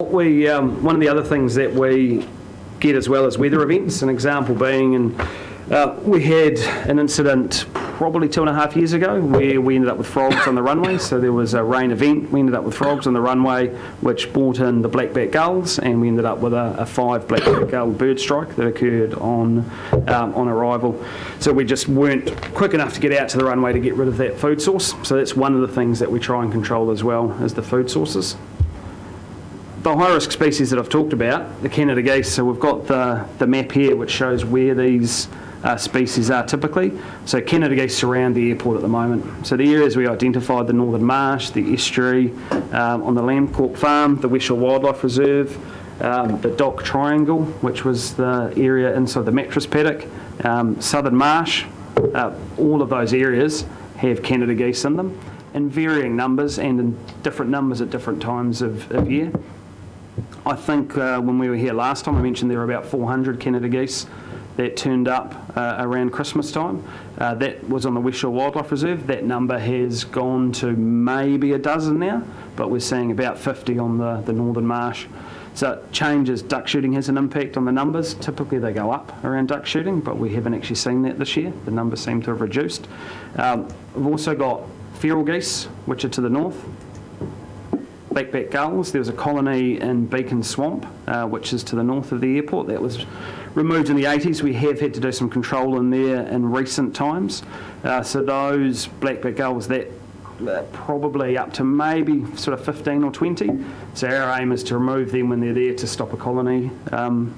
what we, one of the other things that we get as well as weather events, an example being, we had an incident probably 2.5 years ago where we ended up with frogs on the runway. So there was a rain event, we ended up with frogs on the runway, which brought in the black-backed gulls, and we ended up with a 5 black-backed gull bird strike that occurred on arrival. So we just weren't quick enough to get out to the runway to get rid of that food source. So that's one of the things that we try and control as well, is the food sources. The high-risk species that I've talked about, the Canada geese, so we've got the map here which shows where these species are typically. So Canada geese surround the airport at the moment. So the areas we identified, the Northern Marsh, the estuary, on the Lambcorp Farm, the West Shore Wildlife Reserve, the Dock Triangle, which was the area inside the mattress paddock, Southern Marsh, all of those areas have Canada geese in them in varying numbers and in different numbers at different times of year. I think when we were here last time, I mentioned there were about 400 Canada geese that turned up around Christmas time. That was on the West Shore Wildlife Reserve. That number has gone to maybe a dozen now, but we're seeing about 50 on the Northern Marsh. So it changes. Duck shooting has an impact on the numbers. Typically they go up around duck shooting, but we haven't actually seen that this year. The numbers seem to have reduced. We've also got feral geese, which are to the north. Black-backed gulls. There was a colony in Beacon Swamp, which is to the north of the airport. That was removed in the 80s. We have had to do some control in there in recent times. So those black-backed gulls, that probably up to maybe sort of 15 or 20. So our aim is to remove them when they're there to stop a colony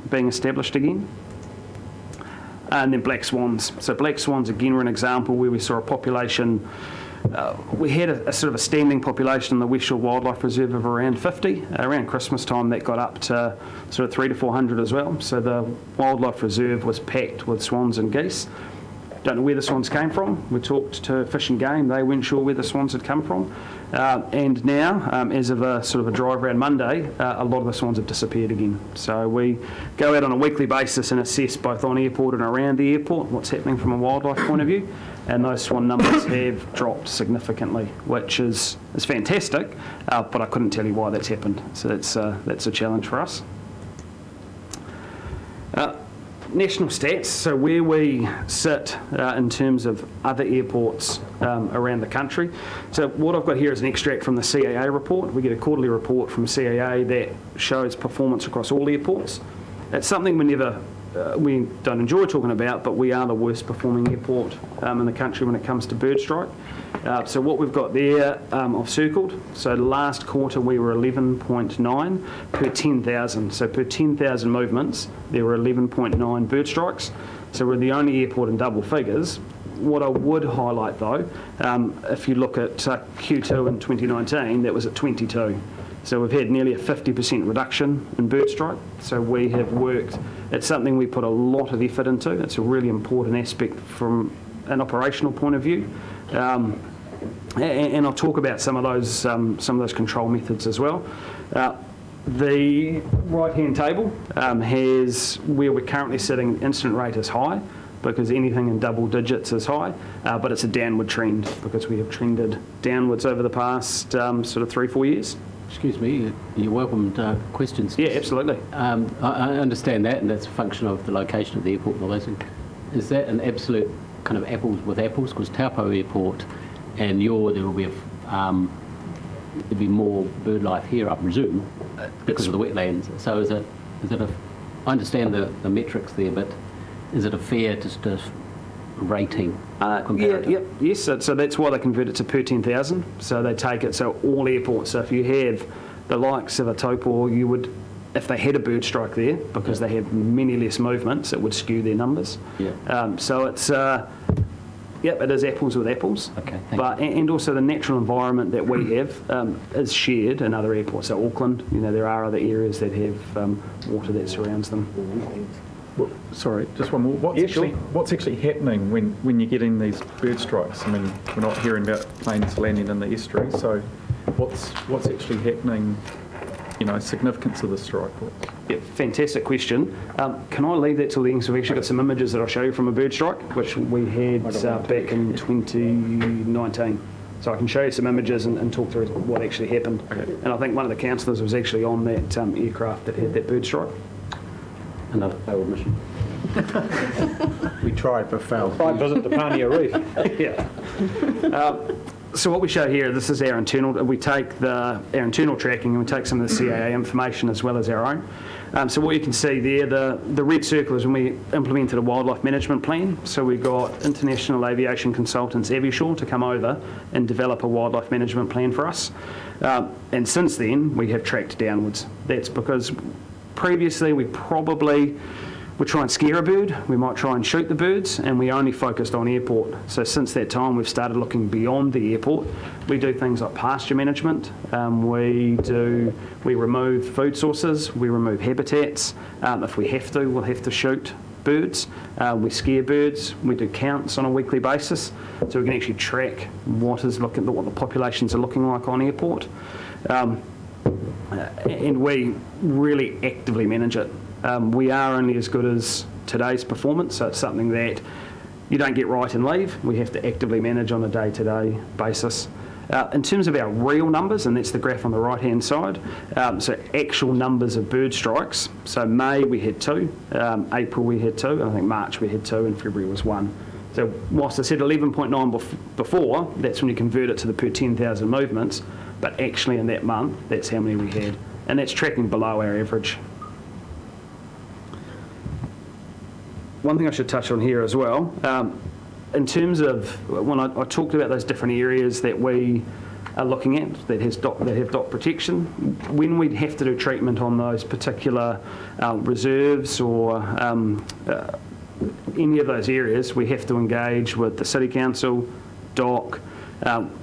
being established again. And then black swans. So black swans, again, were an example where we saw a population. We had a sort of a standing population in the West Shore Wildlife Reserve of around 50. Around Christmas time, that got up to sort of 300 to 400 as well. So the Wildlife Reserve was packed with swans and geese. Don't know where the swans came from. We talked to Fish and Game. They weren't sure where the swans had come from. And now, as of a sort of a drive around Monday, a lot of the swans have disappeared again. So we go out on a weekly basis and assess both on airport and around the airport what's happening from a wildlife point of view. And those swan numbers have dropped significantly, which is fantastic, but I couldn't tell you why that's happened. So that's a challenge for us. National stats, so where we sit in terms of other airports around the country. So what I've got here is an extract from the CAA report. We get a quarterly report from CAA that shows performance across all airports. It's something we don't enjoy talking about, but we are the worst performing airport in the country when it comes to bird strike. So what we've got there, I've circled. So last quarter we were 11.9 per 10,000. So per 10,000 movements, there were 11.9 bird strikes. So we're the only airport in double figures. What I would highlight though, if you look at Q2 in 2019, that was at 22. So we've had nearly a 50% reduction in bird strike. So we have worked, it's something we put a lot of effort into. It's a really important aspect from an operational point of view. And I'll talk about some of those control methods as well. The right-hand table has where we're currently sitting. Incident rate is high because anything in double digits is high, but it's a downward trend because we have trended downwards over the past sort of 3-4 years. Excuse me, you're welcome to questions. Yeah, absolutely. I understand that, and that's a function of the location of the airport and all those things. Is that an absolute kind of apples with apples? Because Taupo Airport and there will be there'll be more bird life here, I presume, because of the wetlands. So is it I understand the metrics there, but is it a fair just rating? Yes. So that's why they convert it to per 10,000. So they take it, so all airports. So if you have the likes of a Taupo, you would, if they had a bird strike there, because they have many less movements, it would skew their numbers. Yeah. So it's, it is apples with apples. Okay. And also the natural environment that we have is shared in other airports. So Auckland, there are other areas that have water that surrounds them. Well, sorry, just one more. What's actually happening when you're getting these bird strikes? I mean, we're not hearing about planes landing in the estuary, so what's actually happening, significance of the strike? Yeah, fantastic question. Can I leave that till the end? So we've actually got some images that I'll show you from a bird strike, which we had back in 2019. So I can show you some images and talk through what actually happened. Okay. And I think one of the councillors was actually on that aircraft that had that bird strike. Another failed mission. We tried but failed. Right visit to Pania Reef. Yeah. So what we show here, this is our internal, we take our internal tracking and we take some of the CAA information as well as our own. So what you can see there, the red circle is when we implemented a wildlife management plan. So we got international aviation consultants Aviashore to come over and develop a wildlife management plan for us. And since then, we have tracked downwards. That's because previously we probably would try and scare a bird, we might try and shoot the birds, and we only focused on airport. So since that time, we've started looking beyond the airport. We do things like pasture management, we remove food sources, we remove habitats. If we have to, we'll have to shoot birds. We scare birds, we do counts on a weekly basis, so we can actually track what the populations are looking like on airport. And we really actively manage it. We are only as good as today's performance, so it's something that you don't get right and leave. We have to actively manage on a day-to-day basis. In terms of our real numbers, and that's the graph on the right-hand side, so actual numbers of bird strikes. So May we had 2, April we had 2, and I think March we had 2, and February was 1. So whilst I said 11.9 before, that's when you convert it to the per 10,000 movements, but actually in that month, that's how many we had. And that's tracking below our average. One thing I should touch on here as well, in terms of when I talked about those different areas that we are looking at that have dot protection, when we have to do treatment on those particular reserves or any of those areas, we have to engage with the City Council, DOC,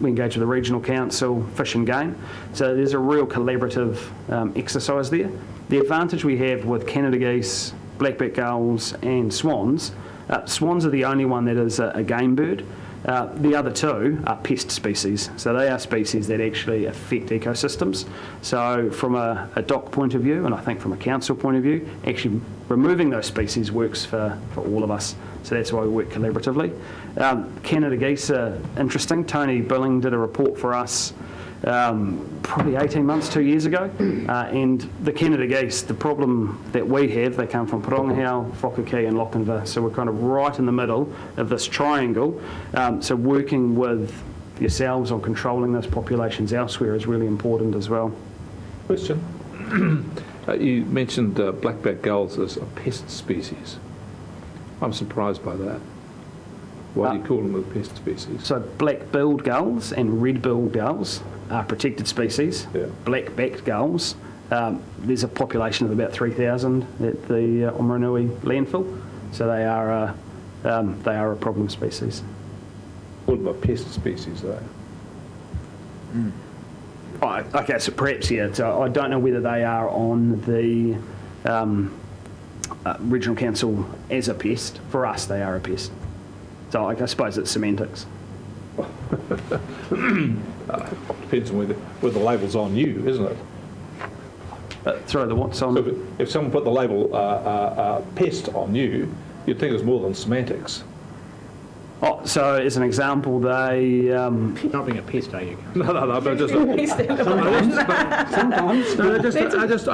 we engage with the Regional Council, Fish and Game. So there's a real collaborative exercise there. The advantage we have with Canada geese, black-backed gulls and swans, swans are the only one that is a game bird. The other two are pest species, so they are species that actually affect ecosystems. So from a DOC point of view, and I think from a council point of view, actually removing those species works for all of us. So that's why we work collaboratively. Canada geese are interesting. Tony Billing did a report for us probably 18 months, 2 years ago, and the Canada geese, the problem that we have, they come from Porongahau, Whakaki and Lochinvar, so we're kind of right in the middle of this triangle, so working with yourselves on controlling those populations elsewhere is really important as well. Question. You mentioned black-backed gulls as a pest species. I'm surprised by that. Why do you call them a pest species? So black-billed gulls and red-billed gulls are protected species. Yeah. Black-backed gulls, there's a population of about 3,000 at the Oamaranui landfill, so they are a problem species. What about pest species, though? Oh, okay, so perhaps, yeah. So I don't know whether they are on the Regional Council as a pest. For us, they are a pest. So I suppose it's semantics. Depends on whether the label's on you, isn't it? Throw the what's on. So if someone put the label pest on you, you'd think it was more than semantics. Oh, so as an example, they... Not being a pest, are you? No, but just... Sometimes. No, I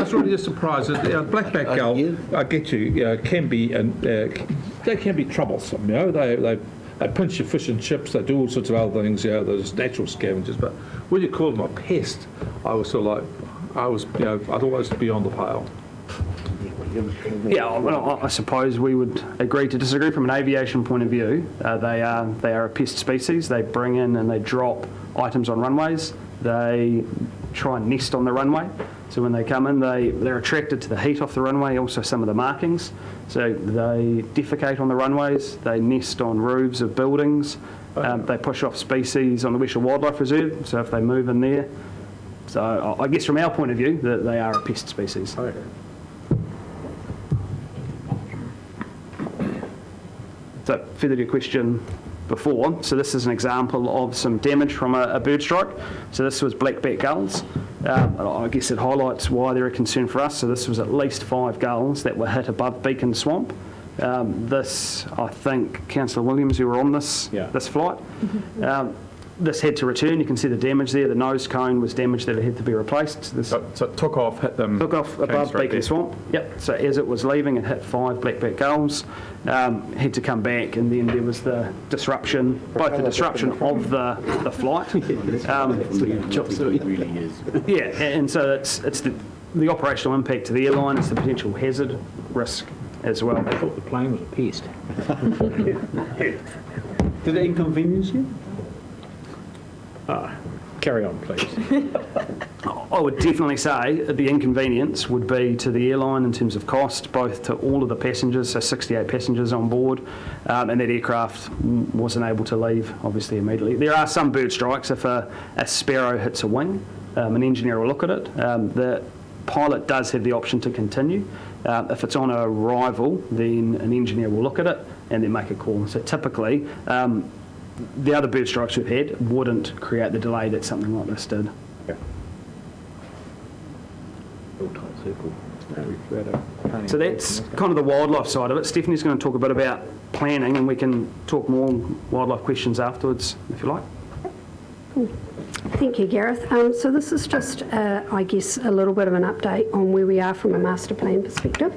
was really just surprised that black-backed gull, I get you, can be, they can be troublesome, you know, they pinch your fish and chips, they do all sorts of other things, you know, they're just natural scavengers, but when you call them a pest, I was sort of like, I thought it was beyond the pale. Yeah, well, I suppose we would agree to disagree. From an aviation point of view, they are a pest species. They bring in and they drop items on runways. They try and nest on the runway. So when they come in, they're attracted to the heat off the runway, also some of the markings. So they defecate on the runways. They nest on roofs of buildings. They push off species on the Western Wildlife Reserve. So if they move in there, so I guess from our point of view, that they are a pest species. Okay. So further to your question before, so this is an example of some damage from a bird strike. So this was black-backed gulls. I guess it highlights why they're a concern for us. So this was at least 5 gulls that were hit above Beacon Swamp. This, I think, Councillor Williams, you were on this flight. this had to return. You can see the damage there. The nose cone was damaged that it had to be replaced. This So it took off, hit them. took off came above straight Beacon there. Swamp. Yep. So as it was leaving, it hit 5 blackback gulls. Had to come back, and then there was the disruption, both the disruption of the flight. Chop suey really is. Yeah, and so it's the operational impact to the airline. It's the potential hazard risk as well. I thought the plane was a pest. Did it inconvenience you? Carry on, please. I would definitely say the inconvenience would be to the airline in terms of cost, both to all of the passengers, so 68 passengers on board, and that aircraft wasn't able to leave, obviously, immediately. There are some bird strikes. If a sparrow hits a wing, an engineer will look at it. The pilot does have the option to continue. If it's on arrival, then an engineer will look at it and then make a call. So typically, the other bird strikes we've had wouldn't create the delay that something like this did. So that's kind of the wildlife side of it. Stephanie's going to talk a bit about planning, and we can talk more wildlife questions afterwards, if you like. Thank you, Gareth. So this is just, I guess, a little bit of an update on where we are from a master plan perspective.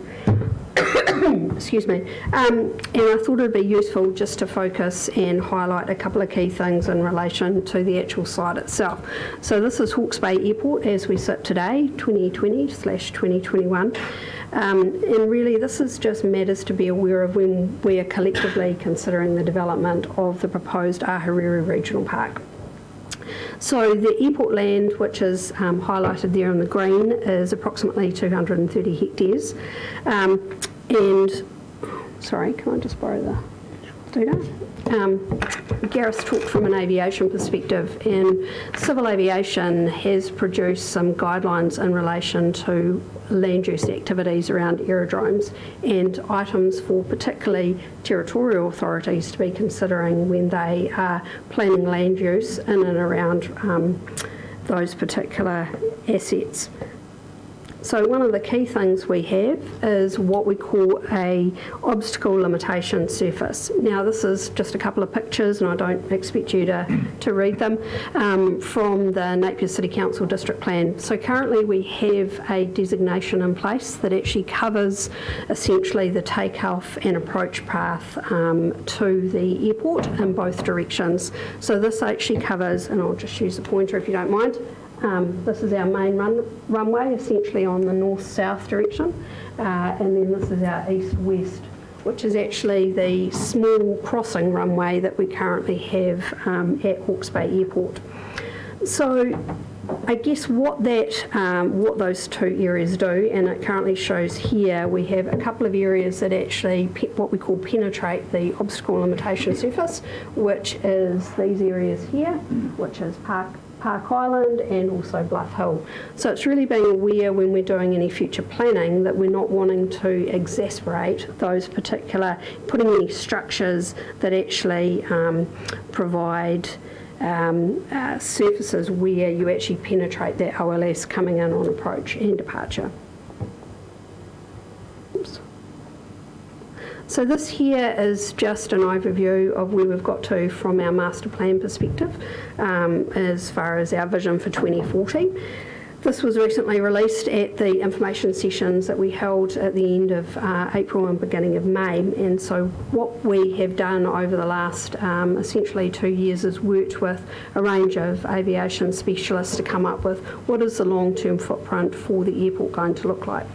Excuse me. And I thought it'd be useful just to focus and highlight a couple of key things in relation to the actual site itself. So this is Hawke's Bay Airport as we sit today, 2020/2021. And really this is just matters to be aware of when we are collectively considering the development of the proposed Ahuriri Regional Park. So the airport land, which is highlighted there in the green, is approximately 230 hectares. And, sorry, can I just borrow the data? Gareth talked from an aviation perspective, and civil aviation has produced some guidelines in relation to land use activities around aerodromes and items for particularly territorial authorities to be considering when they are planning land use in and around those particular assets. So one of the key things we have is what we call a obstacle limitation surface. Now this is just a couple of pictures, and I don't expect you to read them, from the Napier City Council District Plan. So currently we have a designation in place that actually covers essentially the takeoff and approach path to the airport in both directions. So this actually covers, and I'll just use the pointer if you don't mind, this is our main runway, essentially on the north-south direction, and then this is our east-west, which is actually the small crossing runway that we currently have at Hawke's Bay Airport. So I guess what those two areas do, and it currently shows here, we have a couple of areas that actually what we call penetrate the obstacle limitation surface, which is these areas here, which is Park Island and also Bluff Hill. So it's really being aware when we're doing any future planning that we're not wanting to exacerbate those particular, putting any structures that actually provide surfaces where you actually penetrate that OLS coming in on approach and departure. Oops. So this here is just an overview of where we've got to from our master plan perspective as far as our vision for 2040. This was recently released at the information sessions that we held at the end of April and beginning of May, and so what we have done over the last essentially 2 years is worked with a range of aviation specialists to come up with what is the long-term footprint for the airport going to look like.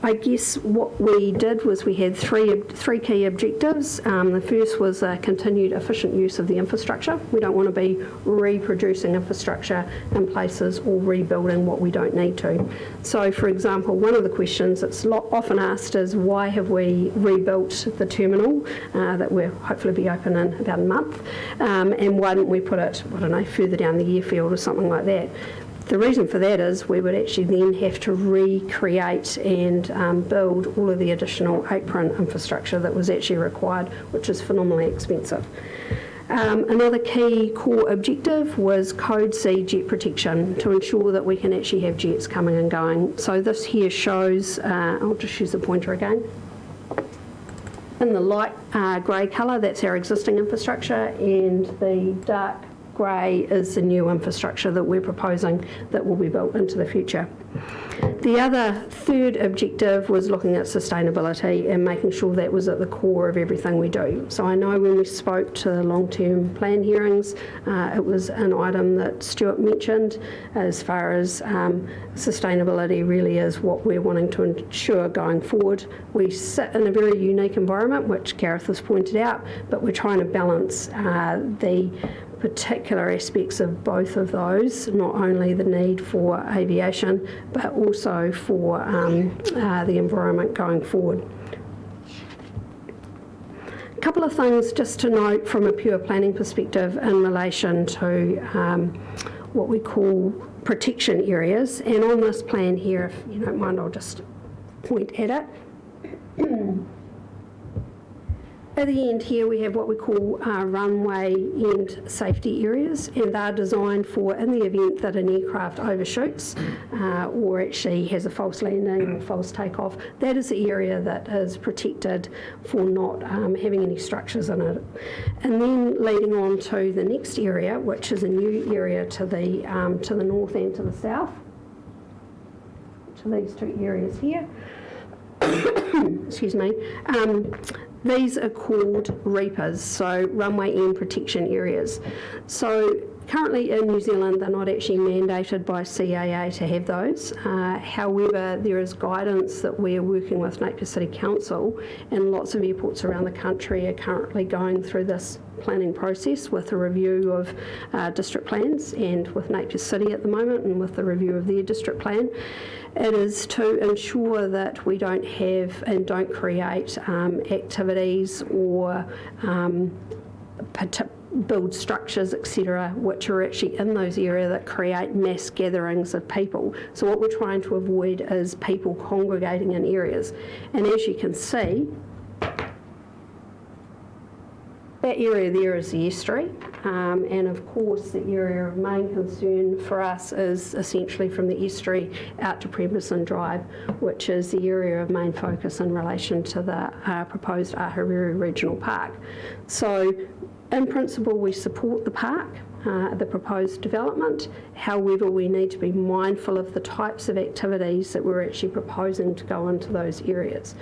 I guess what we did was we had three key objectives. The first was a continued efficient use of the infrastructure. We don't want to be reproducing infrastructure in places or rebuilding what we don't need to. So, for example, one of the questions that's often asked is why have we rebuilt the terminal that will hopefully be open in about a month, and why didn't we put it, I don't know, further down the airfield or something like that? The reason for that is we would actually then have to recreate and build all of the additional apron infrastructure that was actually required, which is phenomenally expensive. Another key core objective was Code C jet protection to ensure that we can actually have jets coming and going. So this here shows, I'll just use the pointer again. In the light grey colour, that's our existing infrastructure, and the dark grey is the new infrastructure that we're proposing that will be built into the future. The other third objective was looking at sustainability and making sure that was at the core of everything we do. So I know when we spoke to long-term plan hearings, it was an item that Stuart mentioned as far as sustainability really is what we're wanting to ensure going forward. We sit in a very unique environment, which Gareth has pointed out, but we're trying to balance the particular aspects of both of those, not only the need for aviation, but also for the environment going forward. A couple of things just to note from a pure planning perspective in relation to what we call protection areas. And on this plan here, if you don't mind, I'll just point at it. At the end here, we have what we call runway end safety areas, and they're designed for, in the event that an aircraft overshoots or actually has a false landing or false takeoff, that is the area that is protected for not having any structures in it. And then leading on to the next area, which is a new area to the north and to the south, to these two areas here. Excuse me. These are called REPAs, so runway end protection areas. So currently in New Zealand, they're not actually mandated by CAA to have those. However, there is guidance that we're working with Napier City Council, and lots of airports around the country are currently going through this planning process with a review of district plans, and with Napier City at the moment and with the review of their district plan. It is to ensure that we don't have and don't create activities or build structures, etc., which are actually in those areas that create mass gatherings of people. So what we're trying to avoid is people congregating in areas. And as you can see, that area there is the estuary, and of course the area of main concern for us is essentially from the estuary out to Pemberton Drive, which is the area of main focus in relation to the proposed Ahuriri Regional Park. So in principle we support the park, the proposed development. However, we need to be mindful of the types of activities that we're actually proposing to go into those areas,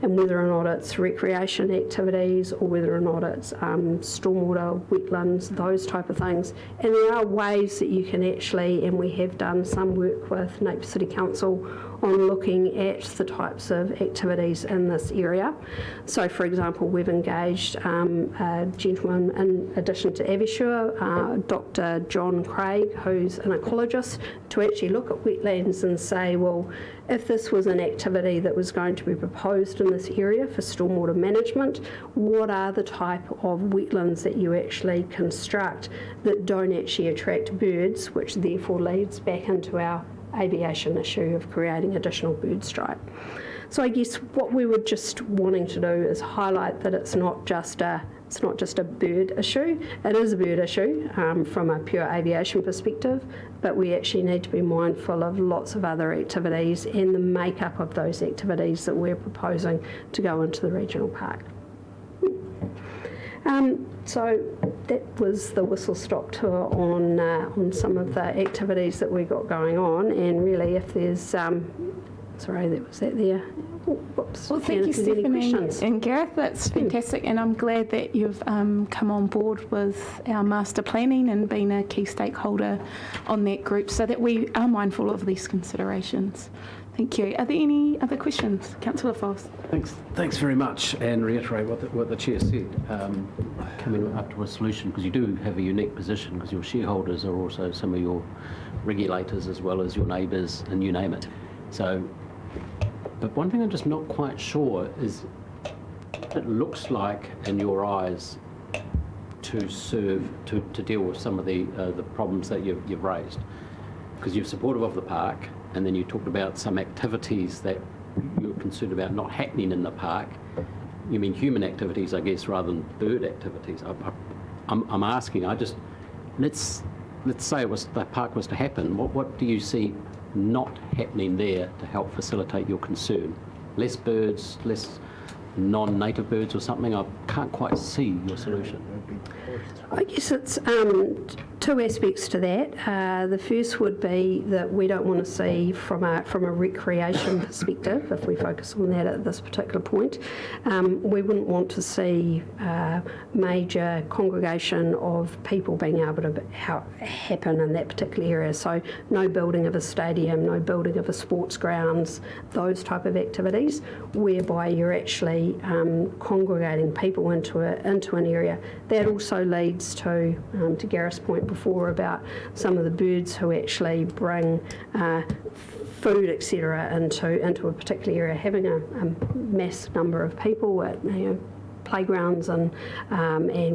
and whether or not it's recreation activities or whether or not it's stormwater, wetlands, those type of things. And there are ways that you can actually, and we have done some work with Napier City Council on looking at the types of activities in this area. So for example, we've engaged a gentleman in addition to Avishur, Dr. John Craig, who's an ecologist, to actually look at wetlands and say, well, if this was an activity that was going to be proposed in this area for stormwater management, what are the type of wetlands that you actually construct that don't actually attract birds, which therefore leads back into our aviation issue of creating additional bird strike. So I guess what we were just wanting to do is highlight that it's not just a bird issue. It is a bird issue from a pure aviation perspective, but we actually need to be mindful of lots of other activities and the makeup of those activities that we're proposing to go into the regional park. So that was the whistle-stop tour on some of the activities that we got going on, and really if there's, sorry, that was that there. Oh, whoops. Well, thank you, Stephanie and Gareth. That's fantastic, and I'm glad that you've come on board with our master planning and been a key stakeholder on that group so that we are mindful of these considerations. Thank you. Are there any other questions? Councillor Foss. Thanks very much, and reiterate what the Chair said, coming up to a solution, because you do have a unique position, because your shareholders are also some of your regulators as well as your neighbours, and you name it. So, but one thing I'm just not quite sure is, it looks like in your eyes to deal with some of the problems that you've raised, because you're supportive of the park, and then you talked about some activities that you're concerned about not happening in the park. You mean human activities, I guess, rather than bird activities. I'm asking, let's say the park was to happen, what do you see not happening there to help facilitate your concern? Less birds, less non-native birds or something? I can't quite see your solution. I guess it's two aspects to that. The first would be that we don't want to see from a recreation perspective, if we focus on that at this particular point, we wouldn't want to see major congregation of people being able to happen in that particular area. So no building of a stadium, no building of a sports grounds, those type of activities, whereby you're actually congregating people into an area. That also leads to Gareth's point before about some of the birds who actually bring food, etc., into a particular area, having a mass number of people at playgrounds and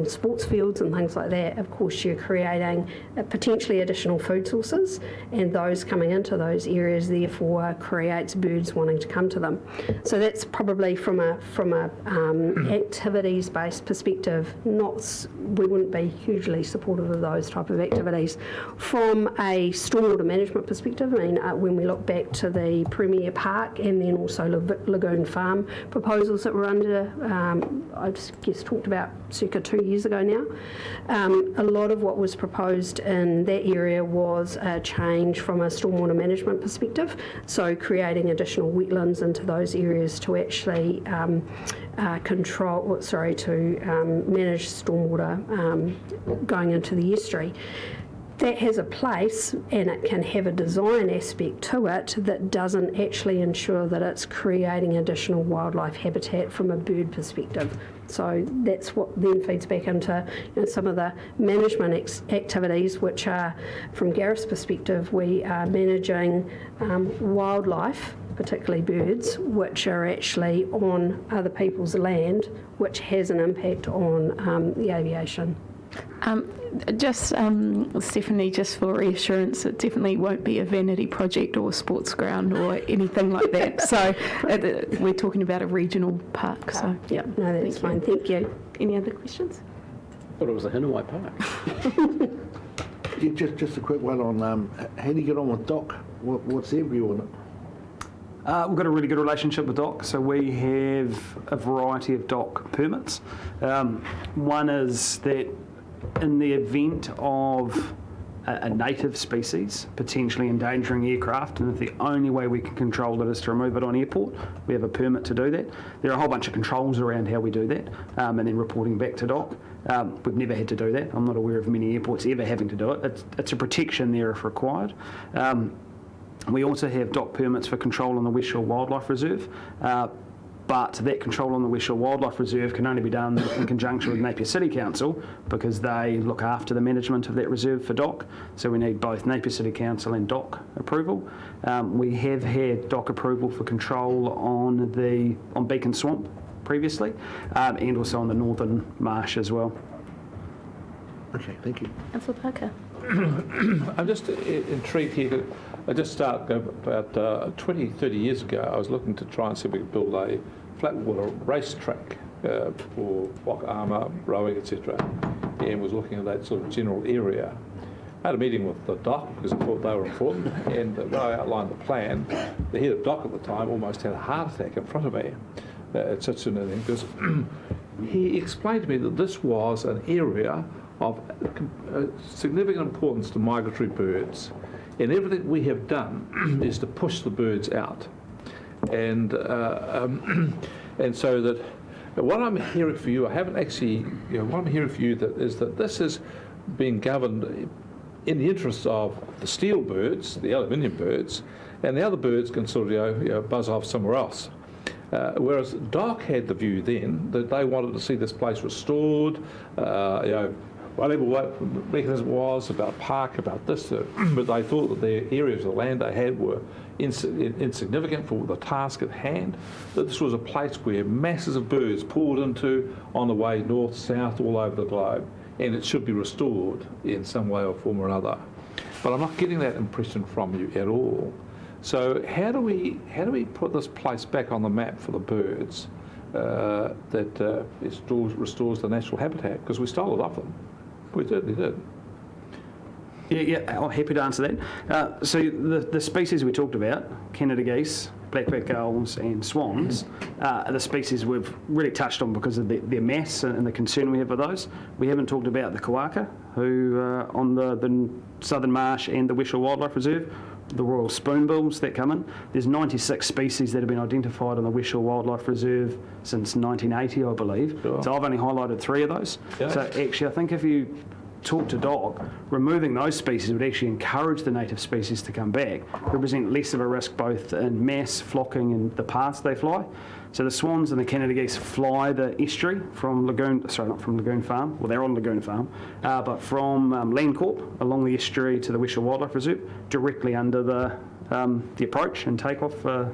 sports fields and things like that. Of course, you're creating potentially additional food sources, and those coming into those areas therefore creates birds wanting to come to them. So that's probably from a activities-based perspective. We wouldn't be hugely supportive of those type of activities. From a stormwater management perspective, I mean, when we look back to the Premier Park and then also Lagoon Farm proposals that were under, I just guess talked about circa 2 years ago now. A lot of what was proposed in that area was a change from a stormwater management perspective, so creating additional wetlands into those areas to actually manage stormwater going into the estuary. That has a place, and it can have a design aspect to it that doesn't actually ensure that it's creating additional wildlife habitat from a bird perspective. So that's what then feeds back into some of the management activities, which are, from Gareth's perspective, we are managing wildlife, particularly birds, which are actually on other people's land, which has an impact on the aviation. Stephanie, just for reassurance, it definitely won't be a vanity project or a sports ground or anything like that. So we're talking about a regional park. So yeah, no, that's fine. Thank you. Any other questions? I thought it was a Hinawai Park. Just a quick one on how do you get on with Doc? What's their view on it? We've got a really good relationship with DOC, so we have a variety of DOC permits. One is that in the event of a native species potentially endangering aircraft, and if the only way we can control it is to remove it on airport, we have a permit to do that. There are a whole bunch of controls around how we do that, and then reporting back to DOC. We've never had to do that. I'm not aware of many airports ever having to do it. It's a protection there if required. We also have DOC permits for control on the West Shore Wildlife Reserve, but that control on the West Shore Wildlife Reserve can only be done in conjunction with Napier City Council because they look after the management of that reserve for DOC, so we need both Napier City Council and DOC approval. We have had DOC approval for control on Beacon Swamp previously, and also on the Northern Marsh as well. Okay, thank you. Councillor Parker. I'm just intrigued here. I just started about 20, 30 years ago. I was looking to try and see if we could build a flatwater racetrack for block armour, rowing, etc. And was looking at that sort of general area. I had a meeting with the DOC because I thought they were important. And when I outlined the plan, the head of DOC at the time almost had a heart attack in front of me. It's such an thing because he explained to me that this was an area of significant importance to migratory birds, and everything we have done is to push the birds out, and so that what I'm hearing for you, I haven't actually, what I'm hearing for you is that this is being governed in the interests of the steel birds, the aluminium birds, and the other birds can sort of buzz off somewhere else. Whereas DOC had the view then that they wanted to see this place restored, whatever what mechanism was about park, about this, but they thought that the areas of land they had were insignificant for the task at hand, that this was a place where masses of birds poured into on the way north, south, all over the globe, and it should be restored in some way or form or other. But I'm not getting that impression from you at all. So how do we put this place back on the map for the birds that restores the natural habitat? Because we stole it off them. We certainly did. Yeah, I'm happy to answer that. So the species we talked about, Canada geese black-backed gulls and swans are the species we've really touched on because of their mass and the concern we have with those. We haven't talked about the kawaka, who on the Southern Marsh and the Westshore Wildlife Reserve, the royal spoonbills that come in. There's 96 species that have been identified on the Westshore Wildlife Reserve since 1980, I believe. Sure. So I've only highlighted 3 of those. Yeah. So actually, I think if you talk to Doc, removing those species would actually encourage the native species to come back, represent less of a risk both in mass flocking and the paths they fly. So the swans and the Canada geese fly the estuary from Lagoon, sorry, not from Lagoon Farm, well, they're on Lagoon Farm, but from Landcorp along the estuary to the Westshore Wildlife Reserve, directly under the approach and takeoff for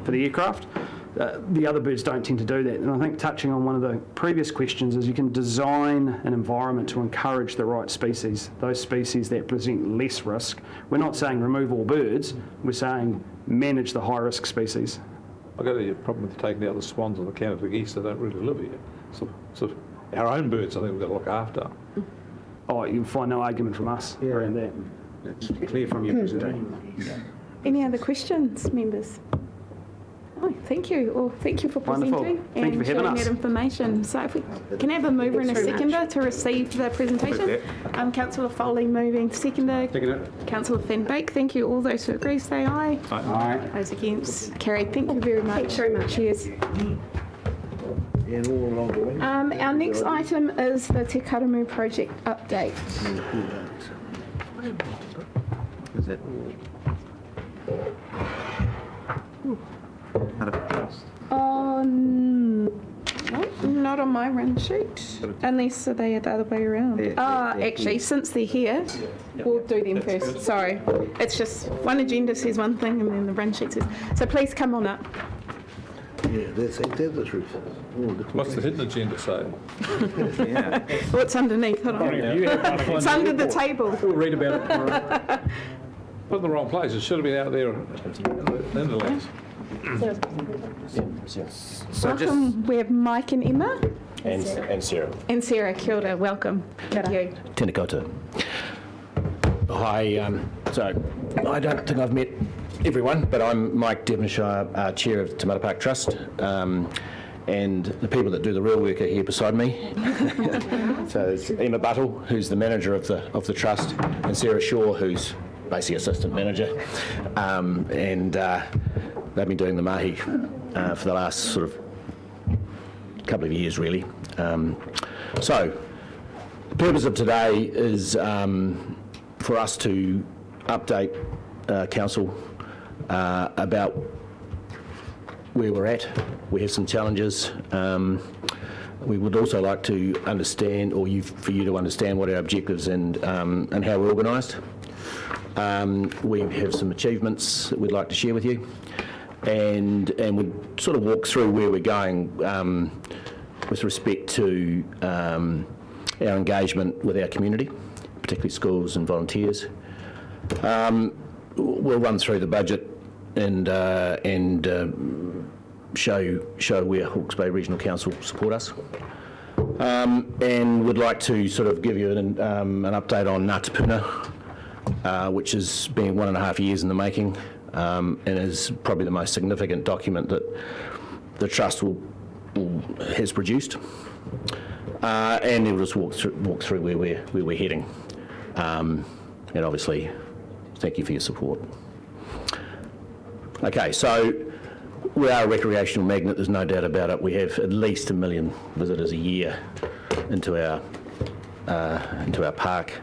the aircraft. The other birds don't tend to do that. And I think touching on one of the previous questions is you can design an environment to encourage the right species, those species that present less risk. We're not saying remove all birds, we're saying manage the high-risk species. I've got a problem with taking out the swans and the Canada geese. They don't really live here. So our own birds, I think we've got to look after. Oh, you'll find no argument from us around that. It's clear from your presentation. Any other questions, members? Oh, thank you. Well, thank you for Wonderful. presenting Thank you and for having sharing us. that information. So if we can have a mover and a Thanks very seconder to receive the presentation. Councillor Foley moving, seconder. Councillor Fenbake, thank you. All those who agree say aye. Aye. Those against, carried. Thank you very much. Thanks very much. Cheers. And all along the way. Our next item is the Te Karamū project update. Is that Not on my run sheet, unless they are the other way around. Actually, since they're here, we'll do them first. Sorry. It's just one agenda says one thing and then the run sheet says. So please come on up. Yeah, that's the truth. What's the hidden agenda say? What's underneath? Hold on. It's under the table. We'll read about it tomorrow. Put in the wrong place. It should have been out there in the hinterlands. so Welcome. We have Mike and Emma. and Sarah. And Sarah. Kia ora. Welcome. Thank you. Tēnā koutou. Hi, so I don't think I've met everyone, but I'm Mike Devonshire, Chair of Te Mata Park Trust, and the people that do the real work are here beside me. So it's Emma Buttle, who's the manager of the trust, and Sarah Shaw, who's basically assistant manager, and they've been doing the mahi for the last sort of couple of years, really. So the purpose of today is for us to update Council about where we're at. We have some challenges. We would also like to understand, or for you to understand, what our objectives and how we're organised. We have some achievements that we'd like to share with you, and we'd sort of walk through where we're going with respect to our engagement with our community, particularly schools and volunteers. We'll run through the budget and show where Hawke's Bay Regional Council support us. And would like to sort of give you an update on Ngā Tapuna, which has been 1.5 years in the making, and is probably the most significant document that the Trust has produced. And we'll just walk through where we're heading. And obviously, thank you for your support. Okay, so we are a recreational magnet, there's no doubt about it. We have at least 1 million visitors a year into our park.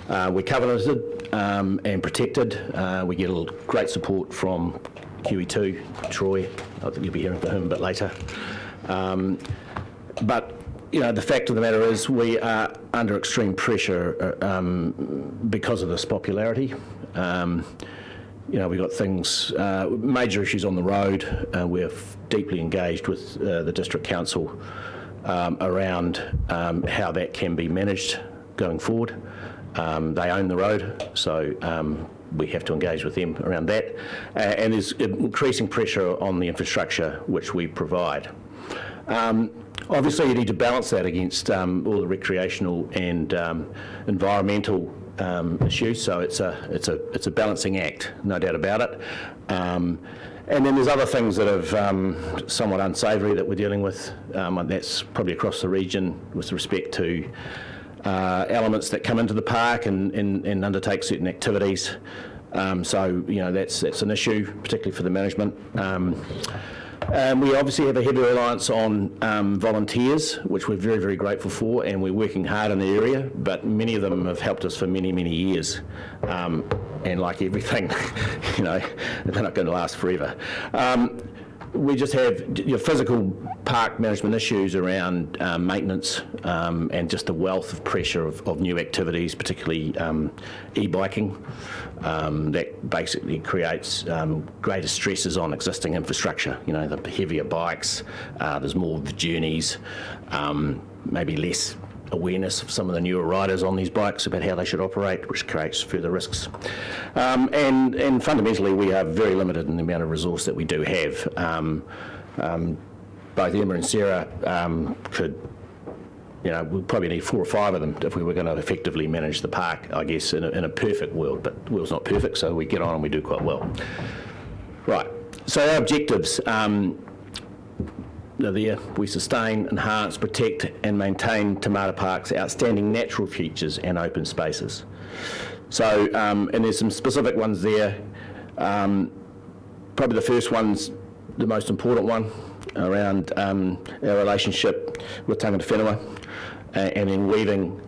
We're covenanted and protected. We get great support from QEII, Troy. I think you'll be hearing from him a bit later. But you know, the fact of the matter is we are under extreme pressure because of this popularity. You know, we've got things, major issues on the road. We're deeply engaged with the District Council around how that can be managed going forward. They own the road, so we have to engage with them around that. And there's increasing pressure on the infrastructure which we provide. Obviously, you need to balance that against all the recreational and environmental issues. So it's a balancing act, no doubt about it. And then there's other things that have somewhat unsavoury that we're dealing with. And that's probably across the region with respect to elements that come into the park and undertake certain activities. So, you know, that's an issue, particularly for the management. We obviously have a heavy reliance on volunteers, which we're very, very grateful for, and we're working hard in the area, but many of them have helped us for many, many years. And like everything, you know, they're not going to last forever. We just have physical park management issues around maintenance and just the wealth of pressure of new activities, particularly e-biking, that basically creates greater stresses on existing infrastructure. You know, the heavier bikes, there's more journeys, maybe less awareness of some of the newer riders on these bikes about how they should operate, which creates further risks. And fundamentally, we are very limited in the amount of resource that we do have. Both Emma and Sarah could, you know, we'd probably need 4 or 5 of them if we were going to effectively manage the park, I guess, in a perfect world. But the world's not perfect, so we get on and we do quite well. Right, so our objectives. There, we sustain, enhance, protect and maintain Te Mata Park's outstanding natural features and open spaces. So, and there's some specific ones there. Probably the first one's the most important one around our relationship with tangata whenua and then weaving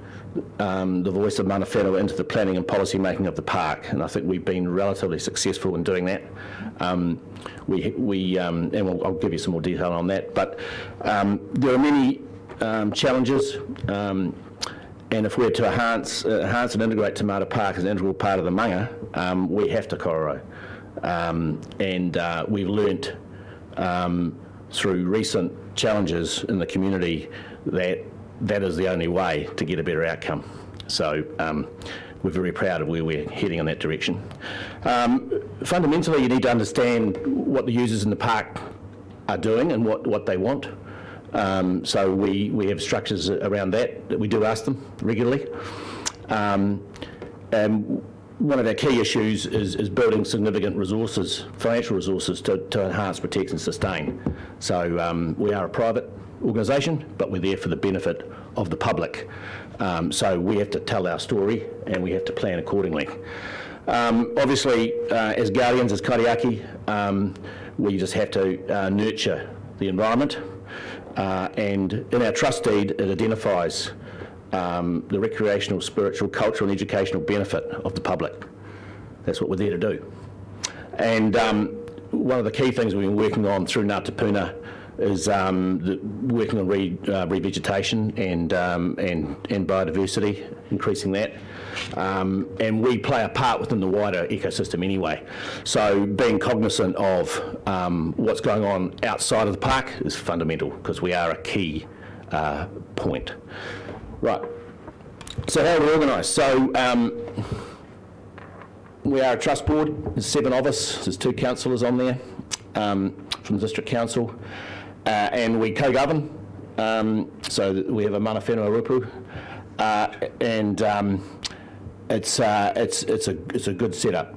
the voice of mana whenua into the planning and policy making of the park, and I think we've been relatively successful in doing that. And I'll give you some more detail on that, but there are many challenges, and if we're to enhance and integrate Te Mata Park as an integral part of the manga, we have to korero. And we've learnt through recent challenges in the community that is the only way to get a better outcome. So we're very proud of where we're heading in that direction. Fundamentally, you need to understand what the users in the park are doing and what they want. So we have structures around that we do ask them regularly. And one of our key issues is building significant resources, financial resources, to enhance, protect and sustain. So we are a private organisation, but we're there for the benefit of the public. So we have to tell our story and we have to plan accordingly. Obviously, as guardians, as kariaki, we just have to nurture the environment. And in our trust deed, it identifies the recreational, spiritual, cultural and educational benefit of the public. That's what we're there to do. And one of the key things we've been working on through Ngā Tapuna is working on revegetation and biodiversity, increasing that. And we play a part within the wider ecosystem anyway. So being cognizant of what's going on outside of the park is fundamental, because we are a key point. Right, so how are we organised? So we are a trust board, there's 7 of us, there's 2 councillors on there from the District Council, and we co-govern, so that we have a mana whenua rupu, and it's a good setup.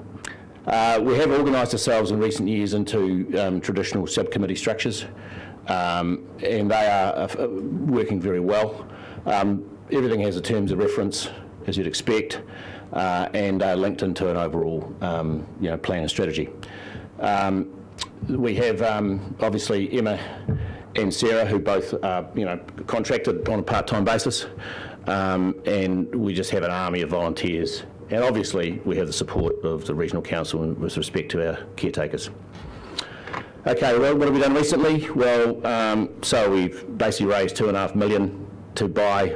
We have organised ourselves in recent years into traditional subcommittee structures, and they are working very well. Everything has a terms of reference, as you'd expect, and linked into an overall plan and strategy. We have obviously Emma and Sarah, who both are contracted on a part-time basis, and we just have an army of volunteers. And obviously we have the support of the Regional Council with respect to our caretakers. Okay, well, what have we done recently? Well, so we've basically raised $2.5 million to buy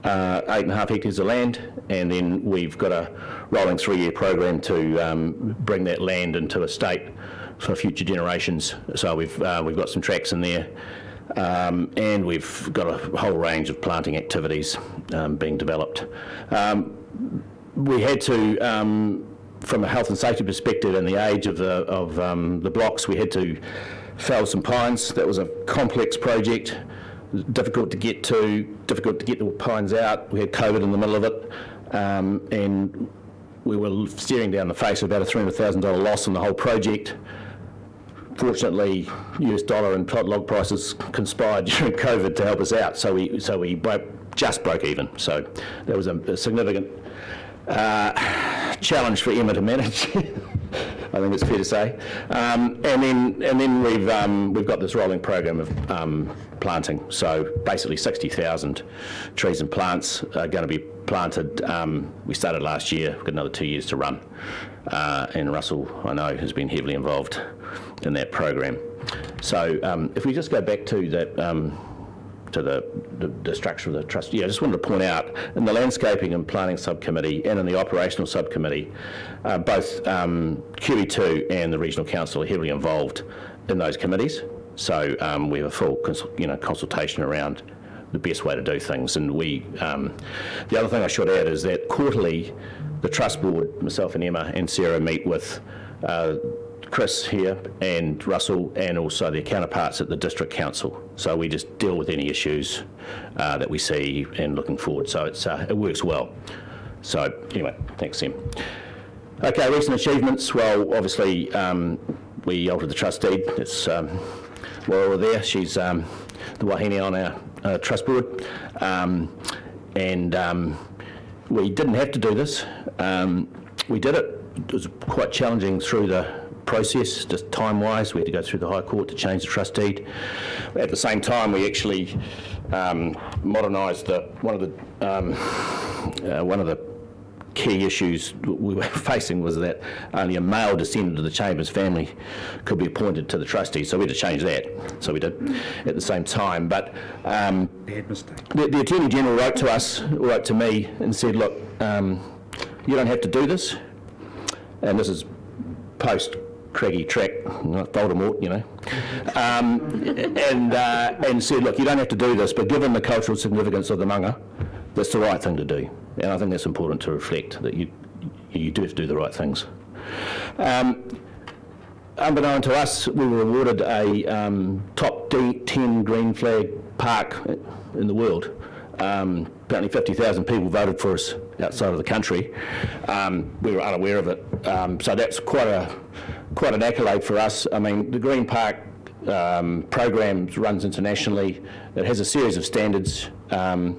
8.5 hectares of land, and then we've got a rolling 3-year program to bring that land into a state for future generations. So we've got some tracks in there, and we've got a whole range of planting activities being developed. We had to, from a health and safety perspective and the age of the blocks, we had to fell some pines. That was a complex project. Difficult to get the pines out. We had COVID in the middle of it, and we were staring down the face of about a $300,000 loss on the whole project. Fortunately, US dollar and log prices conspired during COVID to help us out, so we just broke even. So that was a significant challenge for Emma to manage. I think it's fair to say. And then we've got this rolling program of planting. So basically 60,000 trees and plants are going to be planted. We started last year. We've got another 2 years to run. And Russell, I know, has been heavily involved in that program. So if we just go back to that, to the structure of the trust, I just wanted to point out, in the landscaping and planning subcommittee and in the operational subcommittee, both QEII and the regional council are heavily involved in those committees. So we have a full consultation around the best way to do things. And the other thing I should add is that quarterly, the trust board, myself and Emma and Sarah, meet with Chris here and Russell and also their counterparts at the district council. So we just deal with any issues that we see and looking forward. So it works well. So anyway, thanks, Em. Okay, recent achievements. Well, obviously we altered the trust deed. It's Laura there. She's the wahine on our trust board. We didn't have to do this. We did it. It was quite challenging through the process, just time-wise. We had to go through the High Court to change the trust deed. At the same time, we actually modernised one of the key issues we were facing was that only a male descendant of the Chambers family could be appointed to the trustee, so we had to change that. So we did at the same time. But the Attorney General wrote to me and said, look, you don't have to do this. And this is post Craigie track, Voldemort, and said, look, you don't have to do this, but given the cultural significance of the manga, that's the right thing to do. And I think that's important to reflect, that you do have to do the right things. Unbeknown to us, we were awarded a top 10 green flag park in the world. Apparently 50,000 people voted for us outside of the country. We were unaware of it. So that's quite an accolade for us. I mean, the Green Park program runs internationally. It has a series of standards. You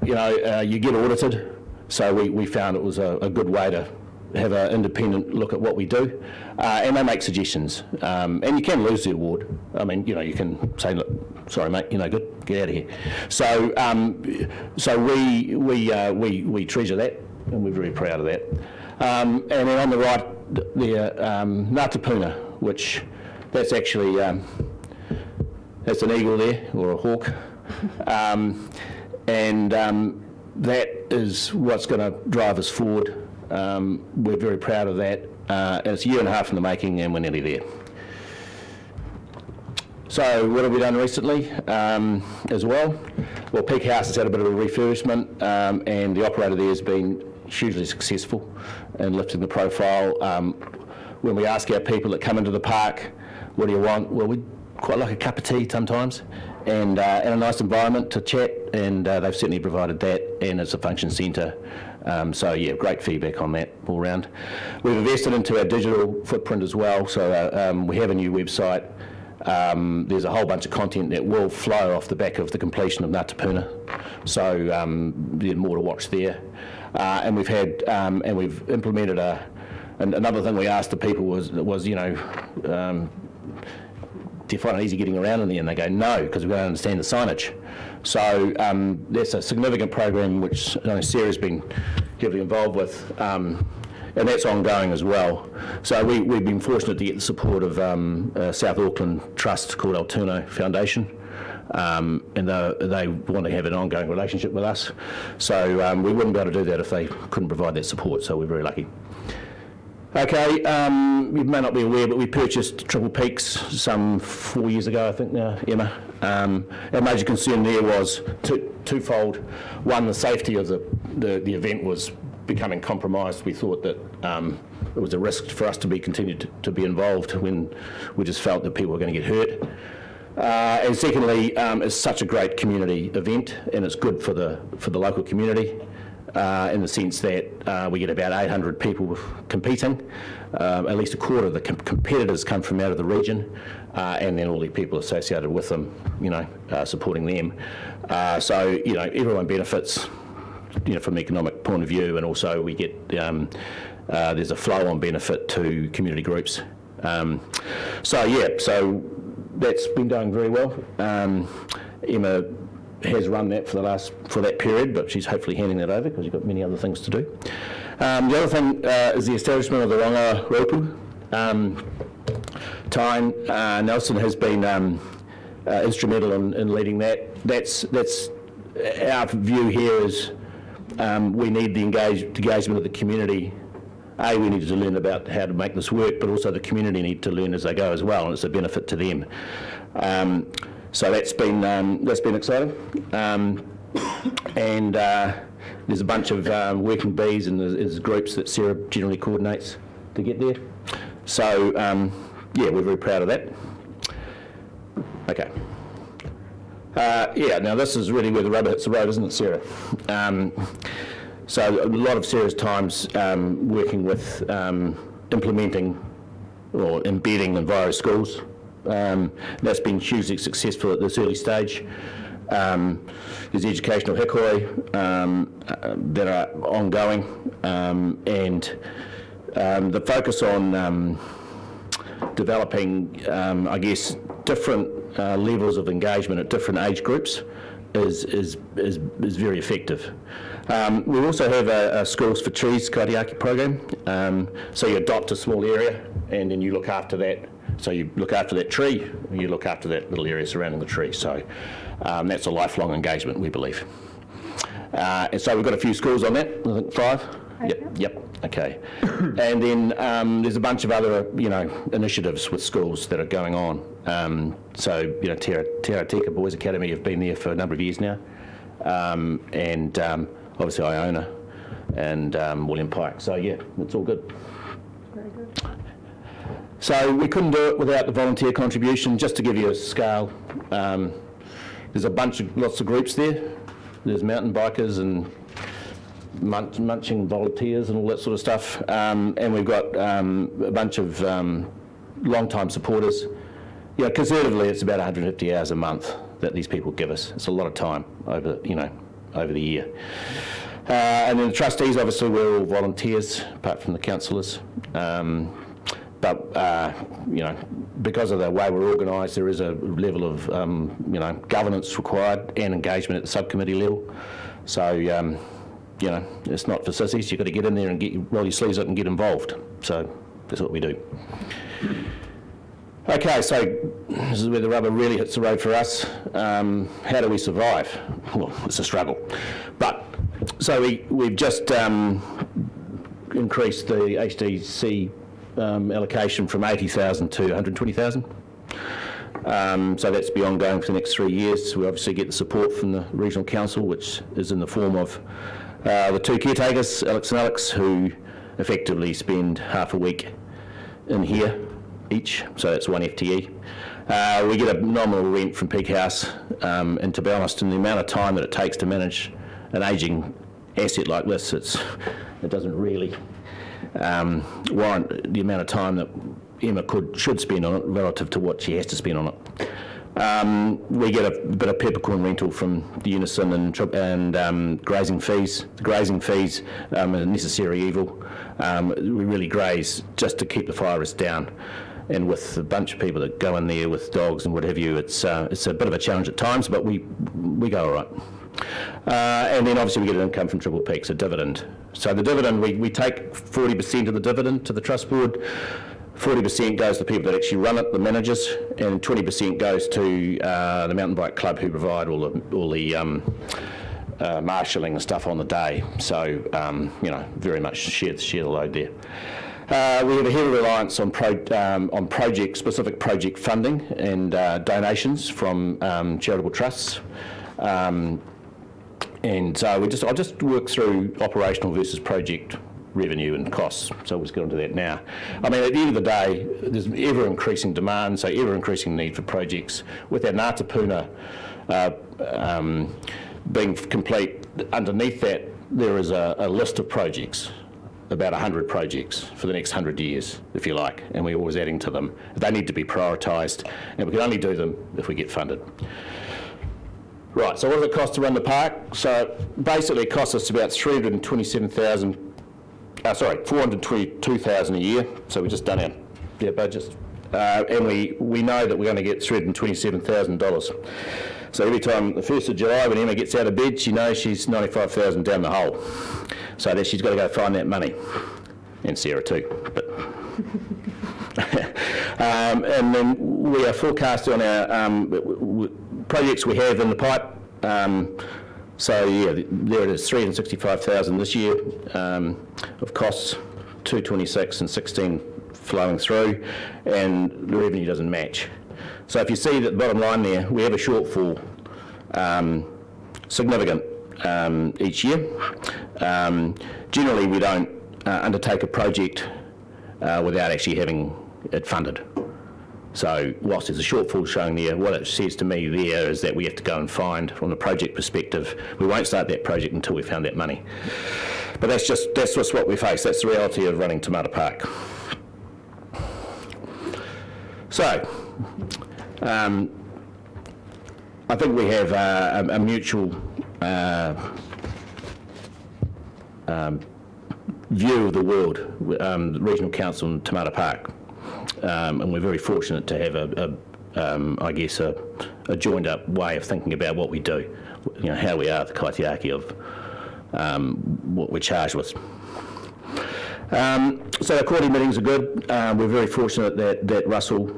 get audited. So we found it was a good way to have an independent look at what we do. And they make suggestions. And you can lose the award. I mean, you can say, look, sorry, mate, you're no good, get out of here. So, we treasure that, and we're very proud of that. And then on the right, there, Ngātapuna, which that's actually that's an eagle there or a hawk, and that is what's going to drive us forward. We're very proud of that. And it's a year and a half in the making, and we're nearly there. So what have we done recently as well? Well, Peak House has had a bit of a refurbishment, and the operator there has been hugely successful in lifting the profile. When we ask our people that come into the park, what do you want? Well, we quite like a cup of tea sometimes, and a nice environment to chat, and they've certainly provided that, and it's a function centre. So yeah, great feedback on that all round. We've invested into our digital footprint as well, so we have a new website. There's a whole bunch of content that will flow off the back of the completion of Ngātapuna, so there's more to watch there. And we've had and we've implemented another thing we asked the people was do you find it easy getting around in there? And they go, no, because we don't understand the signage. So that's a significant program which Sarah's been heavily involved with, and that's ongoing as well. So we've been fortunate to get the support of South Auckland Trust called Alturno Foundation, and they want to have an ongoing relationship with us. So we wouldn't be able to do that if they couldn't provide that support, so we're very lucky. Okay, you may not be aware, but we purchased Triple Peaks some 4 years ago, I think now, Emma. Our major concern there was twofold. One, the safety of the event was becoming compromised. We thought that it was a risk for us to be continued to be involved when we just felt that people were going to get hurt. And secondly, it's such a great community event, and it's good for the local community. in the sense that we get about 800 people competing. At least a quarter of the competitors come from out of the region, and then all the people associated with them, supporting them. So, everyone benefits, from an economic point of view, and also we get, there's a flow-on benefit to community groups. So that's been going very well. Emma has run that for that period, but she's hopefully handing that over because you've got many other things to do. The other thing is the establishment of the Ronga Ropu. Tyne Nelson has been instrumental in leading that. That's our view here is we need the engagement of the community. We need to learn about how to make this work, but also the community need to learn as they go as well, and it's a benefit to them. So that's been exciting. And there's a bunch of working bees, and there's groups that Sarah generally coordinates to get there. So we're very proud of that. Okay. Now this is really where the rubber hits the road, isn't it, Sarah? So a lot of Sarah's times working with implementing or embedding Enviro schools. That's been hugely successful at this early stage. There's educational hikoi that are ongoing, and the focus on developing, different levels of engagement at different age groups is very effective. We also have a Schools for Trees Karakia program. So you adopt a small area and then you look after that. So you look after that tree, and you look after that little area surrounding the tree. So that's a lifelong engagement, we believe. And so we've got a few schools on that, I think 5? Yep, okay. And then there's a bunch of other, initiatives with schools that are going on. So, Te Aratika Boys Academy have been there for a number of years now. And obviously Iona and William Pike. So, it's all good. Very good. So we couldn't do it without the volunteer contribution. Just to give you a scale, there's lots of groups there. There's mountain bikers and munching volunteers and all that sort of stuff. And we've got a bunch of long-time supporters. Conservatively, it's about 150 hours a month that these people give us. It's a lot of time over the year. And then the trustees, obviously, we're all volunteers, apart from the councillors. But, because of the way we're organised, there is a level of, governance required and engagement at the subcommittee level. So, it's not for sissies. You've got to get in there and roll your sleeves up and get involved. So that's what we do. Okay, so this is where the rubber really hits the road for us. How do we survive? Well, it's a struggle. But, so we've just increased the HDC allocation from 80,000 to 120,000. So that's be ongoing for the next 3 years. We obviously get the support from the Regional Council, which is in the form of the 2 caretakers, Alex and Alex, who effectively spend half a week in here each, so that's 1 FTE. We get a nominal rent from Peak House, and to be honest, in the amount of time that it takes to manage an ageing asset like this, it doesn't really warrant the amount of time that Emma should spend on it relative to what she has to spend on it. We get a bit of peppercorn rental from the Unison and grazing fees. The grazing fees are a necessary evil. We really graze just to keep the fire risk down. And with a bunch of people that go in there with dogs and what have you, it's a bit of a challenge at times, but we go all right. And then obviously we get an income from Triple Peaks, a dividend. So the dividend, we take 40% of the dividend to the trust board, 40% goes to the people that actually run it, the managers, and 20% goes to the mountain bike club who provide all the marshalling and stuff on the day. So, very much share the load there. We have a heavy reliance on specific project funding and donations from charitable trusts. And so I'll just work through operational versus project revenue and costs. So we'll just get onto that now. I mean, at the end of the day, there's ever increasing demand, so ever increasing need for projects. With our Ngāta Puna being complete, underneath that there is a list of projects, about 100 projects for the next 100 years, if you like, and we're always adding to them. They need to be prioritised, and we can only do them if we get funded. Right, so what does it cost to run the park? So basically it costs us about $422,000 a year, so we've just done our budgets, and we know that we're going to get $327,000. So every time, the 1st of July, when Emma gets out of bed, she knows she's $95,000 down the hole. So that she's got to go find that money. And Sarah too. But and then we are forecast on our projects we have in the pipe. So yeah, there it is, $365,000 this year of costs, $226 and $16 flowing through, and the revenue doesn't match. So if you see that the bottom line there, we have a shortfall, significant each year. Generally, we don't undertake a project without actually having it funded. So whilst there's a shortfall showing there, what it says to me there is that we have to go and find, from a project perspective, we won't start that project until we've found that money. But that's just what we face. That's the reality of running Te Mata Park. So, I think we have a mutual view of the world, the Regional Council in Te Mata Park, and we're very fortunate to have I guess a joined up way of thinking about what we do, how we are the kaitiaki of what we're charged with. So our quarterly meetings are good. We're very fortunate that Russell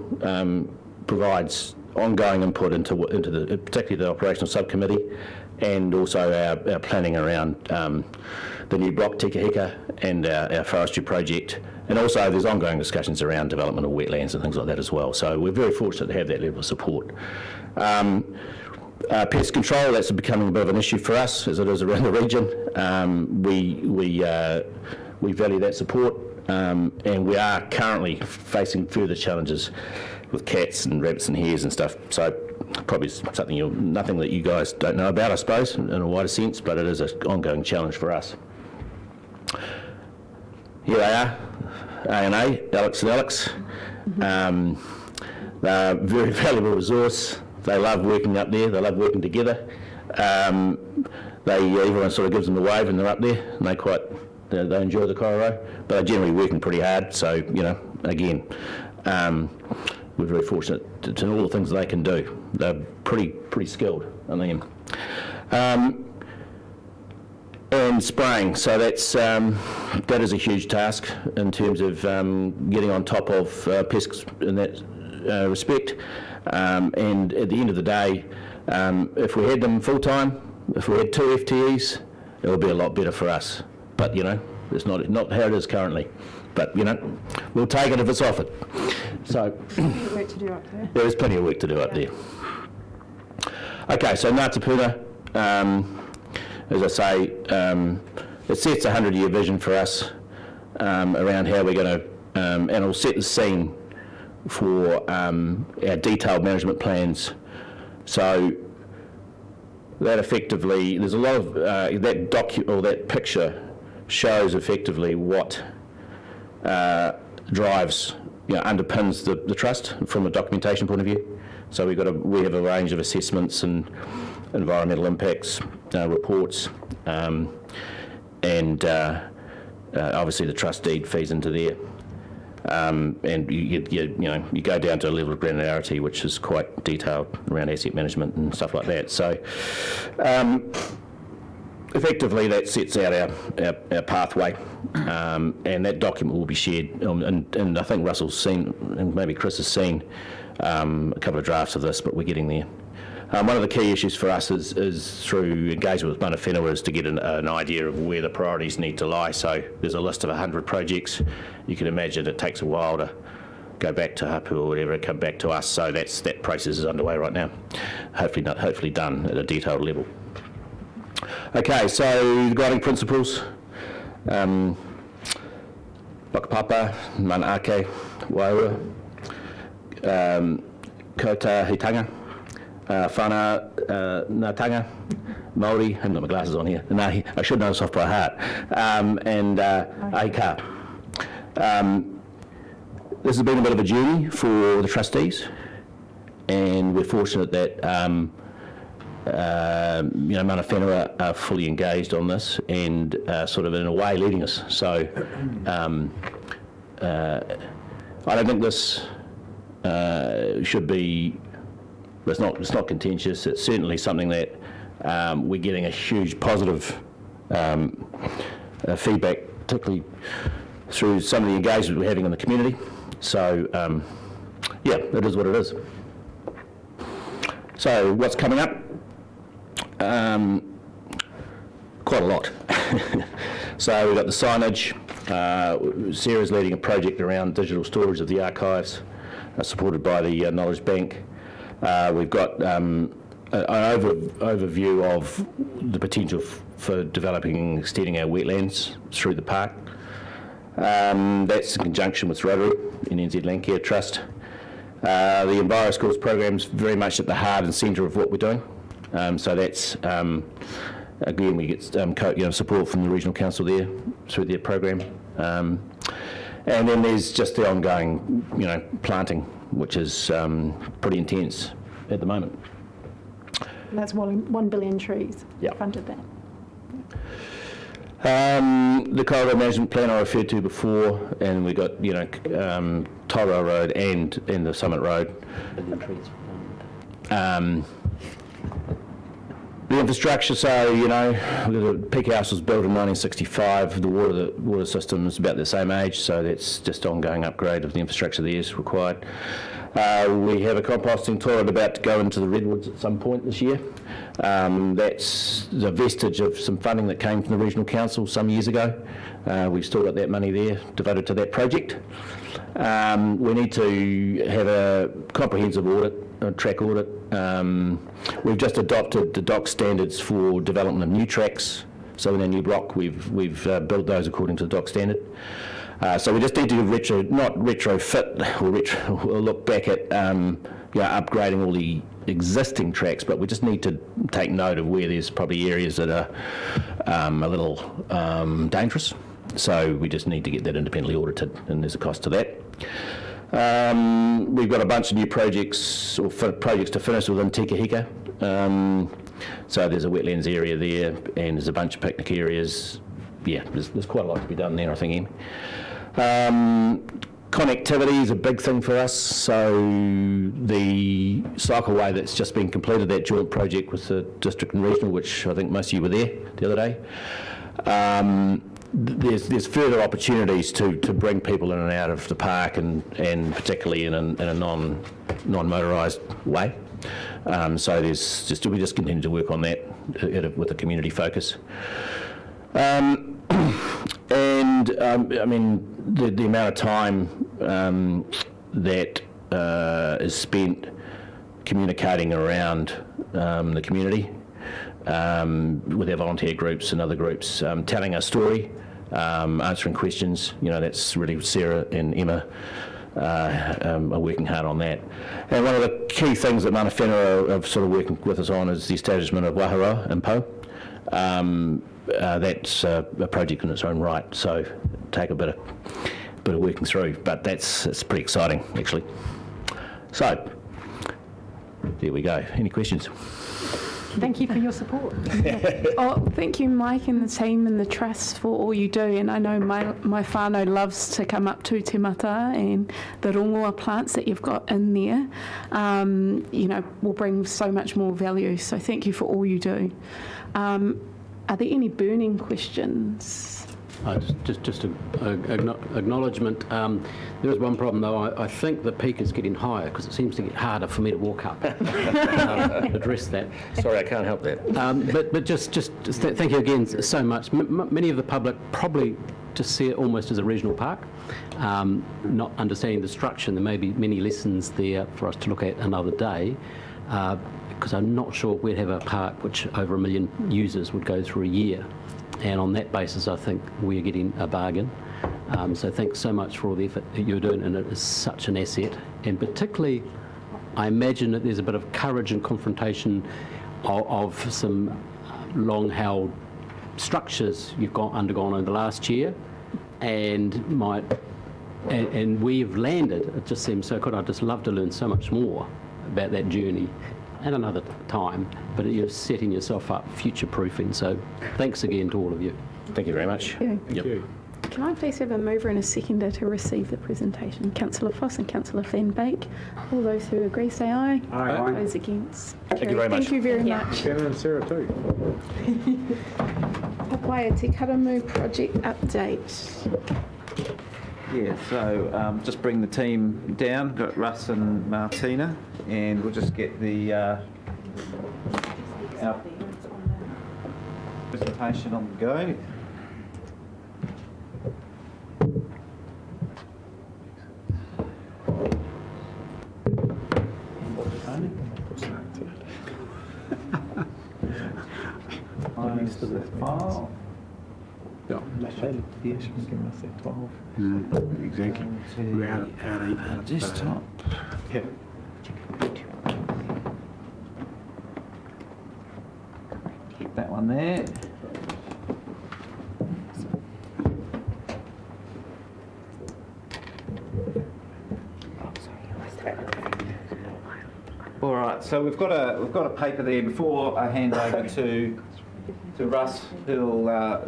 provides ongoing input into particularly the operational subcommittee, and also our planning around the new block Tikahika and our forestry project, and also there's ongoing discussions around development of wetlands and things like that as well. So we're very fortunate to have that level of support. Pest control, that's becoming a bit of an issue for us, as it is around the region. We value that support, and we are currently facing further challenges with cats and rabbits and hares and stuff. So probably something nothing that you guys don't know about, I suppose, in a wider sense, but it is an ongoing challenge for us. Here they are, A&A, Alex and Alex. They're a very valuable resource. They love working up there. They love working together. Everyone sort of gives them a wave when they're up there, and they enjoy the Karamū, but they're generally working pretty hard. So again, we're very fortunate to know all the things they can do. They're pretty skilled, I think. And spraying, so that is a huge task in terms of getting on top of pests in that respect. And at the end of the day, if we had them full time, if we had 2 FTEs, it would be a lot better for us. But it's not how it is currently. But we'll take it if it's offered. So Work to do up there. there is plenty of work to do up there. Okay, so Ngā Tapuna, as I say, it sets a 100-year vision for us around how we're going to, and it'll set the scene for our detailed management plans. So that effectively, there's a lot of that picture shows effectively what drives, underpins the trust from a documentation point of view. So we have a range of assessments and environmental impacts reports, and obviously the trust deed feeds into there. And you go down to a level of granularity which is quite detailed around asset management and stuff like that. So effectively that sets out our pathway, and that document will be shared, and I think Russell's seen, and maybe Chris has seen a couple of drafts of this, but we're getting there. One of the key issues for us is through engagement with mana whenua is to get an idea of where the priorities need to lie. So there's a list of 100 projects. You can imagine it takes a while to go back to Hapu or whatever, come back to us. So that process is underway right now. Hopefully done at a detailed level. Okay, so the guiding principles. Whakapapa, mana ake, waua, kouta hitanga. whānau, ngā tanga, Mauri, I haven't got my glasses on here, Ngāhi, I should know this off by heart, and Aika. This has been a bit of a journey for the trustees, and we're fortunate that mana whenua are fully engaged on this and sort of in a way leading us. So I don't think this should be, it's not contentious. It's certainly something that we're getting a huge positive feedback, particularly through some of the engagement we're having in the community. So yeah, it is what it is. So what's coming up? Quite a lot. So we've got the signage. Sarah's leading a project around digital storage of the archives, supported by the Knowledge Bank. We've got an overview of the potential for developing and extending our wetlands through the park. That's in conjunction with Rotary and NZ Landcare Trust. The Enviro Schools program is very much at the heart and centre of what we're doing. So that's, again, we get support from the Regional Council there through their program. And then there's just the ongoing, planting, which is pretty intense at the moment. And that's 1 billion trees. Yep. Funded that. The corridor management plan I referred to before, and we got Tairua Road and the Summit Road. The infrastructure, so the Peak House was built in 1965. The water system is about the same age, so that's just ongoing upgrade of the infrastructure there is required. We have a composting toilet about to go into the Redwoods at some point this year. That's the vestige of some funding that came from the Regional Council some years ago. We've still got that money there devoted to that project. We need to have a comprehensive audit, a track audit. We've just adopted the dock standards for development of new tracks. So in our new block, we've built those according to the dock standard. So we just need to not retrofit or look back at upgrading all the existing tracks, but we just need to take note of where there's probably areas that are a little dangerous. So we just need to get that independently audited, and there's a cost to that. We've got a bunch of new projects projects to finish within Tikahika. So there's a wetlands area there, and there's a bunch of picnic areas. Yeah, there's quite a lot to be done there, I think, Em. Connectivity is a big thing for us. So the cycleway that's just been completed, that joint project with the district and regional, which I think most of you were there the other day. There's further opportunities to bring people in and out of the park, and particularly in a non-motorised way. So we just continue to work on that with a community focus. The amount of time that is spent communicating around the community with our volunteer groups and other groups, telling our story, answering questions, that's really Sarah and Emma are working hard on that. And one of the key things that mana whenua are sort of working with us on is the establishment of Waharoa in Po. That's a project in its own right, so take a bit of working through, but it's pretty exciting actually. So there we go. Any questions? Thank you for your support. Oh, thank you, Mike and the team and the trust for all you do. And I know my whānau loves to come up to Te Mata, and the rongoa plants that you've got in there, will bring so much more value. So thank you for all you do. Are there any burning questions? Just an acknowledgement. There is one problem though. I think the peak is getting higher because it seems to get harder for me to walk up. Address that. Sorry, I can't help that. But just thank you again so much. Many of the public probably just see it almost as a regional park, not understanding the structure. And there may be many lessons there for us to look at another day. Because I'm not sure we'd have a park which over 1 million users would go through a year. And on that basis, I think we're getting a bargain. So thanks so much for all the effort that you're doing, and it is such an asset. And particularly, I imagine that there's a bit of courage and confrontation of some long-held structures you've undergone in the last year, and we've landed. It just seems so good. I'd just love to learn so much more about that journey at another time, but you're setting yourself up future-proofing. So thanks again to all of you. Thank you very much. Yeah. Can I please have a mover and a seconder to receive the presentation? Councillor Foss and Councillor Van Beek. All those who agree say aye. Aye. Those against. Thank you very much. Thank you very much. Shannon and Sarah too. Hawke Te Karamū project update. Yeah, so just bring the team down. Got Russ and Martina, and we'll just get the our presentation on the go. Next to the file. Exactly. We're out of Desktop. Yeah. Keep that one there. All right, so we've got a paper there. Before I hand over to Russ, who'll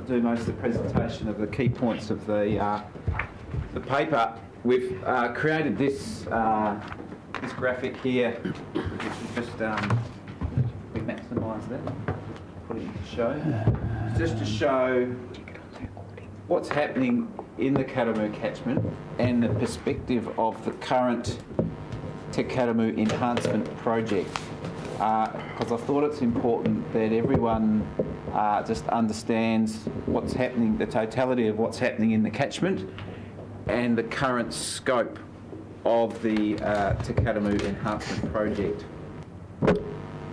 do most of the presentation of the key points of the paper. We've created this graphic here, which is just we maximise that, put it into show, just to show what's happening in the Karamū catchment and the perspective of the current Te Karamū enhancement project. Because I thought it's important that everyone just understands what's happening, the totality of what's happening in the catchment and the current scope of the Te Karamū enhancement project.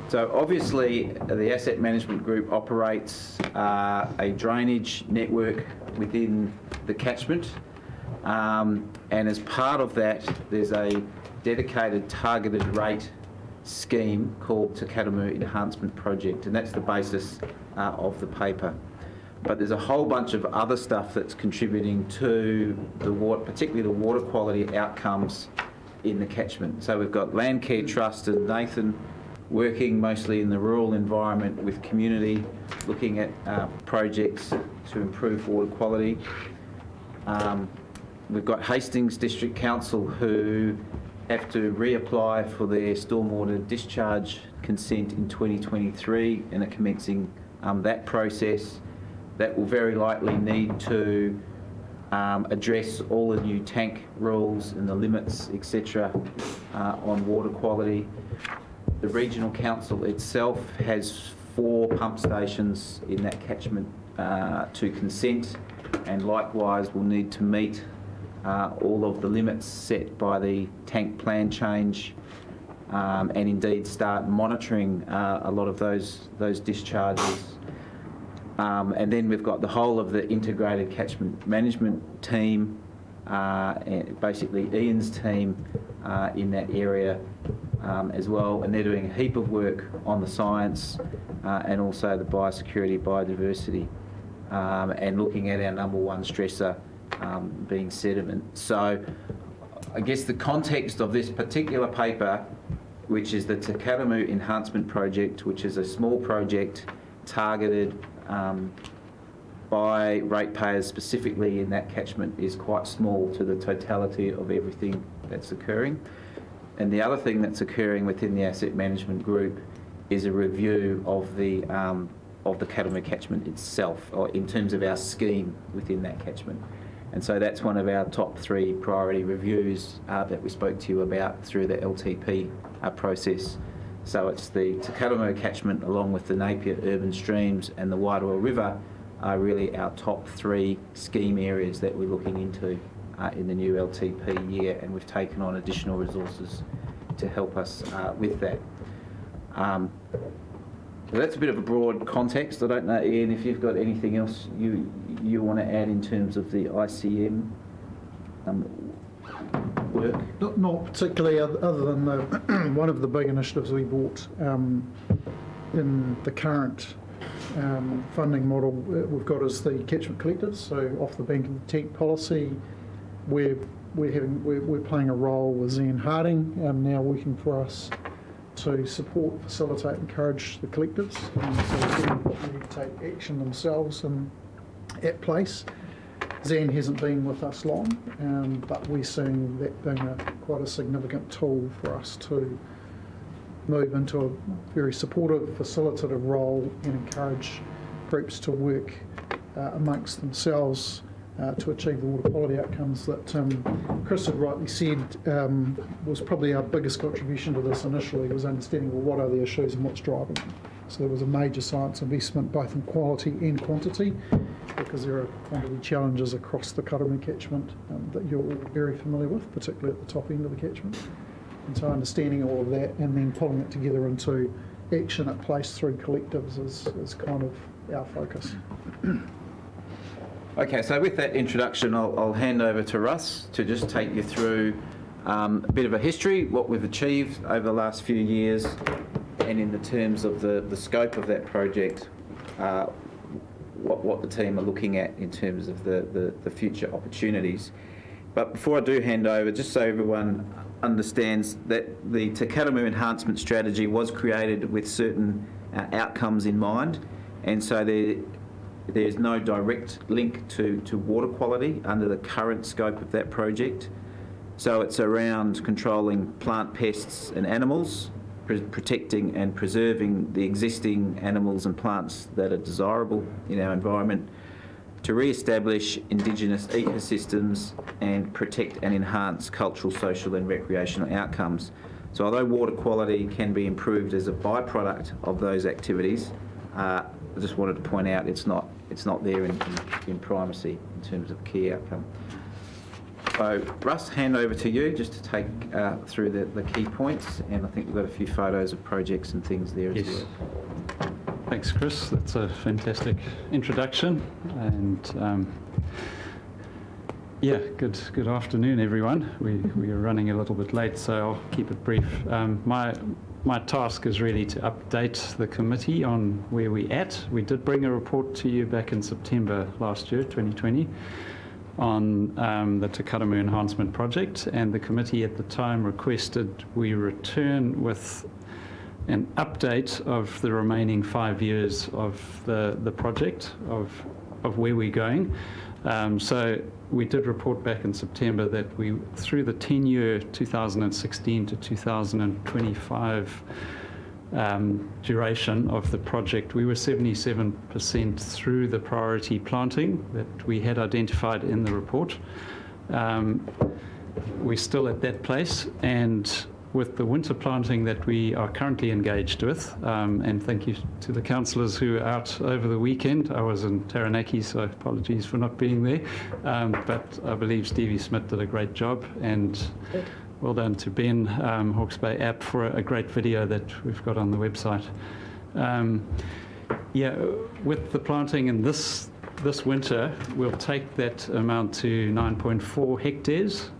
So obviously the asset management group operates a drainage network within the catchment, and as part of that there's a dedicated targeted rate scheme called Te Karamū Enhancement Project, and that's the basis of the paper. But there's a whole bunch of other stuff that's contributing to the water, particularly the water quality outcomes in the catchment. So we've got Landcare Trust and Nathan working mostly in the rural environment with community, looking at projects to improve water quality. We've got Hastings District Council who have to reapply for their stormwater discharge consent in 2023 and are commencing that process. That will very likely need to address all the new tank rules and the limits, etc., on water quality. The Regional Council itself has 4 pump stations in that catchment to consent, and likewise will need to meet all of the limits set by the tank plan change, and indeed start monitoring a lot of those discharges. And then we've got the whole of the integrated catchment management team, basically Ian's team in that area as well, and they're doing a heap of work on the science and also the biosecurity, biodiversity, and looking at our number one stressor being sediment. So I guess the context of this particular paper, which is the Te Karamū Enhancement Project, which is a small project targeted by ratepayers specifically in that catchment, is quite small to the totality of everything that's occurring. And the other thing that's occurring within the asset management group is a review of the Karamū catchment itself, or in terms of our scheme within that catchment. And so that's one of our top 3 priority reviews that we spoke to you about through the LTP process. So it's the Te Karamū catchment along with the Napier urban streams and the Wairoa River are really our top 3 scheme areas that we're looking into in the new LTP year, and we've taken on additional resources to help us with that. So that's a bit of a broad context. I don't know, Ian, if you've got anything else you want to add in terms of the ICM. work? Not particularly, other than one of the big initiatives we bought in the current funding model we've got is the catchment collectors. So off the bank of the tent policy, we're playing a role with Zen Harding now working for us to support, facilitate, encourage the collectives, so they need to take action themselves and at place. Zan hasn't been with us long, but we're seeing that being quite a significant tool for us to move into a very supportive, facilitative role and encourage groups to work amongst themselves to achieve the water quality outcomes that Chris had rightly said was probably our biggest contribution to this initially, was understanding, well, what are the issues and what's driving them. So there was a major science investment both in quality and quantity, because there are quantity challenges across the Karamū catchment that you're all very familiar with, particularly at the top end of the catchment. And so understanding all of that and then pulling it together into action at place through collectives is kind of our focus. Okay, so with that introduction, I'll hand over to Russ to just take you through a bit of a history, what we've achieved over the last few years, and in the terms of the scope of that project, what the team are looking at in terms of the future opportunities. But before I do hand over, just so everyone understands that the Te Karamū enhancement strategy was created with certain outcomes in mind, and so there's no direct link to water quality under the current scope of that project. So it's around controlling plant pests and animals, protecting and preserving the existing animals and plants that are desirable in our environment, to re-establish Indigenous ecosystems and protect and enhance cultural, social and recreational outcomes. So although water quality can be improved as a byproduct of those activities, I just wanted to point out it's not there in primacy in terms of key outcome. So Russ, hand over to you just to take through the key points, and I think we've got a few photos of projects and things there as well. Thanks, Chris. That's a fantastic introduction, and yeah, good afternoon, everyone. We are running a little bit late, so I'll keep it brief. My task is really to update the committee on where we're at. We did bring a report to you back in September last year, 2020, on the Te Karamū Enhancement Project, and the committee at the time requested we return with an update of the remaining 5 years of the project, of where we're going. So we did report back in September that we, through the 10-year 2016 to 2025 duration of the project, we were 77% through the priority planting that we had identified in the report. We're still at that place, and with the winter planting that we are currently engaged with, and thank you to the councillors who were out over the weekend. I was in Taranaki, so apologies for not being there, but I believe Stevie Smith did a great job, and well done to Ben, Hawke's Bay app, for a great video that we've got on the website. Yeah, with the planting in this winter, we'll take that amount to 9.4 hectares,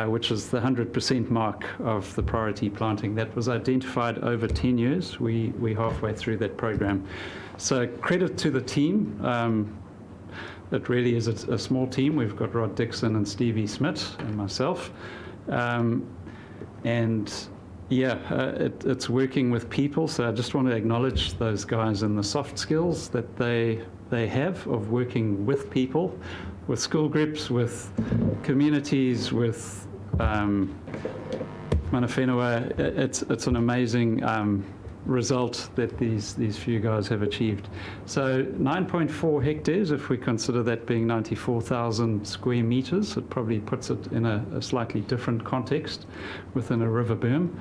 which is the 100% mark of the priority planting that was identified over 10 years. We're halfway through that program. So credit to the team. It really is a small team. We've got Rod Dixon and Stevie Smith and myself. And yeah, it's working with people. So I just want to acknowledge those guys and the soft skills that they have of working with people, with school groups, with communities, with mana whenua. It's an amazing result that these few guys have achieved. So 9.4 hectares, if we consider that being 94,000 square metres, it probably puts it in a slightly different context within a river berm.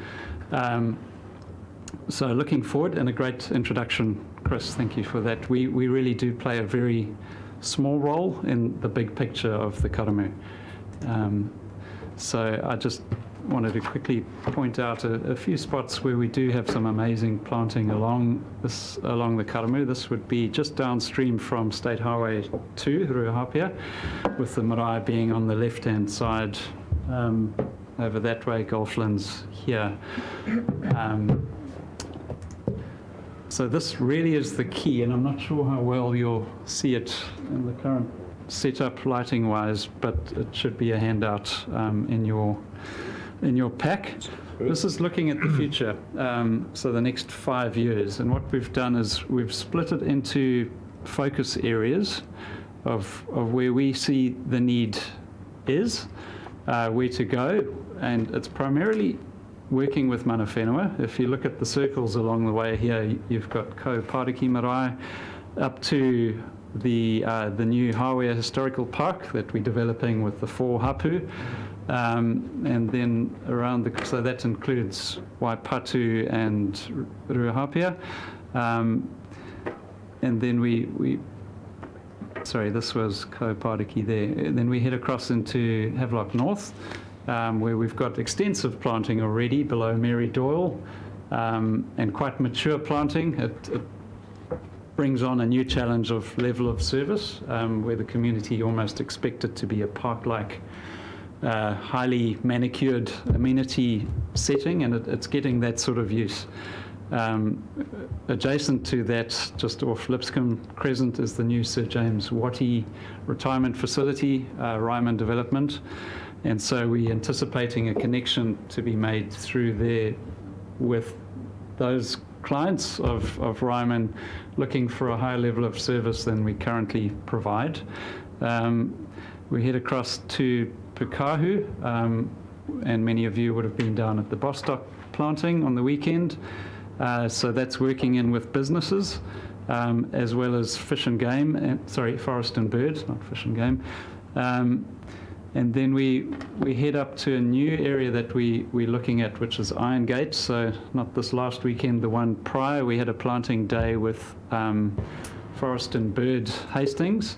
So looking forward, and a great introduction, Chris, thank you for that. We really do play a very small role in the big picture of the Karamū. So I just wanted to quickly point out a few spots where we do have some amazing planting along the Karamū. This would be just downstream from State Highway 2, Ruahapia, with the marae being on the left-hand side over that way, Gulflands here. So this really is the key, and I'm not sure how well you'll see it in the current setup lighting-wise, but it should be a handout in your pack. This is looking at the future, so the next 5 years. And what we've done is we've split it into focus areas of where we see the need is, where to go, and it's primarily working with mana whenua. If you look at the circles along the way here, you've got Ko Pariki Marae up to the new Hawea Historical Park that we're developing with the 4 hapu. And then around so that includes Waipatu and Ruahapia. And then sorry, this was Ko Pariki there. And then we head across into Havelock North, where we've got extensive planting already below Mary Doyle, and quite mature planting. It brings on a new challenge of level of service, where the community almost expect it to be a park-like, highly manicured amenity setting, and it's getting that sort of use. Adjacent to that, just off Lipscomb Crescent, is the new Sir James Wattie retirement facility, Ryman Development, and so we're anticipating a connection to be made through there with those clients of Ryman looking for a higher level of service than we currently provide. We head across to Pukahu, and many of you would have been down at the Bostock planting on the weekend. So that's working in with businesses, as well as fish and game, forest and birds, not fish and game. And then we head up to a new area that we're looking at, which is Iron Gate. So not this last weekend, the one prior, we had a planting day with forest and bird Hastings,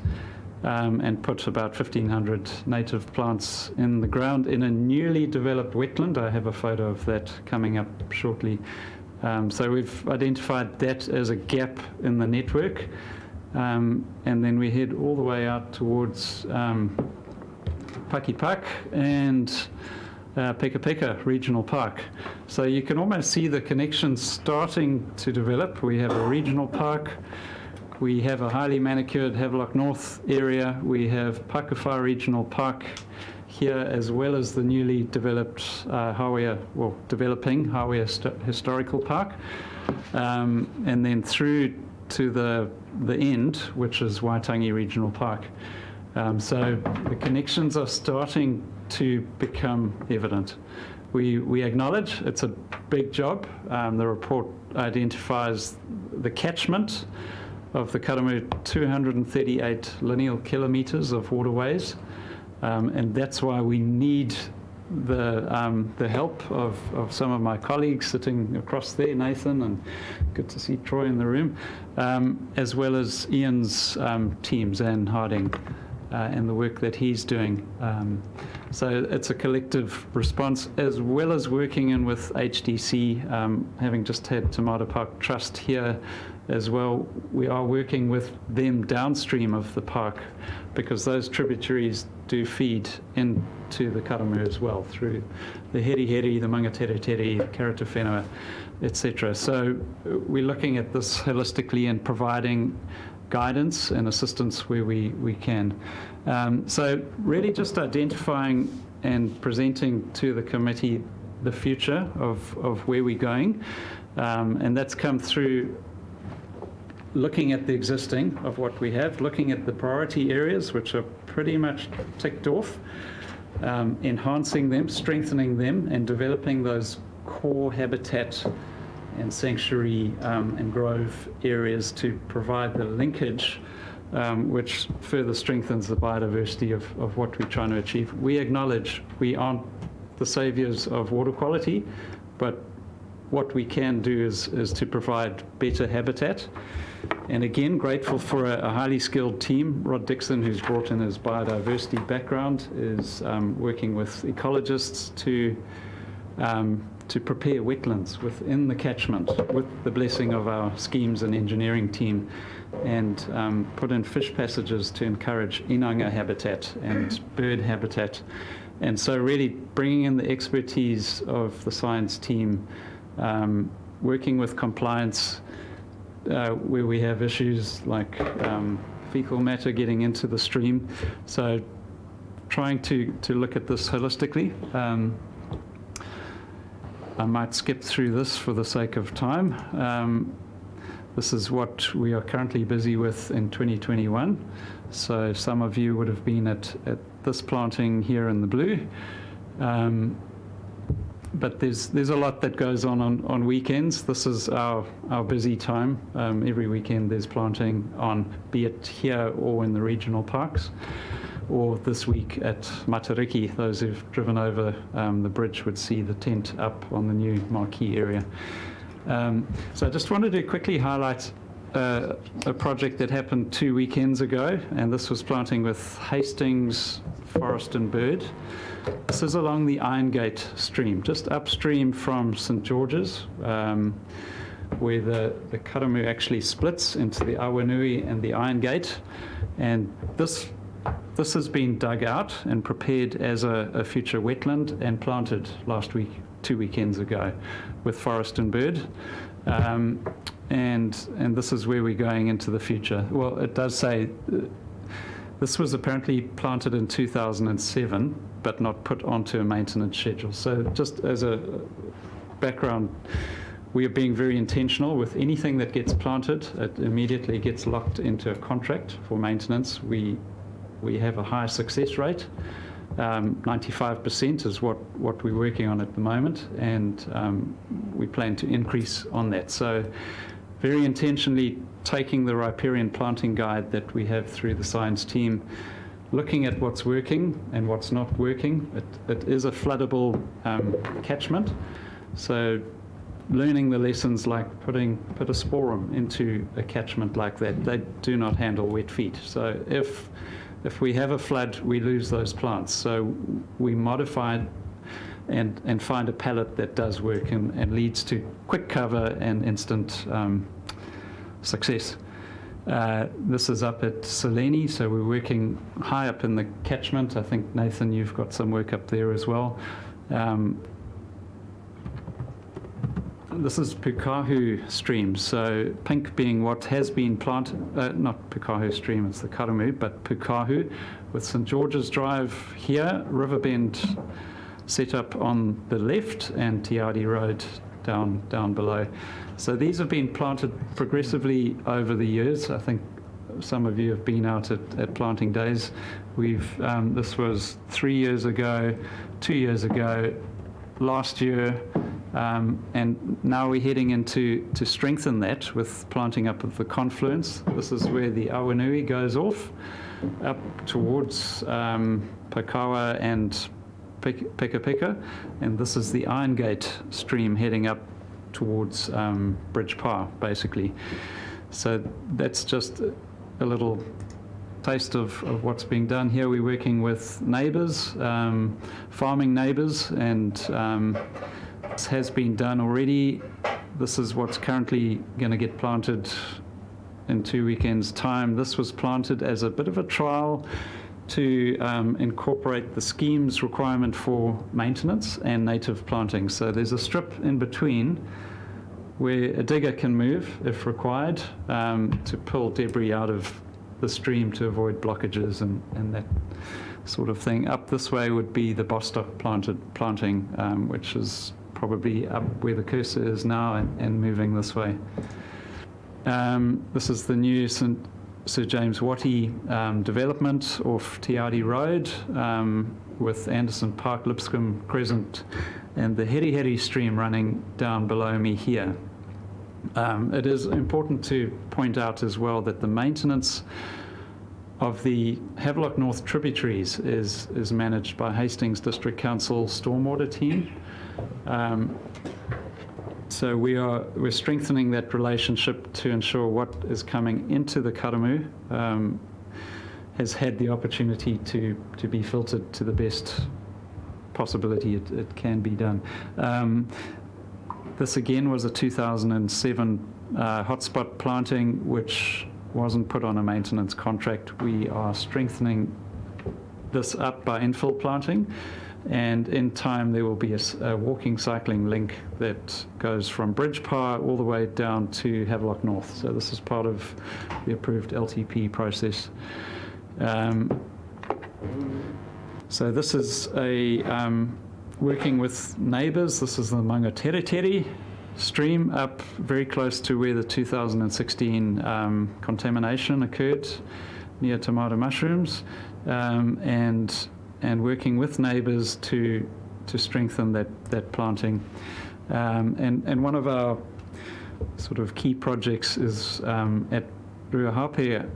and put about 1,500 native plants in the ground in a newly developed wetland. I have a photo of that coming up shortly. So we've identified that as a gap in the network. And then we head all the way out towards Pakipak and Peka Peka Regional Park. So you can almost see the connections starting to develop. We have a regional park. We have a highly manicured Havelock North area. We have Pakawha Regional Park here, as well as the newly developed developing Hawea Historical Park. And then through to the end, which is Waitangi Regional Park. So the connections are starting to become evident. We acknowledge it's a big job. The report identifies the catchment of the Karamū 238 lineal kilometres of waterways, and that's why we need the help of some of my colleagues sitting across there, Nathan, and good to see Troy in the room, as well as Ian's teams and Harding. And the work that he's doing. So it's a collective response, as well as working in with HDC, having just had Tomato Park Trust here as well. We are working with them downstream of the park, because those tributaries do feed into the Karamū as well, through the Heri Heri, the Mangatereteri, Karata Whenua, etc. So we're looking at this holistically and providing guidance and assistance where we can. So really just identifying and presenting to the committee the future of where we're going. And that's come through looking at the existing of what we have, looking at the priority areas, which are pretty much ticked off, enhancing them, strengthening them, and developing those core habitat and sanctuary and grove areas to provide the linkage, which further strengthens the biodiversity of what we're trying to achieve. We acknowledge we aren't the saviours of water quality, but what we can do is to provide better habitat. And again, grateful for a highly skilled team. Rod Dixon, who's brought in his biodiversity background, is working with ecologists to prepare wetlands within the catchment with the blessing of our schemes and engineering team, and put in fish passages to encourage inanga habitat and bird habitat, And so really bringing in the expertise of the science team, working with compliance where we have issues like fecal matter getting into the stream. So trying to look at this holistically. I might skip through this for the sake of time. This is what we are currently busy with in 2021. So some of you would have been at this planting here in the blue. But there's a lot that goes on weekends. This is our busy time. Every weekend there's planting on, be it here or in the regional parks, or this week at Matariki. Those who've driven over the bridge would see the tent up on the new marquee area. So I just wanted to quickly highlight a project that happened 2 weekends ago, and this was planting with Hastings, Forest and Bird. This is along the Irongate stream, just upstream from St George's, where the Karamū actually splits into the Awanui and the Irongate. And this has been dug out and prepared as a future wetland and planted last week, 2 weekends ago, with Forest and Bird. And this is where we're going into the future. Well, it does say this was apparently planted in 2007, but not put onto a maintenance schedule. So just as a background, we are being very intentional with anything that gets planted. It immediately gets locked into a contract for maintenance. We have a high success rate. 95% is what we're working on at the moment, and we plan to increase on that. So very intentionally taking the riparian planting guide that we have through the science team, looking at what's working and what's not working. It is a floodable catchment, so learning the lessons like put a sporum into a catchment like that. They do not handle wet feet. So if we have a flood, we lose those plants. So we modify it and find a palette that does work and leads to quick cover and instant success. This is up at Selene, so we're working high up in the catchment. I think, Nathan, you've got some work up there as well. This is Pukahu stream, so pink being what has been planted, not Pukahu stream, it's the Karamū, but Pukahu with St George's Drive here, Riverbend set up on the left, and Tiadi Road down below. So these have been planted progressively over the years. I think some of you have been out at planting days. This was 3 years ago, 2 years ago, last year, and now we're heading into to strengthen that with planting up of the confluence. This is where the Awanui goes off, up towards Pakawa and Peka Peka, and this is the Irongate stream heading up towards Bridge Pa, basically. So that's just a little taste of what's being done here. We're working with neighbours, farming neighbours, and this has been done already. This is what's currently going to get planted in 2 weekends' time. This was planted as a bit of a trial to incorporate the scheme's requirement for maintenance and native planting. So there's a strip in between where a digger can move if required to pull debris out of the stream to avoid blockages and that sort of thing. Up this way would be the Bostock planting, which is probably up where the cursor is now and moving this way. This is the new Sir James Wattie development off Tiadi Road with Anderson Park, Lipscomb Crescent, and the Heri Heri stream running down below me here. It is important to point out as well that the maintenance of the Havelock North tributaries is managed by Hastings District Council Stormwater team. So we're strengthening that relationship to ensure what is coming into the Karamū has had the opportunity to be filtered to the best possibility it can be done. This again was a 2007 hotspot planting, which wasn't put on a maintenance contract. We are strengthening this up by infill planting. And in time, there will be a walking cycling link that goes from Bridgepower all the way down to Havelock North. So this is part of the approved LTP process. So this is working with neighbours. This is the Mangatereteri stream up very close to where the 2016 contamination occurred near tomato mushrooms, and working with neighbours to strengthen that planting. And one of our sort of key projects is at Ruahapea.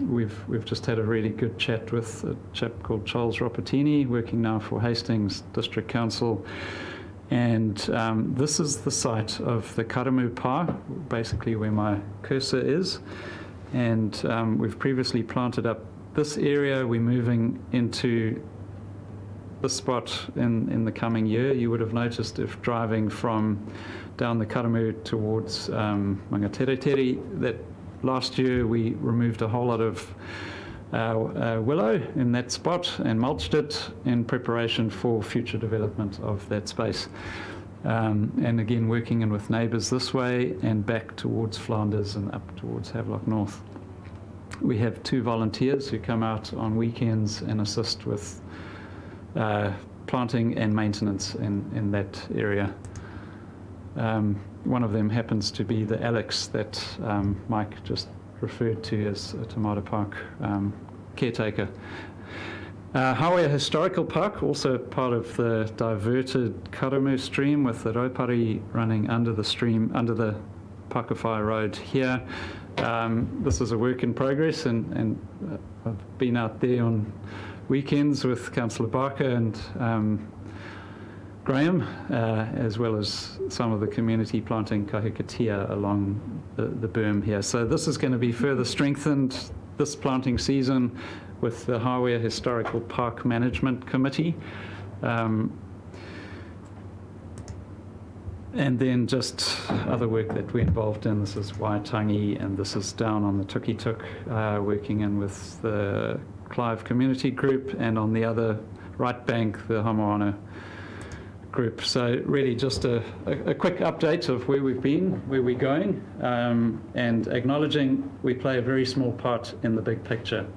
We've just had a really good chat with a chap called Charles Rapatini, working now for Hastings District Council. And this is the site of the Karamū pā, basically where my cursor is. And we've previously planted up this area. We're moving into this spot in the coming year. You would have noticed if driving from down the Karamū towards Mangatereteri that last year we removed a whole lot of willow in that spot and mulched it in preparation for future development of that space. And again, working in with neighbours this way and back towards Flanders and up towards Havelock North. We have 2 volunteers who come out on weekends and assist with planting and maintenance in that area. One of them happens to be the Alex that Mike just referred to as a Tomato Park caretaker. Hawea Historical Park, also part of the diverted Karamū stream with the Raupari running under the stream, under the Pakawhai Road here. This is a work in progress, and I've been out there on weekends with Councillor Barker and Graham, as well as some of the community planting kahikatea along the berm here. So this is going to be further strengthened this planting season with the Hawea Historical Park Management Committee. And then just other work that we're involved in. This is Waitangi, and this is down on the Tukituk, working in with the Clive Community Group, and on the other right bank, the Hamoana Group. So really just a quick update of where we've been, where we're going, and acknowledging we play a very small part in the big picture.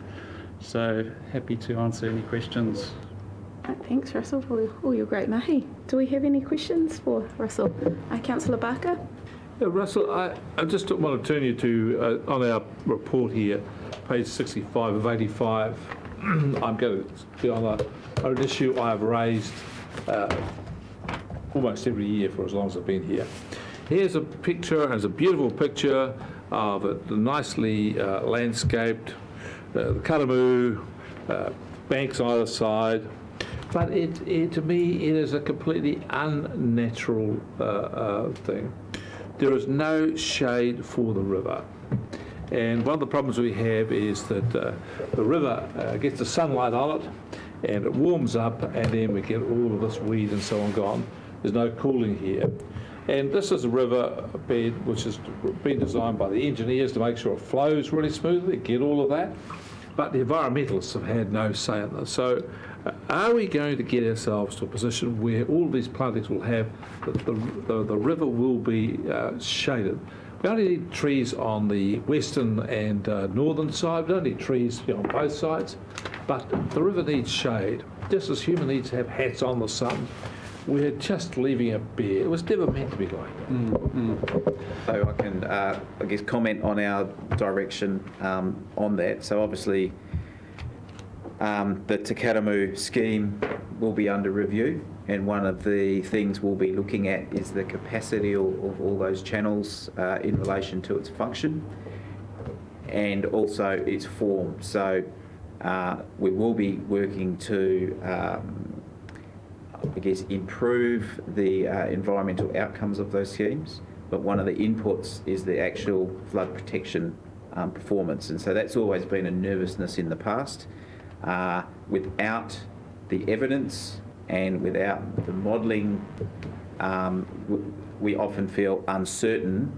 So happy to answer any questions. Thanks, Russell, for all your great mahi. Do we have any questions for Russell? Councillor Barker? Yeah, Russell, I just want to turn you to, on our report here, page 65 of 85. I'm going to be on an issue I've raised almost every year for as long as I've been here. Here's a picture, and it's a beautiful picture of it, nicely landscaped, the Karamū, banks on either side. But to me, it is a completely unnatural thing. There is no shade for the river. And one of the problems we have is that the river gets the sunlight on it, and it warms up, and then we get all of this weed and so on gone. There's no cooling here. And this is a river bed which has been designed by the engineers to make sure it flows really smoothly, get all of that. But the environmentalists have had no say in this. So are we going to get ourselves to a position where all of these plantings will have, the river will be shaded? We only need trees on the western and northern side. We don't need trees on both sides. But the river needs shade, just as human needs to have hats on the sun. We're just leaving it bare. It was never meant to be like that. So I can, I guess, comment on our direction on that. So obviously, the Te Karamū scheme will be under review, and one of the things we'll be looking at is the capacity of all those channels in relation to its function and also its form. So we will be working to I guess, improve the environmental outcomes of those schemes, but one of the inputs is the actual flood protection performance, and so that's always been a nervousness in the past. Without the evidence and without the modelling, we often feel uncertain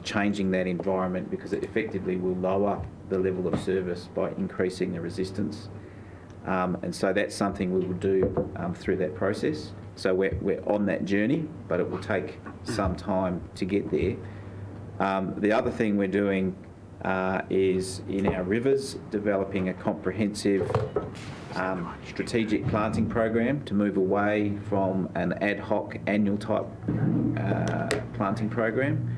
changing that environment, because it effectively will lower the level of service by increasing the resistance. And so that's something we will do through that process. So we're on that journey, but it will take some time to get there. The other thing we're doing is in our rivers, developing a comprehensive strategic planting program to move away from an ad hoc annual type planting program.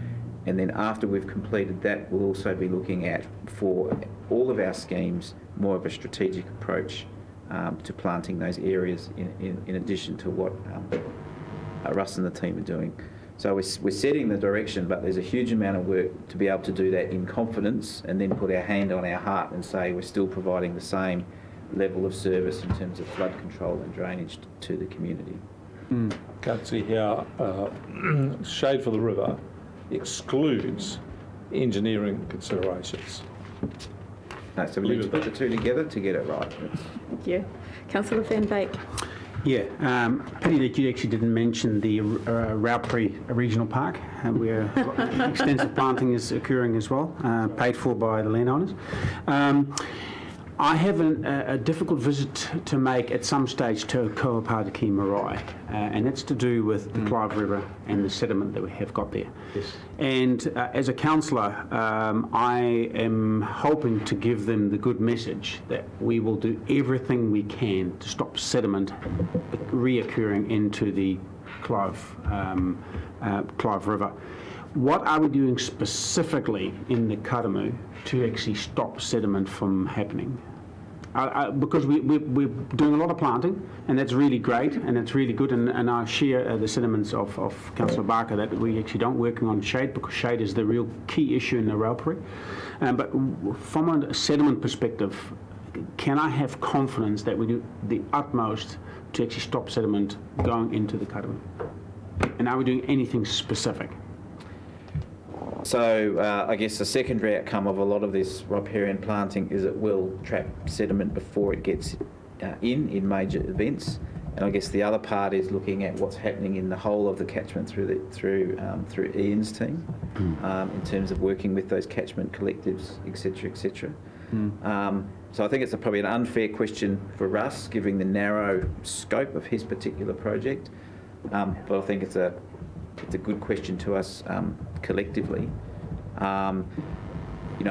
And then after we've completed that, we'll also be looking at, for all of our schemes, more of a strategic approach to planting those areas in addition to what Russ and the team are doing. So we're setting the direction, but there's a huge amount of work to be able to do that in confidence and then put our hand on our heart and say we're still providing the same level of service in terms of flood control and drainage to the community. Can't see how Shade for the River excludes engineering considerations. No, so we need to put the two together to get it right. Thank you. Councillor Van Beek. Yeah, pity that you actually didn't mention the Raupari Regional Park, where extensive planting is occurring as well, paid for by the landowners. I have a difficult visit to make at some stage to Kaupatiki Marae, and it's to do with the Clive River and the sediment that we have got there. Yes. And as a councillor, I am hoping to give them the good message that we will do everything we can to stop sediment reoccurring into the Clive River. What are we doing specifically in the Karamū to actually stop sediment from happening? Because we're doing a lot of planting, and that's really great, and it's really good, and I share the sentiments of Councillor Barker that we actually don't working on shade, because shade is the real key issue in the Raupari. But from a sediment perspective, can I have confidence that we do the utmost to actually stop sediment going into the Karamū? And are we doing anything specific? So I guess the secondary outcome of a lot of this riparian planting is it will trap sediment before it gets in major events. And I guess the other part is looking at what's happening in the whole of the catchment through Ian's team, in terms of working with those catchment collectives, etc., etc. So I think it's probably an unfair question for Russ, given the narrow scope of his particular project. But I think it's a good question to us collectively.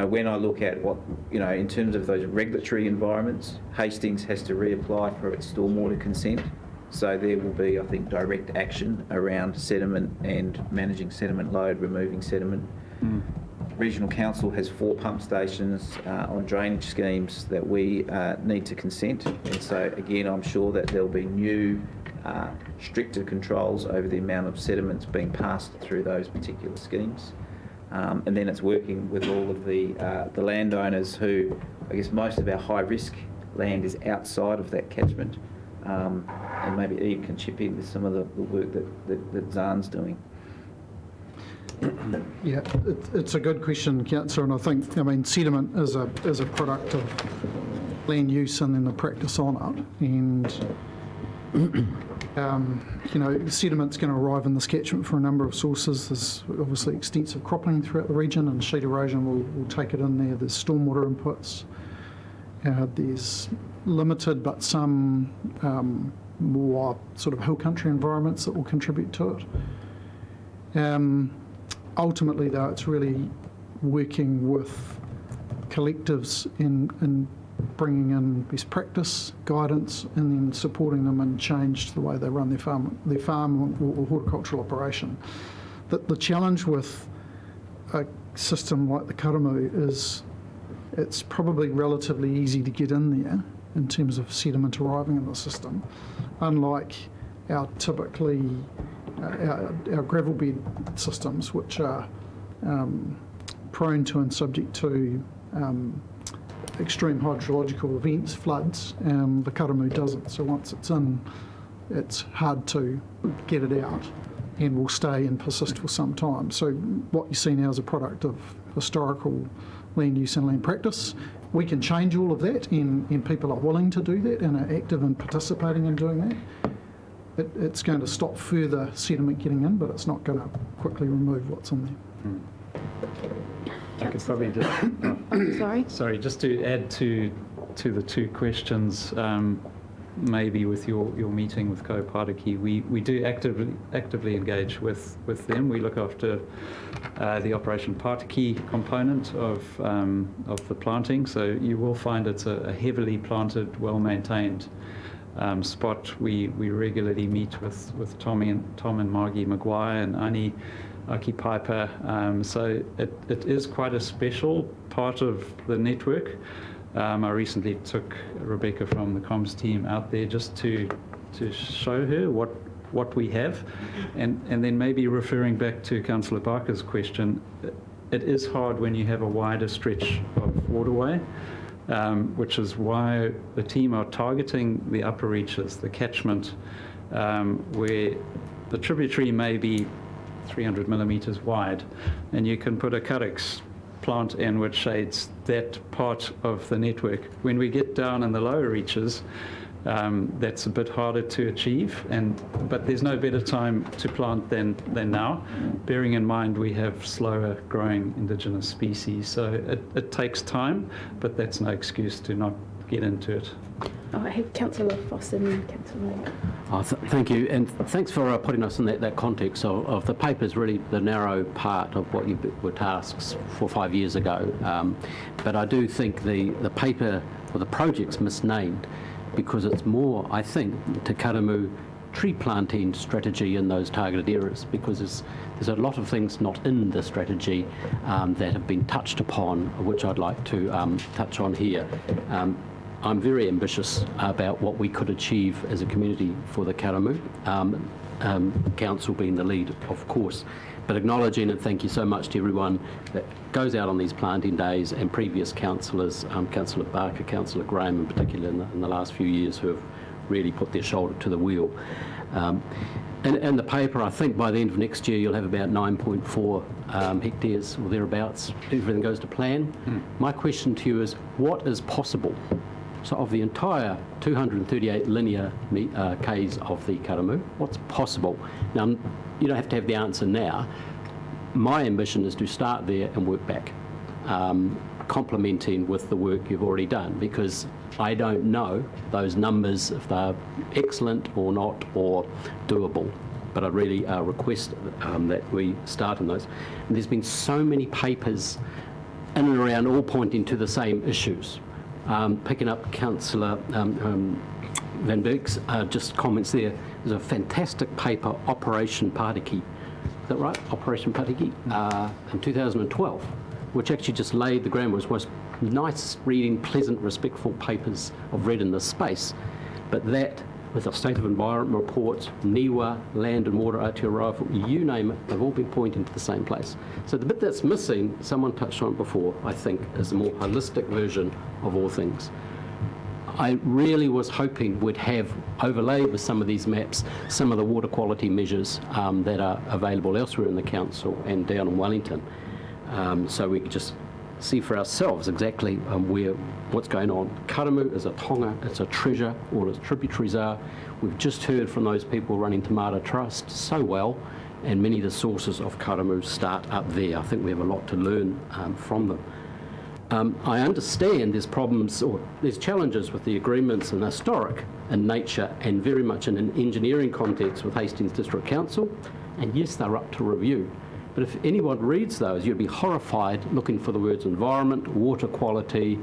When I look at what, in terms of those regulatory environments, Hastings has to reapply for its stormwater consent. So there will be, I think, direct action around sediment and managing sediment load, removing sediment. Regional Council has 4 pump stations on drainage schemes that we need to consent. And so, again, I'm sure that there'll be new stricter controls over the amount of sediments being passed through those particular schemes. And then it's working with all of the landowners who, I guess most of our high-risk land is outside of that catchment. And maybe Ian can chip in with some of the work that Zahn's doing. Yeah, it's a good question, Councillor, and I think, sediment is a product of land use and then the practice on it. And sediment's going to arrive in this catchment for a number of sources. There's obviously extensive cropland throughout the region, and sheet erosion will take it in there. There's stormwater inputs. There's limited but some more sort of hill country environments that will contribute to it. Ultimately, though, it's really working with collectives in bringing in best practice, guidance, and then supporting them and change the way they run their farm or horticultural operation. The challenge with a system like the Karamū is it's probably relatively easy to get in there in terms of sediment arriving in the system, unlike our typically our gravel bed systems, which are prone to and subject to extreme hydrological events, floods. The Karamū doesn't. So once it's in, it's hard to get it out and will stay and persist for some time. So what you see now is a product of historical land use and land practice. We can change all of that, and people are willing to do that and are active in participating in doing that. It's going to stop further sediment getting in, but it's not going to quickly remove what's in there. I could probably just... Sorry? Sorry, just to add to to the two questions, maybe with your meeting with Ko Pariki, we do actively engage with them. We look after the Operation Pariki component of the planting, so you will find it's a heavily planted, well-maintained spot. We regularly meet with Tom and Margie Maguire and Aki Piper, so it is quite a special part of the network. I recently took Rebecca from the comms team out there just to show her what we have, and then maybe referring back to Councillor Barker's question, it is hard when you have a wider stretch of waterway, which is why the team are targeting the upper reaches, the catchment, where the tributary may be 300 millimetres wide, and you can put a carex plant in which shades that part of the network. When we get down in the lower reaches, that's a bit harder to achieve, but there's no better time to plant than now, bearing in mind we have slower growing indigenous species, so it takes time, but that's no excuse to not get into it. Oh, I have Councillor Foster and Councillor. Oh, thank you, and thanks for putting us in that context of the paper's really the narrow part of what you were tasked 4 or 5 years ago. But I do think the paper or the project's misnamed because it's more, I think, to Karamū tree planting strategy in those targeted areas, because there's a lot of things not in the strategy that have been touched upon, which I'd like to touch on here. I'm very ambitious about what we could achieve as a community for the Karamū, council being the lead, of course, but acknowledging, and thank you so much to everyone that goes out on these planting days, and previous councillors, Councillor Barker, Councillor Graham in particular in the last few years, who have really put their shoulder to the wheel. In the paper, I think by the end of next year you'll have about 9.4 hectares or thereabouts. Everything goes to plan. My question to you is, what is possible? So of the entire 238 linear k's of the Karamū, what's possible? Now, you don't have to have the answer now. My ambition is to start there and work back, complementing with the work you've already done, because I don't know those numbers, if they're excellent or not, or doable. But I really request that we start on those. And there's been so many papers in and around, all pointing to the same issues. Picking up Councillor Van Berg's just comments there, there's a fantastic paper, Operation Pariki, is that right? Operation Pariki, in 2012, which actually just laid the groundwork. It was nice reading, pleasant, respectful papers I've read in this space, but that, with the State of Environment reports, NIWA, Land and Water Aotearoa, you name it, they've all been pointing to the same place. So the bit that's missing, someone touched on it before, I think, is a more holistic version of all things. I really was hoping we'd have overlaid with some of these maps some of the water quality measures that are available elsewhere in the council and down in Wellington, so we could just see for ourselves exactly what's going on. Karamū is a tonga, it's a treasure, all its tributaries are. We've just heard from those people running Te Mara Trust so well, and many of the sources of Karamū start up there. I think we have a lot to learn from them. I understand there's problems, or there's challenges with the agreements and historic in nature and very much in an engineering context with Hastings District Council, and yes, they're up to review. But if anyone reads those, you'd be horrified looking for the words environment, water quality,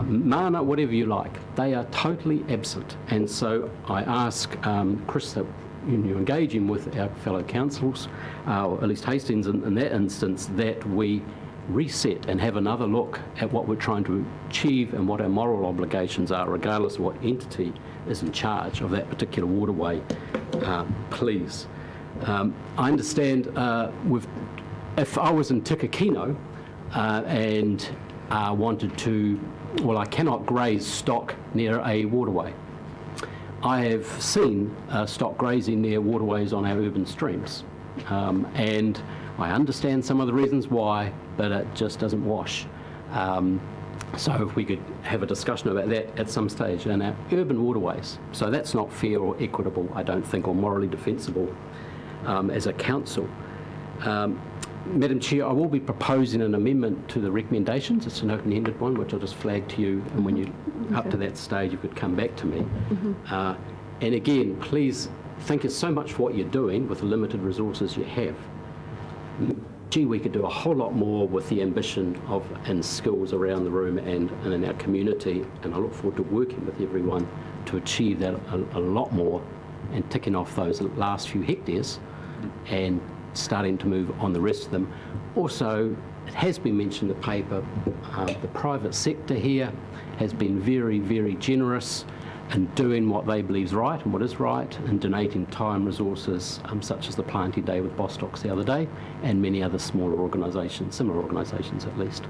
mana, whatever you like. They are totally absent. And so I ask Chris that you're engaging with our fellow councils, or at least Hastings in that instance, that we reset and have another look at what we're trying to achieve and what our moral obligations are, regardless of what entity is in charge of that particular waterway, please. I understand if I was in Tikakino and wanted to, well, I cannot graze stock near a waterway. I have seen stock grazing near waterways on our urban streams, and I understand some of the reasons why, but it just doesn't wash. So if we could have a discussion about that at some stage in our urban waterways. So that's not fair or equitable, I don't think, or morally defensible as a council. Madam Chair, I will be proposing an amendment to the recommendations. It's an open-ended one, which I'll just flag to you, and when you're up to that stage, you could come back to me. And again, please, thank you so much for what you're doing with the limited resources you have. Gee, we could do a whole lot more with the ambition and skills around the room and in our community, and I look forward to working with everyone to achieve that a lot more and ticking off those last few hectares and starting to move on the rest of them. Also, it has been mentioned in the paper, the private sector here has been very, very generous in doing what they believe is right and what is right, and donating time, resources, such as the planting day with Bostock's the other day, and many other smaller organisations, similar organisations at least.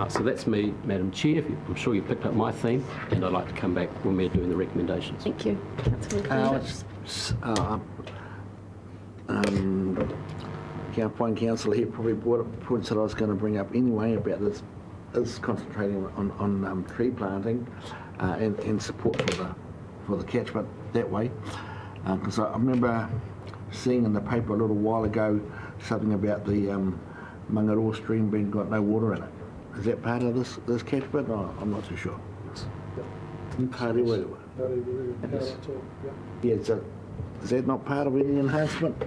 So that's me, Madam Chair. I'm sure you picked up my theme, and I'd like to come back when we're doing the recommendations. Thank you, Councillor. One councillor here probably brought up points that I was going to bring up anyway about this, is concentrating on tree planting and support for the catchment that way. Because I remember seeing in the paper a little while ago something about the Tangaroa stream being got no water in it. Is that part of this catchment? No, I'm not too sure. Yeah, so is that not part of any enhancement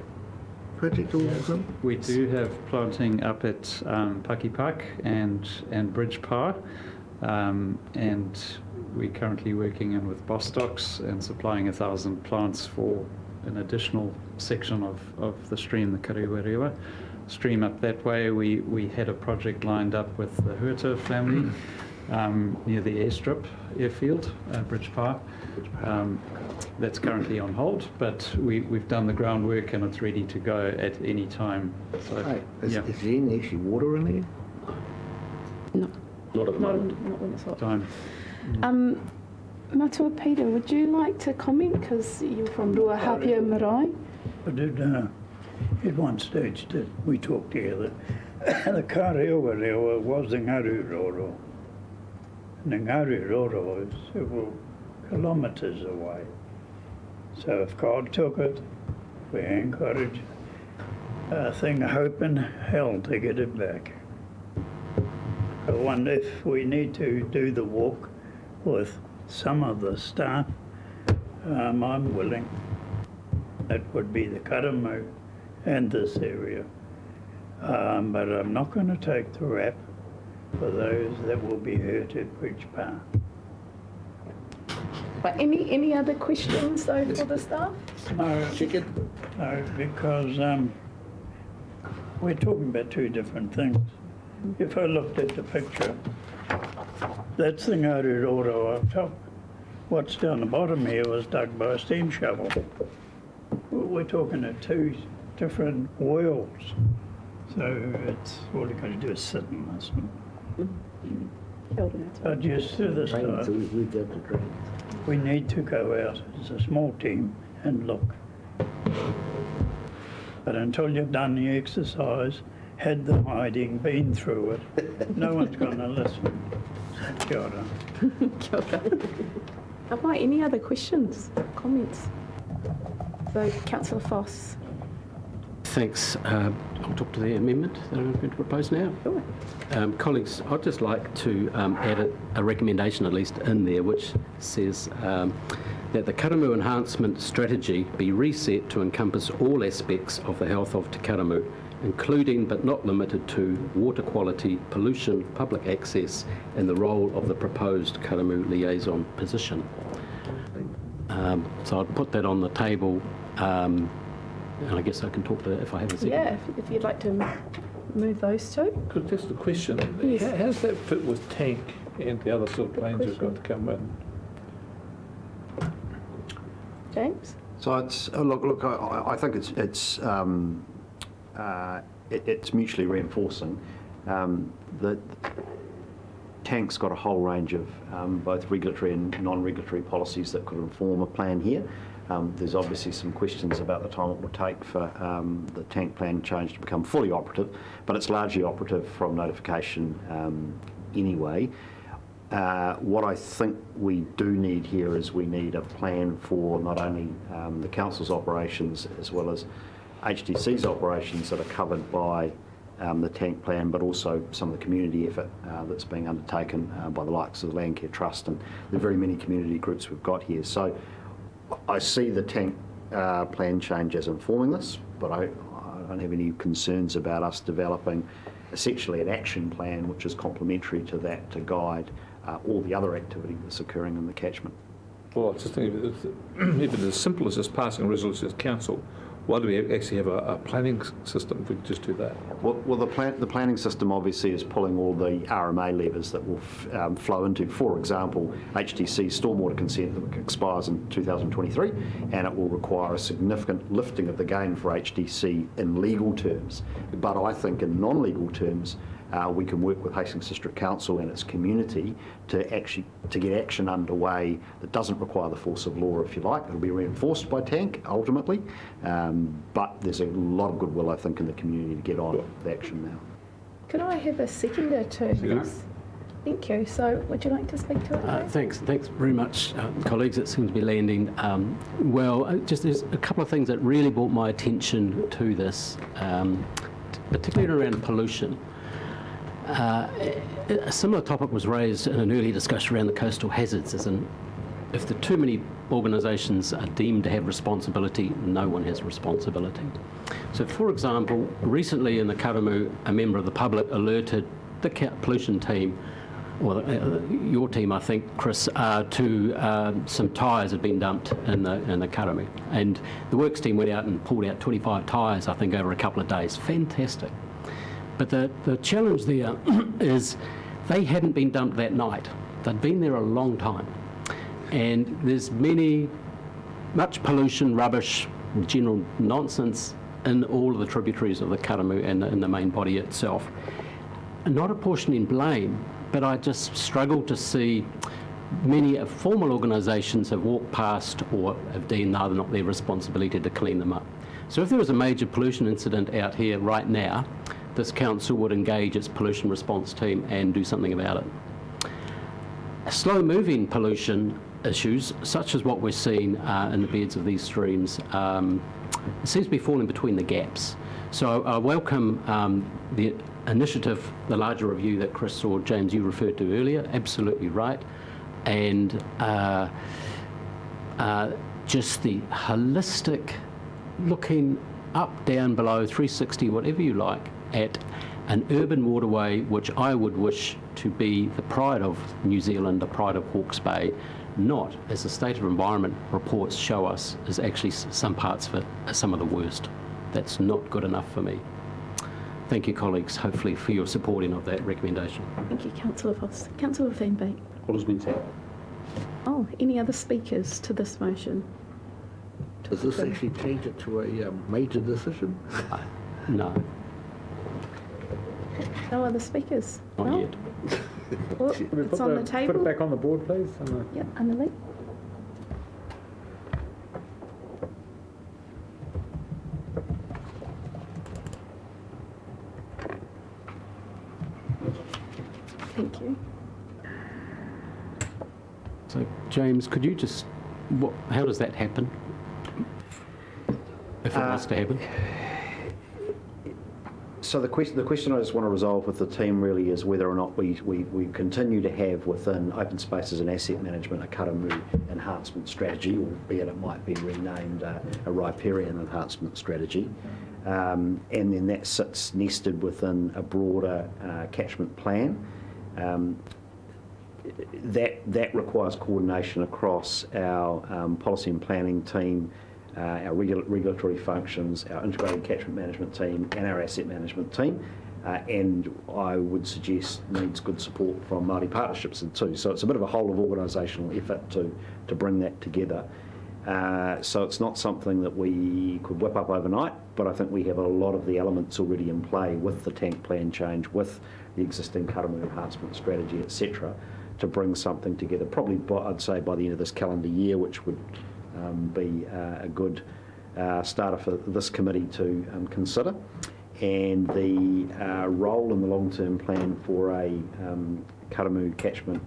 project or something? We do have planting up at Paki Park and Bridge Pa, and we're currently working in with Bostock's and supplying 1,000 plants for an additional section of the stream, the Karakia stream up that way. We had a project lined up with the Huerta family near the airfield, Bridge Pa. That's currently on hold, but we've done the groundwork and it's ready to go at any time. So, Is there any actually water in there? No. Not at the moment. Not when it's hot. time. Matua Peter, would you like to comment? Because you're from Ruahapia Marae. I did, at one stage did we talked together. The Karakia was the Ngaruroro. And the Ngaruroro is several kilometres away. So if God took it, we encourage a thing of hope and hell to get it back. I wonder if we need to do the walk with some of the staff. I'm willing. That would be the Karamū and this area. But I'm not going to take the rap for those that will be hurt at Bridge Pa. But any other questions though for the staff? No, because we're talking about two different things. If I looked at the picture, that's the Ngaruroro up top. What's down the bottom here was dug by a steam shovel. We're talking at two different wells. So it's all you've got to do is sit and listen. But just through this time, we need to go out as a small team and look. But until you've done the exercise, had the hiding, been through it, no one's going to listen. Kia ora. Kia ora. Right, any other questions, comments? So, Councillor Foss. Thanks. I'll talk to the amendment that I'm going to propose now. Sure. Colleagues, I'd just like to add a recommendation at least in there which says that the Karamū enhancement strategy be reset to encompass all aspects of the health of Te Karamū, including but not limited to water quality, pollution, public access, and the role of the proposed Karamū liaison position. So I'd put that on the table, and I guess I can talk to that if I have a second. Yeah, if you'd like to move those two. Just a question. Yes. How does that fit with tank and the other sort of planes who've got to come in? James? So it's look. I think it's mutually reinforcing. The tank's got a whole range of both regulatory and non-regulatory policies that could inform a plan here. There's obviously some questions about the time it will take for the tank plan change to become fully operative, but it's largely operative from notification anyway. What I think we do need here is we need a plan for not only the council's operations as well as HTC's operations that are covered by the tank plan, but also some of the community effort that's being undertaken by the likes of the Landcare Trust and the very many community groups we've got here. So I see the tank plan change as informing this, but I don't have any concerns about us developing essentially an action plan which is complementary to that to guide all the other activity that's occurring in the catchment. Well, I just think if it's as simple as just passing a resolution as council, why do we actually have a planning system if we could just do that? Well, the planning system obviously is pulling all the RMA levers that will flow into, for example, HTC's stormwater consent that expires in 2023, and it will require a significant lifting of the game for HTC in legal terms. But I think in non-legal terms, we can work with Hastings District Council and its community to get action underway that doesn't require the force of law, if you like. It'll be reinforced by TANK ultimately, but there's a lot of goodwill, I think, in the community to get on with action now. Could I have a seconder to this? Thank you. So would you like to speak to it? Thanks very much, colleagues. It seems to be landing well. Just there's a couple of things that really brought my attention to this, particularly around pollution. A similar topic was raised in an earlier discussion around the coastal hazards, as in if the too many organisations are deemed to have responsibility, no one has responsibility. So, for example, recently in the Karamū, a member of the public alerted the pollution team, or your team, I think, Chris, to some tyres had been dumped in the Karamū. And the works team went out and pulled out 25 tyres, I think, over a couple of days. Fantastic. But the challenge there is they hadn't been dumped that night. They'd been there a long time. And there's much pollution, rubbish, general nonsense in all of the tributaries of the Karamū and in the main body itself. Not apportioning blame, but I just struggle to see many formal organisations have walked past or have deemed neither not their responsibility to clean them up. So if there was a major pollution incident out here right now, this council would engage its pollution response team and do something about it. Slow-moving pollution issues, such as what we're seeing in the beds of these streams, seems to be falling between the gaps. So I welcome the initiative, the larger review that Chris or James, you referred to earlier, absolutely right. And just the holistic looking up, down, below, 360, whatever you like, at an urban waterway which I would wish to be the pride of New Zealand, the pride of Hawke's Bay, not, as the state of environment reports show us, is actually some parts of it are some of the worst. That's not good enough for me. Thank you, colleagues, hopefully for your supporting of that recommendation. Thank you, Councillor Foster. Councillor Fenbeek. All has been said. Oh, any other speakers to this motion? Does this actually change it to a major decision? No. No other speakers? Not No? yet. Well, it's on the table. Put it back on the board, please. Yep, Annalie. Thank you. So, James, could you just, how does that happen? If it was to happen? So the question I just want to resolve with the team really is whether or not we continue to have within open spaces and asset management a Karamū enhancement strategy, albeit it might be renamed a riparian enhancement strategy. And then that sits nested within a broader catchment plan. That requires coordination across our policy and planning team, our regulatory functions, our integrated catchment management team and our asset management team, and I would suggest needs good support from Māori partnerships too. So it's a bit of a whole of organisational effort to bring that together. So it's not something that we could whip up overnight, but I think we have a lot of the elements already in play with the tank plan change, with the existing Karamū enhancement strategy, etc., to bring something together, probably I'd say by the end of this calendar year, which would be a good starter for this committee to consider. And the role in the long-term plan for a Karamū catchment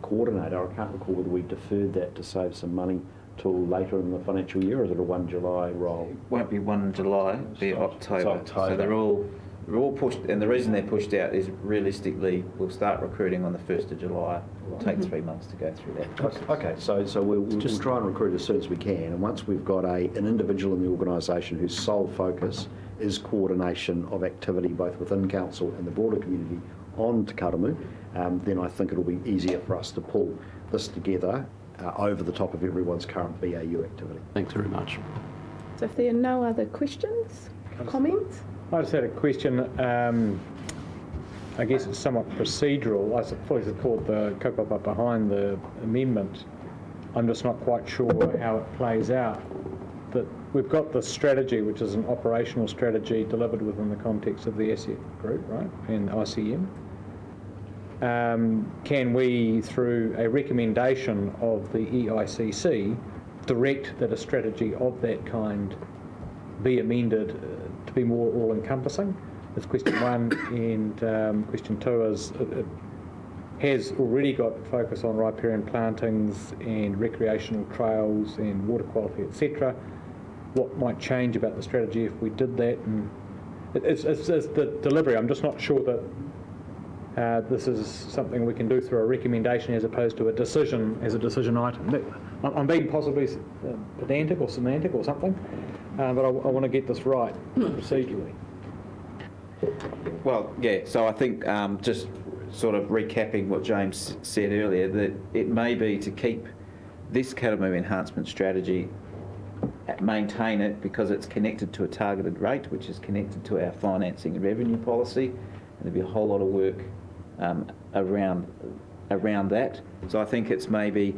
coordinator, I can't recall whether we deferred that to save some money till later in the financial year, or is it a 1 July role? Won't be 1 July, it'll be October. So they're all They're all pushed, and the reason they're pushed out is realistically we'll start recruiting on the 1st of July. It will take 3 months to go through that process. Okay, so we'll try and recruit as soon as we can, and once we've got an individual in the organisation whose sole focus is coordination of activity both within council and the broader community on Te Karamū, then I think it'll be easier for us to pull this together over the top of everyone's current BAU activity. Thanks very much. So if there are no other questions, comments? I just had a question. I guess it's somewhat procedural. I fully support the kaupapa behind the amendment. I'm just not quite sure how it plays out. That we've got the strategy, which is an operational strategy delivered within the context of the asset group, right, and ICM. Can we, through a recommendation of the EICC, direct that a strategy of that kind be amended to be more all-encompassing? That's question one. And question two is, it has already got focus on riparian plantings and recreational trails and water quality, etc. What might change about the strategy if we did that? And it's the delivery. I'm just not sure that this is something we can do through a recommendation as opposed to a decision as a decision item. I'm being possibly pedantic or semantic or something, but I want to get this right procedurally. Well, yeah, so I think just sort of recapping what James said earlier, that it may be to keep this Karamū enhancement strategy, maintain it because it's connected to a targeted rate, which is connected to our financing and revenue policy, and there'll be a whole lot of work around that. So I think it's maybe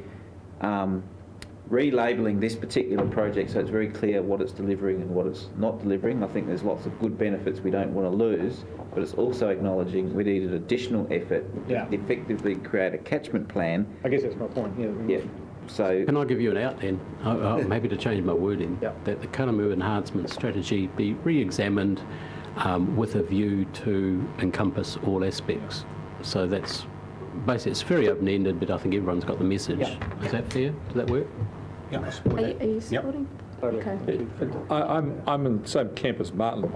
relabelling this particular project so it's very clear what it's delivering and what it's not delivering. I think there's lots of good benefits we don't want to lose, but it's also acknowledging we need an additional effort to effectively create a catchment plan. I guess that's my point. Yeah. So can I give you an out then? I'm happy to change my wording. That the Karamū enhancement strategy be re-examined with a view to encompass all aspects. So that's basically, it's very open-ended, but I think everyone's got the message. Is that fair? Does that work? Are you supporting? Okay. I'm in the same camp as Martin.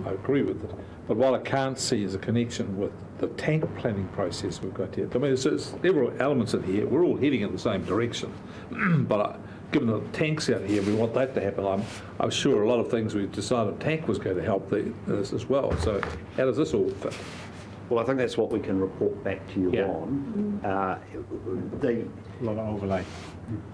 I agree with it. But what I can't see is a connection with the tank planning process we've got here. I mean, there's several elements in here. We're all heading in the same direction. But given the tanks out here, we want that to happen. I'm sure a lot of things we've decided tank was going to help this as well. So how does this all fit? Well, I think that's what we can report back to you on. A lot of overlay.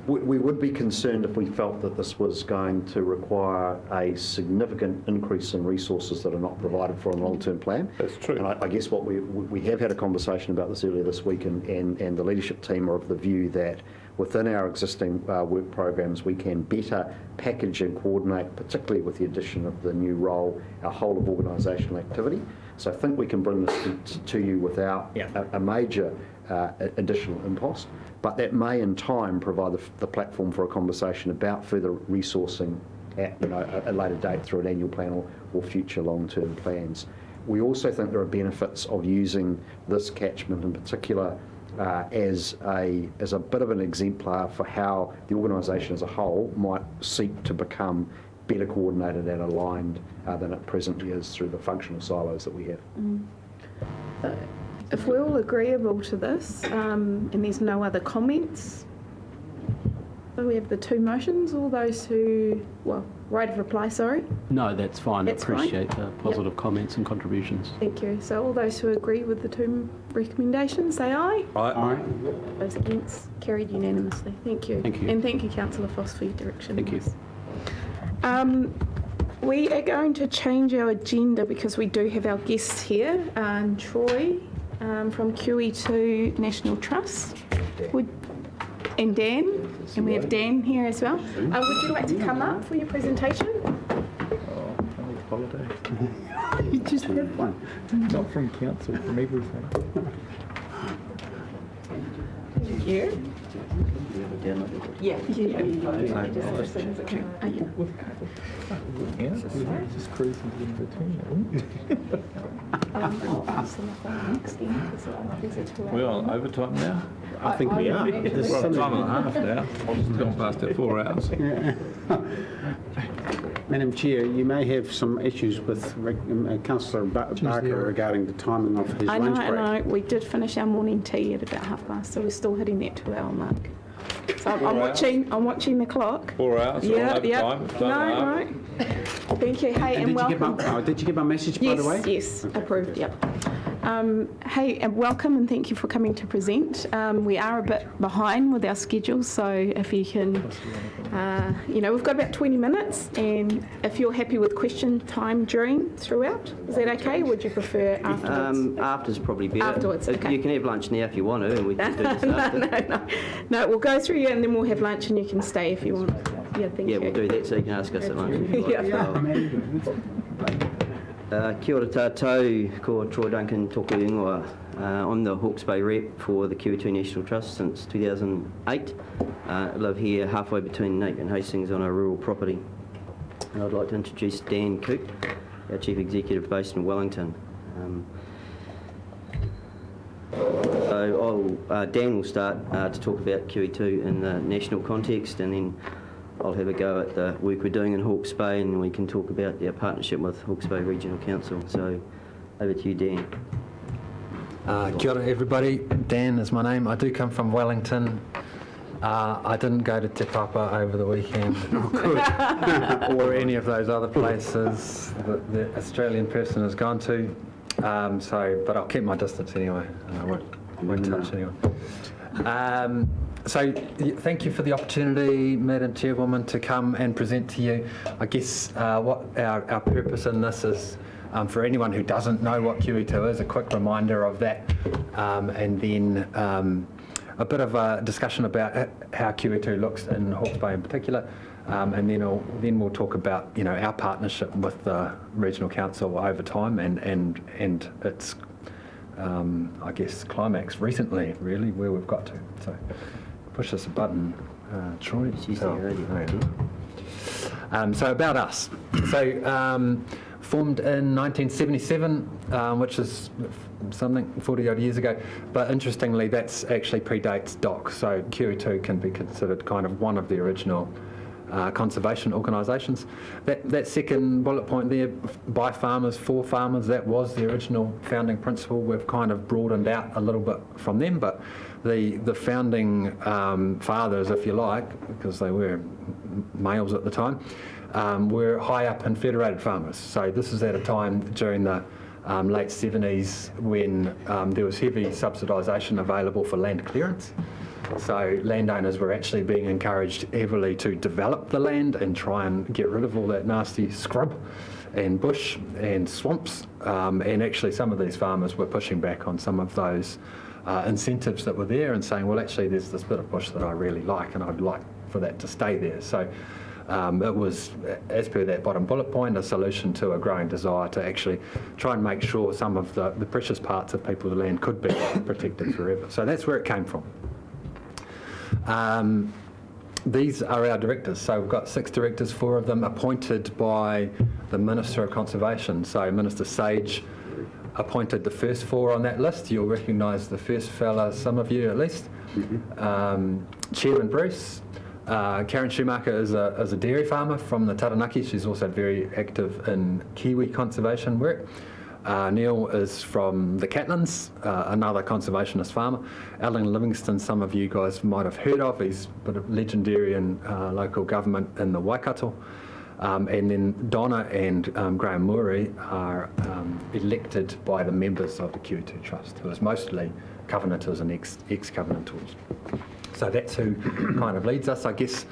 We would be concerned if we felt that this was going to require a significant increase in resources that are not provided for in the long-term plan. That's true. And I guess what we have had a conversation about this earlier this week, and the leadership team are of the view that within our existing work programs we can better package and coordinate, particularly with the addition of the new role, our whole of organisational activity. So I think we can bring this to you without a major additional impost, but that may in time provide the platform for a conversation about further resourcing at a later date through an annual plan or future long-term plans. We also think there are benefits of using this catchment in particular as a bit of an exemplar for how the organisation as a whole might seek to become better coordinated and aligned than it presently is through the functional silos that we have. If we're all agreeable to this and there's no other comments, so we have the two motions. All those who, right of reply, sorry. No, that's fine. That's I appreciate the positive comments and contributions. Thank you. So all those who agree with the two recommendations, say aye. Aye. Those against, carried unanimously. Thank you. Thank you. And thank you, Councillor Foss, for your direction. Thank you. We are going to change our agenda because we do have our guests here, Troy from QEII National Trust, and Dan, and we have Dan here as well. Would you like to come up for your presentation? I need a holiday. You just had one. Not from council, from everything. Thank you. Yeah. Just cruising in between. We're on overtime now? I think we are. Well, time and a half now. It's gone past that 4 hours. Madam Chair, you may have some issues with Councillor Barker regarding the timing of his I know, lunch I break. know. We did finish our morning tea at about 5:30, so we're still hitting that 2-hour mark. So I'm watching the clock. 4 hours, Yeah, all yeah. overtime, No, don't know. right. Thank you. Hey, and Did you, welcome. did you get my message, by Yes, the way? yes, approved, yep. Hey, and welcome and thank you for coming to present. We are a bit behind with our schedule, so if you can, we've got about 20 minutes, and if you're happy with question time throughout, is that okay? Would you prefer afterwards? After's probably better. Afterwards, okay. You can have lunch now if you want to, and we can do this after. No, we'll go through you and then we'll have lunch and you can stay if you want. Yeah, thank you. Yeah, we'll do that, so you can ask us at lunch if you like. Yeah. Kia ora tātou, ko Troy Duncan tōku ingoa. I'm the Hawke's Bay rep for the QEII National Trust since 2008. I live here halfway between Napier and Hastings on a rural property. And I'd like to introduce Dan Coop, our Chief Executive based in Wellington. Dan will start to talk about QEII in the national context, and then I'll have a go at the work we're doing in Hawke's Bay, and we can talk about our partnership with Hawke's Bay Regional Council. So over to you, Dan. Kia ora everybody, Dan is my name. I do come from Wellington. I didn't go to Te Papa over the weekend or any of those other places that the Australian person has gone to. But I'll keep my distance anyway, and I won't touch anyone. So thank you for the opportunity, Madam Chairwoman, to come and present to you. I guess what our purpose in this is, for anyone who doesn't know what QEII is, a quick reminder of that, and then a bit of a discussion about how QEII looks in Hawke's Bay in particular, and then we'll talk about our partnership with the Regional Council over time and its I guess climax recently, really, where we've got to. So push this button, Troy. So about us. So formed in 1977, which is something 40 odd years ago, but interestingly that's actually predates DOC, so QEII can be considered kind of one of the original conservation organisations. That second bullet point there, by farmers, for farmers, that was the original founding principle. We've kind of broadened out a little bit from them, but the founding fathers, if you like, because they were males at the time, were high up and federated farmers. So this is at a time during the late 70s when there was heavy subsidisation available for land clearance. So landowners were actually being encouraged heavily to develop the land and try and get rid of all that nasty scrub and bush and swamps. And actually some of these farmers were pushing back on some of those incentives that were there and saying, well, actually there's this bit of bush that I really like and I'd like for that to stay there. So it was, as per that bottom bullet point, a solution to a growing desire to actually try and make sure some of the precious parts of people's land could be protected forever. So that's where it came from. These are our directors. So we've got 6 directors, 4 of them appointed by the Minister of Conservation. So Minister Sage appointed the first 4 on that list. You'll recognise the first fella, some of you at least. Chairman Bruce. Karen Schumacher is a dairy farmer from the Taranaki. She's also very active in Kiwi conservation work. Neil is from the Catlins, another conservationist farmer. Alan Livingston, some of you guys might have heard of. He's a bit of legendary in local government in the Waikato. And then Donna and Graham Mauri are elected by the members of the QEII Trust, who is mostly covenanters and ex-covenantors. So that's who kind of leads us. I guess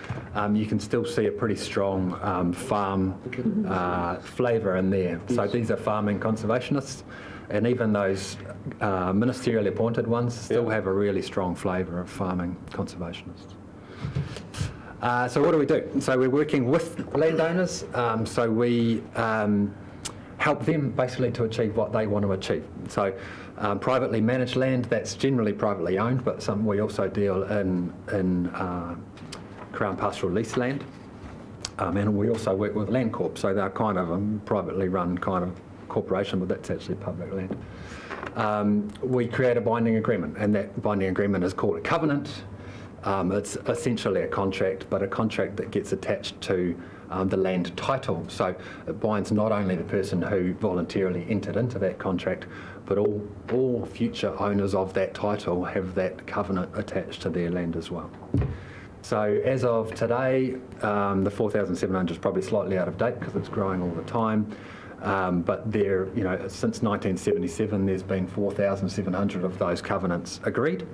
you can still see a pretty strong farm flavour in there. So these are farming conservationists, and even those ministerially appointed ones still have a really strong flavour of farming conservationists. So what do we do? So we're working with landowners. So we help them basically to achieve what they want to achieve. So privately managed land, that's generally privately owned, but we also deal in Crown pastoral lease land. And we also work with Land Corp, so they're kind of a privately run kind of corporation, but that's actually public land. We create a binding agreement, and that binding agreement is called a covenant. It's essentially a contract, but a contract that gets attached to the land title. So it binds not only the person who voluntarily entered into that contract, but all future owners of that title have that covenant attached to their land as well. So as of today, the 4,700 is probably slightly out of date because it's growing all the time. But there, since 1977, there's been 4,700 of those covenants agreed,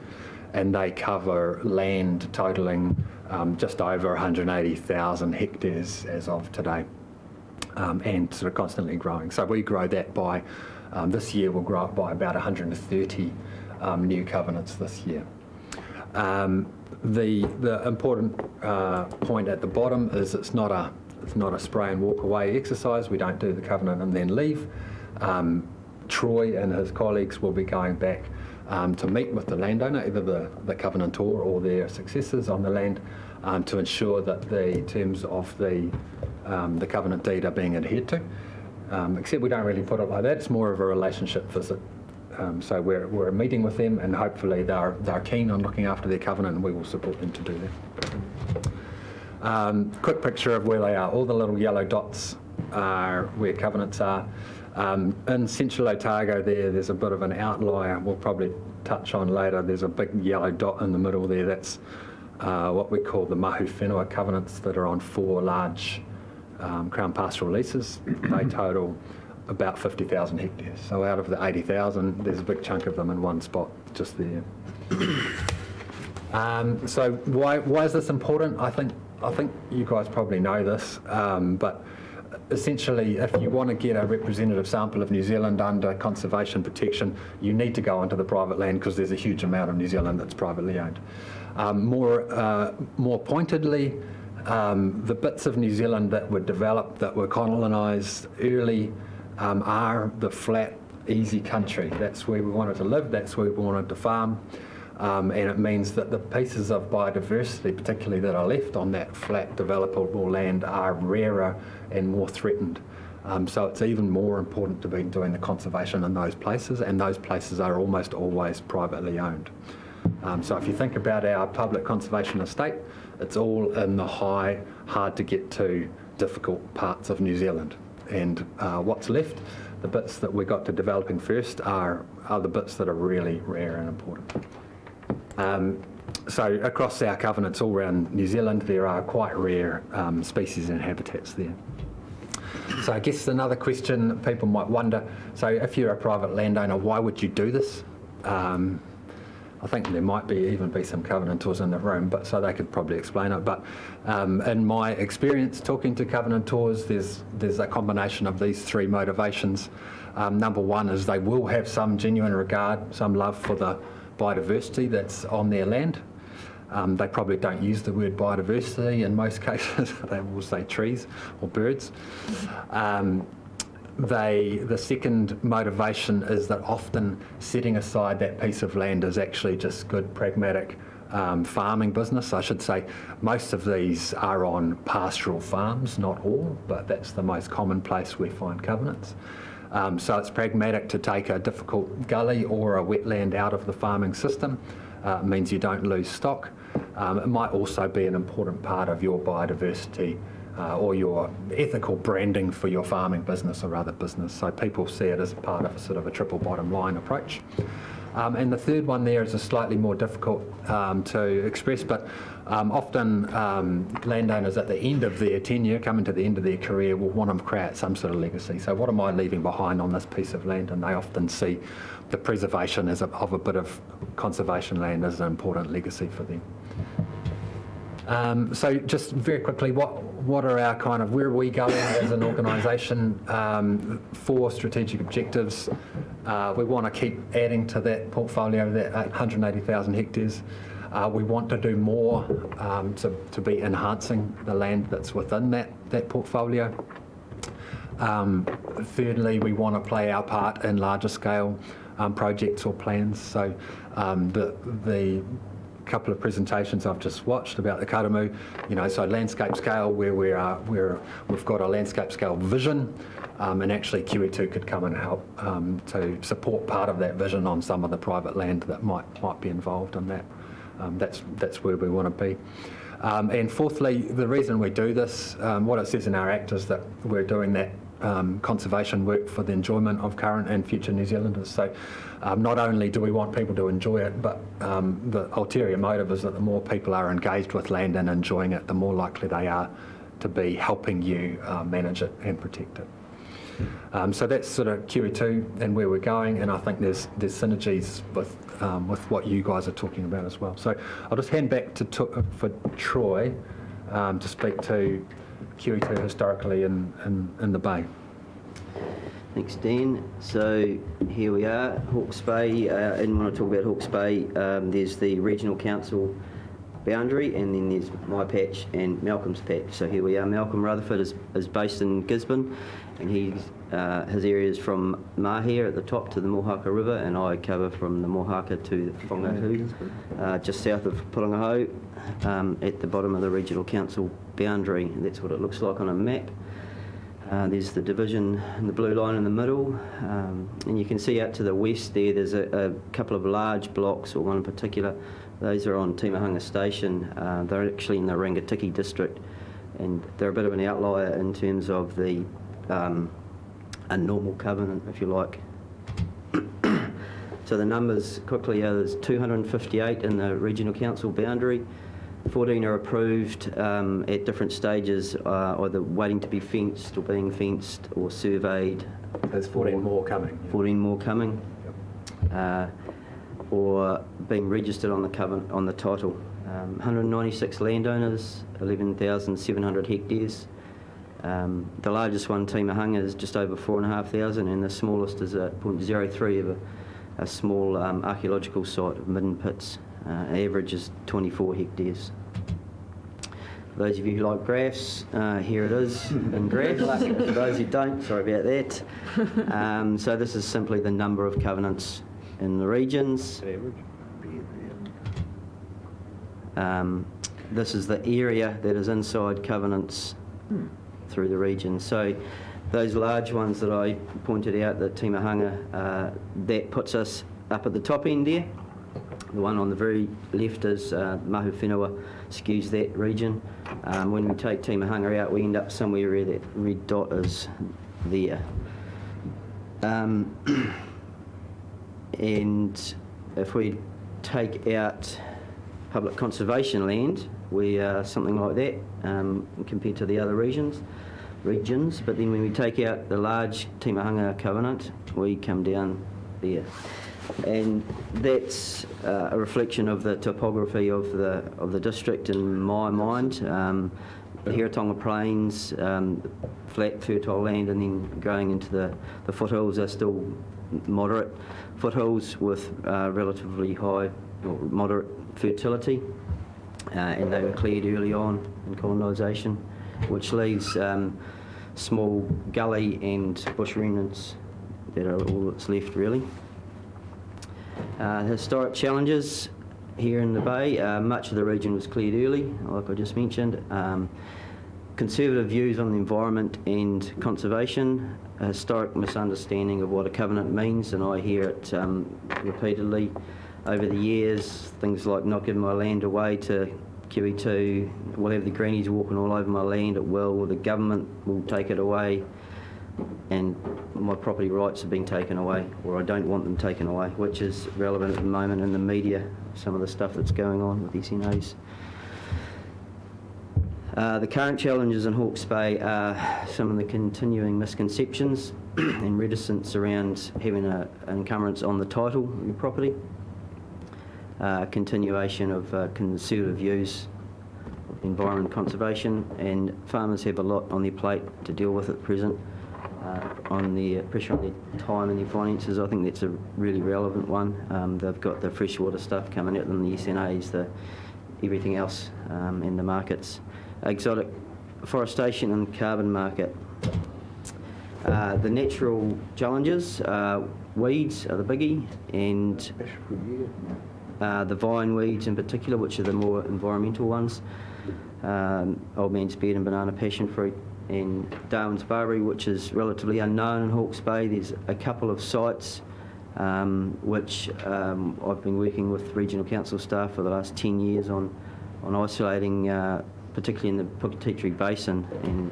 and they cover land totalling just over 180,000 hectares as of today, and sort of constantly growing. So we grow that by, this year we'll grow it by about 130 new covenants this year. The important point at the bottom is it's not a spray and walk away exercise. We don't do the covenant and then leave. Troy and his colleagues will be going back to meet with the landowner, either the covenantor or their successors on the land, to ensure that the terms of the covenant deed are being adhered to. Except we don't really put it like that. It's more of a relationship visit. So we're meeting with them, and hopefully they're keen on looking after their covenant, and we will support them to do that. Quick picture of where they are. All the little yellow dots are where covenants are. In Central Otago there's a bit of an outlier we'll probably touch on later. There's a big yellow dot in the middle there. That's what we call the Mahu Whenua covenants that are on 4 large Crown pastoral leases. They total about 50,000 hectares. So out of the 80,000, there's a big chunk of them in one spot, just there. So why is this important? I think you guys probably know this, but essentially, if you want to get a representative sample of New Zealand under conservation protection, you need to go onto the private land because there's a huge amount of New Zealand that's privately owned. More pointedly, the bits of New Zealand that were developed, that were colonised early, are the flat, easy country. That's where we wanted to live, that's where we wanted to farm, and it means that the pieces of biodiversity, particularly that are left on that flat, developable land, are rarer and more threatened. So it's even more important to be doing the conservation in those places, and those places are almost always privately owned. So if you think about our public conservation estate, it's all in the high, hard to get to, difficult parts of New Zealand. And what's left, the bits that we got to developing first, are the bits that are really rare and important. So across our covenants all around New Zealand, there are quite rare species and habitats there. So I guess another question people might wonder, so if you're a private landowner, why would you do this? I think there might even be some covenantors in the room, but so they could probably explain it. But in my experience talking to covenantors, there's a combination of these 3 motivations. Number one is they will have some genuine regard, some love for the biodiversity that's on their land. They probably don't use the word biodiversity in most cases. They will say trees or birds. The second motivation is that often setting aside that piece of land is actually just good, pragmatic farming business. I should say most of these are on pastoral farms, not all, but that's the most common place we find covenants. So it's pragmatic to take a difficult gully or a wetland out of the farming system. It means you don't lose stock. It might also be an important part of your biodiversity or your ethical branding for your farming business or other business. So people see it as part of a sort of a triple bottom line approach. And the third one there is a slightly more difficult to express, but often landowners at the end of their tenure, coming to the end of their career, will want to create some sort of legacy. So what am I leaving behind on this piece of land? And they often see the preservation of a bit of conservation land as an important legacy for them. So just very quickly, what are our where are we going as an organisation? 4 strategic objectives. We want to keep adding to that portfolio, that 180,000 hectares. We want to do more to be enhancing the land that's within that portfolio. Thirdly, we want to play our part in larger scale projects or plans. So the couple of presentations I've just watched about the Karamū, so landscape scale where we've got a landscape scale vision, and actually QEII could come and help to support part of that vision on some of the private land that might be involved in that. That's where we want to be. And fourthly, the reason we do this, what it says in our Act is that we're doing that conservation work for the enjoyment of current and future New Zealanders. So not only do we want people to enjoy it, but the ulterior motive is that the more people are engaged with land and enjoying it, the more likely they are to be helping you manage it and protect it. So that's sort of QE2 and where we're going, and I think there's synergies with what you guys are talking about as well. So I'll just hand back for Troy to speak to QE2 historically in the Bay. Thanks, Dan. So here we are, Hawke's Bay, and when I talk about Hawke's Bay, there's the Regional Council boundary, and then there's my patch and Malcolm's patch. So here we are. Malcolm Rutherford is based in Gisborne, and his area is from Mahia at the top to the Mohaka River, and I cover from the Mohaka to the Whangahu, just south of Purangaho, at the bottom of the Regional Council boundary. And that's what it looks like on a map. There's the division and the blue line in the middle, and you can see out to the west there's a couple of large blocks, or one in particular. Those are on Timahanga Station. They're actually in the Rangatiki district, and they're a bit of an outlier in terms of the a normal covenant, if you like. So the numbers quickly are, there's 258 in the Regional Council boundary. 14 are approved at different stages, either waiting to be fenced or being fenced or surveyed. There's 14 more coming. 14 more coming. Or being registered on the title. 196 landowners, 11,700 hectares. The largest one, Timahanga, is just over 4,500, and the smallest is at 0.03 of a small archaeological site of midden pits. Average is 24 hectares. For those of you who like graphs, here it is in graphs. For those who don't, sorry about that. So this is simply the number of covenants in the regions. This is the area that is inside covenants through the region. So those large ones that I pointed out, the Timahanga, that puts us up at the top end there. The one on the very left is Mahu Whenua, skews that region. When we take Timahanga out, we end up somewhere where that red dot is there. And if we take out public conservation land, we are something like that compared to the other regions. But then when we take out the large Timahanga covenant, we come down there. And that's a reflection of the topography of the district in my mind. The Hiratonga Plains, flat fertile land, and then going into the foothills are still moderate foothills with relatively high or moderate fertility, and they were cleared early on in colonisation, which leaves small gully and bush remnants that are all that's left really. Historic challenges here in the Bay. Much of the region was cleared early, like I just mentioned. Conservative views on the environment and conservation, a historic misunderstanding of what a covenant means, and I hear it repeatedly over the years. Things like not giving my land away to QE2, we'll have the greenies walking all over my land at will, or the government will take it away, and my property rights have been taken away, or I don't want them taken away, which is relevant at the moment in the media, some of the stuff that's going on with SNAs. The current challenges in Hawke's Bay are some of the continuing misconceptions and reticence around having an encumbrance on the title of your property, continuation of conservative views of environment conservation, and farmers have a lot on their plate to deal with at present. On the pressure on their time and their finances, I think that's a really relevant one. They've got the freshwater stuff coming at them, the SNAs, everything else in the markets. Exotic forestation and carbon market. The natural challenges, weeds are the biggie, and the vine weeds in particular, which are the more environmental ones. Old man's beard and banana passion fruit, and Darwin's barberry, which is relatively unknown in Hawke's Bay. There's a couple of sites which I've been working with regional council staff for the last 10 years on on isolating, particularly in the Puketitri Basin, and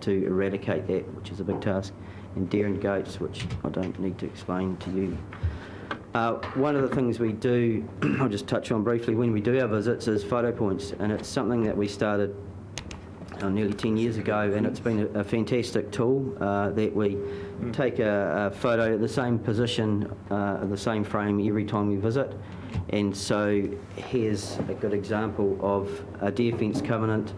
to eradicate that, which is a big task, and deer and goats, which I don't need to explain to you. One of the things we do, I'll just touch on briefly, when we do our visits is photo points, and it's something that we started nearly 10 years ago, and it's been a fantastic tool that we take a photo at the same position, the same frame every time we visit. And so here's a good example of a deer fence covenant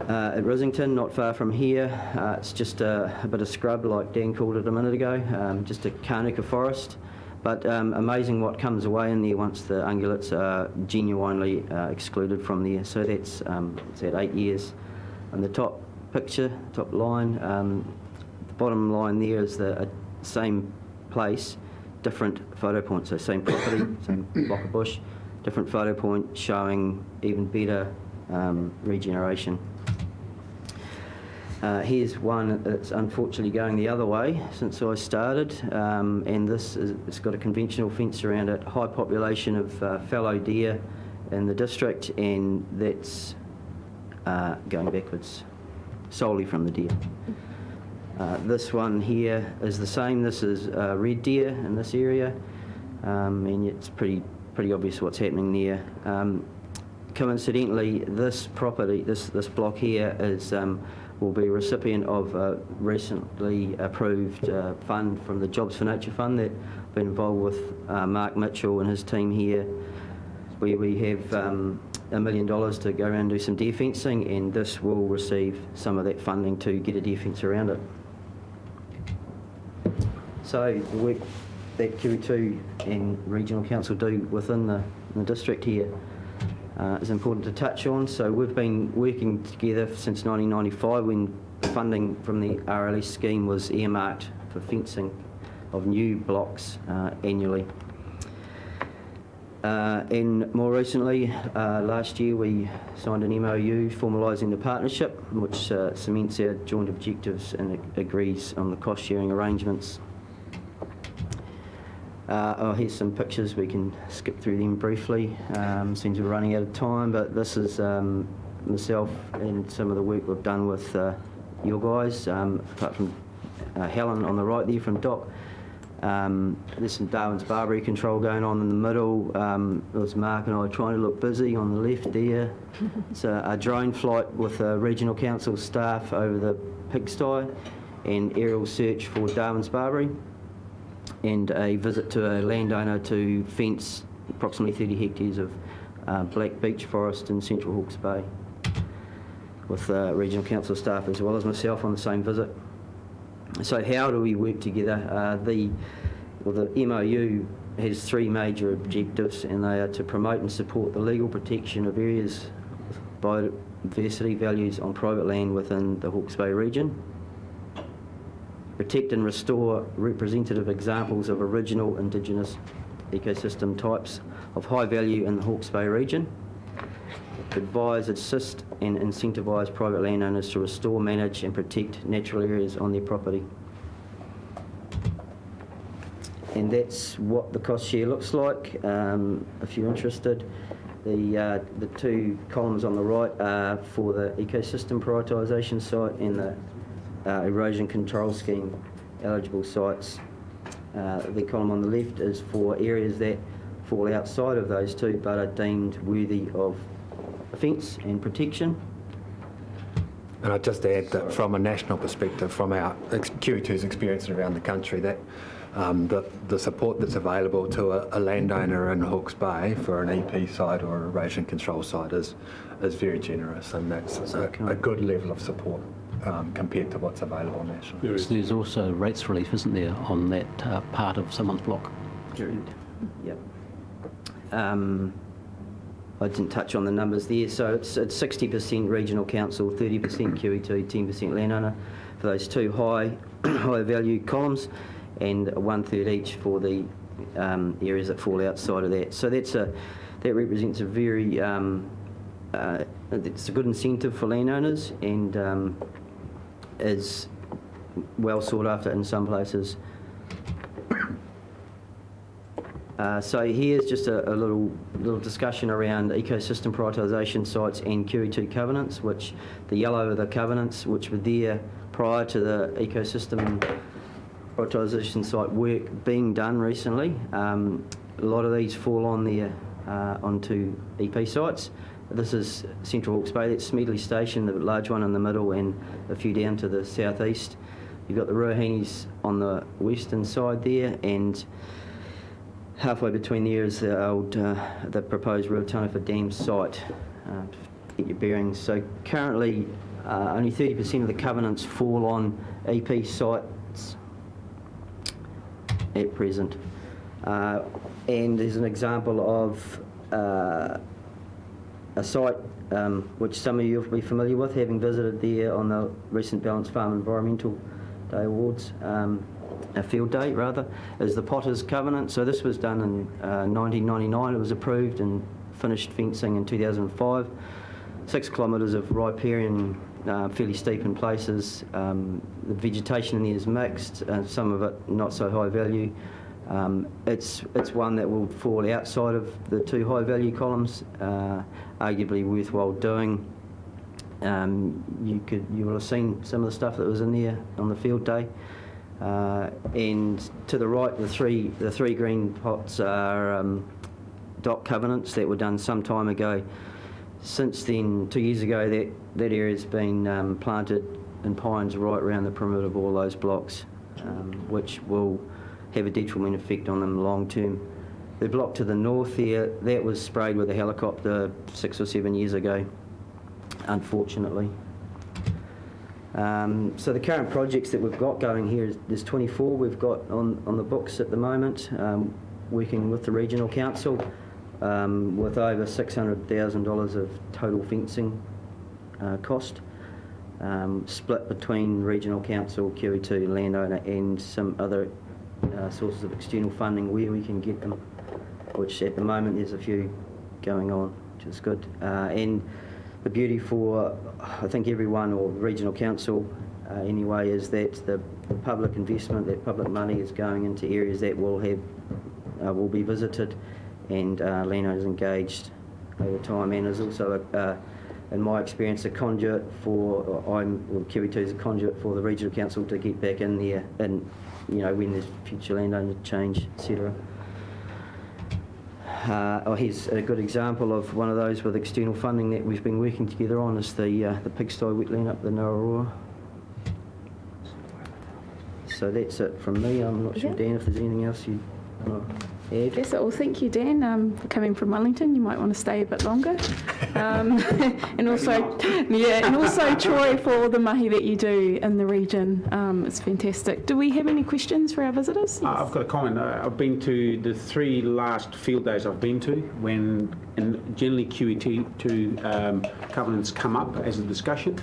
at Risington, not far from here. It's just a bit of scrub, like Dan called it a minute ago, just a Kānuka forest. But amazing what comes away in there once the ungulates are genuinely excluded from there. So that's at 8 years. And the top picture, top line, the bottom line there is the same place, different photo points. So same property, same block of bush, different photo point showing even better regeneration. Here's one that's unfortunately going the other way since I started, and it's got a conventional fence around it, high population of fallow deer in the district, and that's going backwards solely from the deer. This one here is the same. This is red deer in this area, and it's pretty obvious what's happening there. Coincidentally, this property, this block here is will be a recipient of a recently approved fund from the Jobs for Nature Fund that I've been involved with Mark Mitchell and his team here, where we have $1 million to go around and do some deer fencing, and this will receive some of that funding to get a deer fence around it. So the work that QEII and Regional Council do within the district here is important to touch on. So we've been working together since 1995 when funding from the RLS scheme was earmarked for fencing of new blocks annually. And more recently, last year we signed an MOU formalising the partnership, which cements our joint objectives and agrees on the cost sharing arrangements. Here's some pictures, we can skip through them briefly. Seems we're running out of time, but this is myself and some of the work we've done with your guys, apart from Helen on the right there from DOC. There's some Darwin's barberry control going on in the middle. It was Mark and I trying to look busy on the left there. It's a drone flight with regional council staff over the pigsty and aerial search for Darwin's barberry, and a visit to a landowner to fence approximately 30 hectares of black beech forest in central Hawke's Bay, with regional council staff as well as myself on the same visit. So how do we work together? The MOU has three major objectives, and they are to promote and support the legal protection of areas with biodiversity values on private land within the Hawke's Bay region, protect and restore representative examples of original indigenous ecosystem types of high value in the Hawke's Bay region, advise, assist and incentivise private landowners to restore, manage and protect natural areas on their property. And that's what the cost share looks like, if you're interested. The two columns on the right are for the ecosystem prioritisation site and the erosion control scheme eligible sites. The column on the left is for areas that fall outside of those two but are deemed worthy of fence and protection. And I'd just add that from a national perspective, from our QE2's experience around the country, that the support that's available to a landowner in Hawke's Bay for an EP site or erosion control site is very generous, and that's a good level of support compared to what's available nationally. So there's also rates relief, isn't there, on that part of someone's block? Yep. I didn't touch on the numbers there, so it's 60% regional council, 30% QE2, 10% landowner for those two high value columns, and 1/3 each for the areas that fall outside of that. So that represents a very it's a good incentive for landowners, and is well sought after in some places. So here's just a little discussion around ecosystem prioritisation sites and QE2 covenants, which the yellow are the covenants which were there prior to the ecosystem prioritisation site work being done recently. A lot of these fall on there onto EP sites. This is Central Hawke's Bay, that's Smedley Station, the large one in the middle, and a few down to the southeast. You've got the Ruahinis on the western side there, and halfway between there is the old, the proposed Ruataniwha Dam site. Get your bearings. So currently, only 30% of the covenants fall on EP sites at present. And there's an example of a site which some of you will be familiar with, having visited there on the recent Balanced Farm Environmental Day Awards, a field day rather, is the Potters Covenant. So this was done in 1999. It was approved and finished fencing in 2005. 6 kilometres of riparian, fairly steep in places. The vegetation in there is mixed, some of it not so high value. It's one that will fall outside of the 2 high value columns, arguably worthwhile doing. You will have seen some of the stuff that was in there on the field day. And to the right, the three green pots are DOC covenants that were done some time ago. Since then, 2 years ago, that area's been planted in pines right around the perimeter of all those blocks, which will have a detrimental effect on them long term. The block to the north here, that was sprayed with a helicopter 6 or 7 years ago, unfortunately. So the current projects that we've got going here, there's 24 we've got on the books at the moment, working with the Regional Council, with over $600,000 of total fencing cost, split between Regional Council, QE2, landowner, and some other sources of external funding where we can get them, which at the moment there's a few going on, which is good. And the beauty for, I think, everyone or Regional Council anyway, is that the public investment, that public money is going into areas that will be visited and landowners engaged over time. And there's also, in my experience, a conduit for, QE2 is a conduit for the Regional Council to get back in there, and when there's future landowner change, etc. Here's a good example of one of those with external funding that we've been working together on, is the pigsty wetland up the Tangaroa. So that's it from me. I'm not sure, Dan, if there's anything else you want to add. Yes, well, thank you, Dan. Coming from Wellington, you might want to stay a bit longer. And also Troy, for the mahi that you do in the region. It's fantastic. Do we have any questions for our visitors? Yes. I've got a comment. I've been to the 3 last field days I've been to, and generally QE2 covenants come up as a discussion,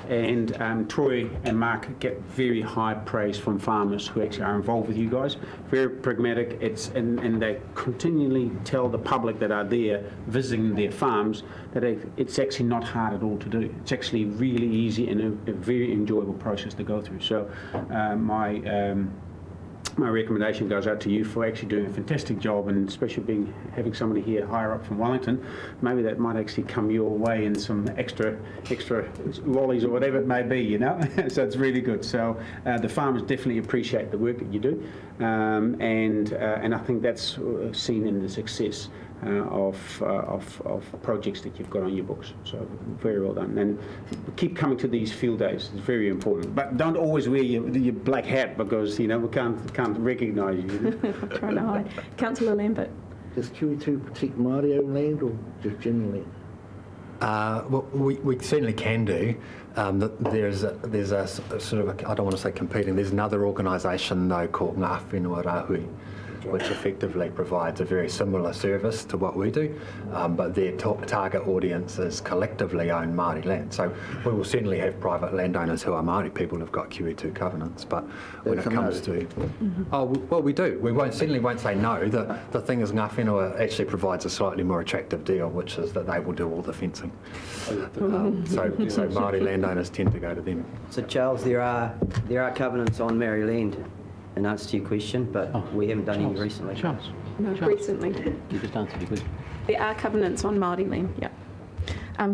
and Troy and Mark get very high praise from farmers who actually are involved with you guys. Very pragmatic. And they continually tell the public that are there visiting their farms that it's actually not hard at all to do. It's actually really easy and a very enjoyable process to go through. So my recommendation goes out to you for actually doing a fantastic job, and especially having somebody here higher up from Wellington. Maybe that might actually come your way in some extra lollies or whatever it may be, So it's really good. So the farmers definitely appreciate the work that you do, and I think that's seen in the success of projects that you've got on your books. So very well done, and keep coming to these field days. It's very important, but don't always wear your black hat, because we can't recognise you. I'm trying to hide. Councillor Lambert. Does QE2 protect Maori owned land or just generally? Well, we certainly can do. There's a sort of, I don't want to say competing, there's another organisation though called Ngā Whenua Rāhui, which effectively provides a very similar service to what we do, but their target audience is collectively owned Māori land. So we will certainly have private landowners who are Māori people who've got QE2 covenants, but when it comes to... Oh, well, we do. We certainly won't say no. The thing is, Ngā Whenua actually provides a slightly more attractive deal, which is that they will do all the fencing. So Māori landowners tend to go to them. So Charles, there are covenants on Maori land an answer to your question, but we haven't done any recently. Charles. No, recently. You just answered your question. There are covenants on Māori land, yeah.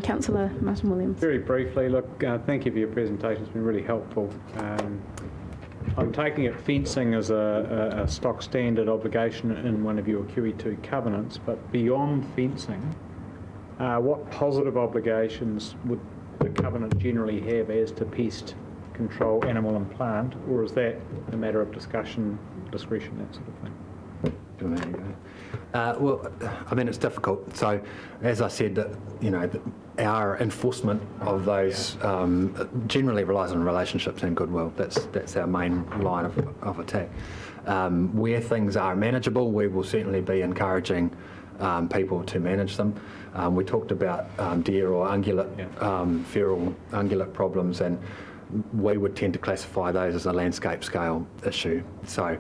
Councillor Martin Williams. Very briefly, look, thank you for your presentation. It's been really helpful. I'm taking it fencing as a stock standard obligation in one of your QE2 covenants, but beyond fencing, what positive obligations would the covenant generally have as to pest control, animal and plant, or is that a matter of discussion, discretion, that sort of thing? Well, I mean, it's difficult. So, as I said, our enforcement of those generally relies on relationships and goodwill. That's our main line of attack. Where things are manageable, we will certainly be encouraging people to manage them. We talked about deer or ungulate, feral ungulate problems, and we would tend to classify those as a landscape scale issue. So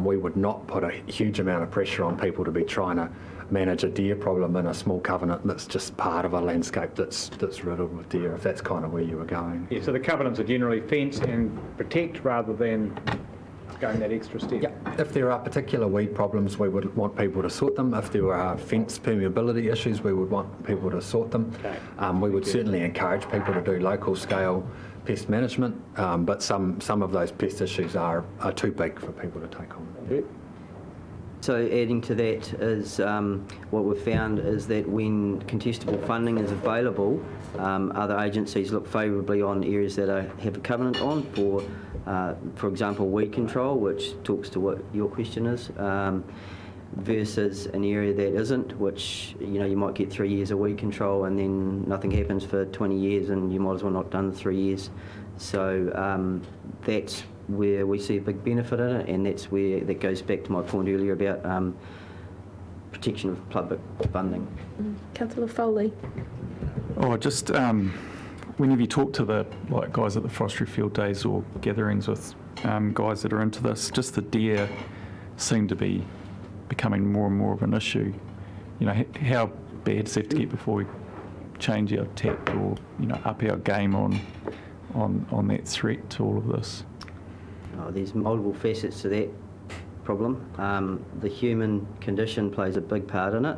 we would not put a huge amount of pressure on people to be trying to manage a deer problem in a small covenant that's just part of a landscape that's riddled with deer, if that's kind of where you were going. Yeah, so the covenants are generally fence and protect rather than going that extra step. Yeah. If there are particular weed problems, we would want people to sort them. If there are fence permeability issues, we would want people to sort them. Okay. We would certainly encourage people to do local scale pest management, but some of those pest issues are too big for people to take on. Yeah. So adding to that is what we've found is that when contestable funding is available, other agencies look favourably on areas that have a covenant on for example, weed control, which talks to what your question is, versus an area that isn't, which you might get 3 years of weed control and then nothing happens for 20 years and you might as well not done the 3 years. So that's where we see a big benefit in it, and that's where that goes back to my point earlier about protection of public funding. Councillor Foley. Oh, just whenever you talk to the guys at the forestry field days or gatherings with guys that are into this, just the deer seem to be becoming more and more of an issue. How bad does it have to get before we change our tack or up our game on that threat to all of this? There's multiple facets to that problem. The human condition plays a big part in it,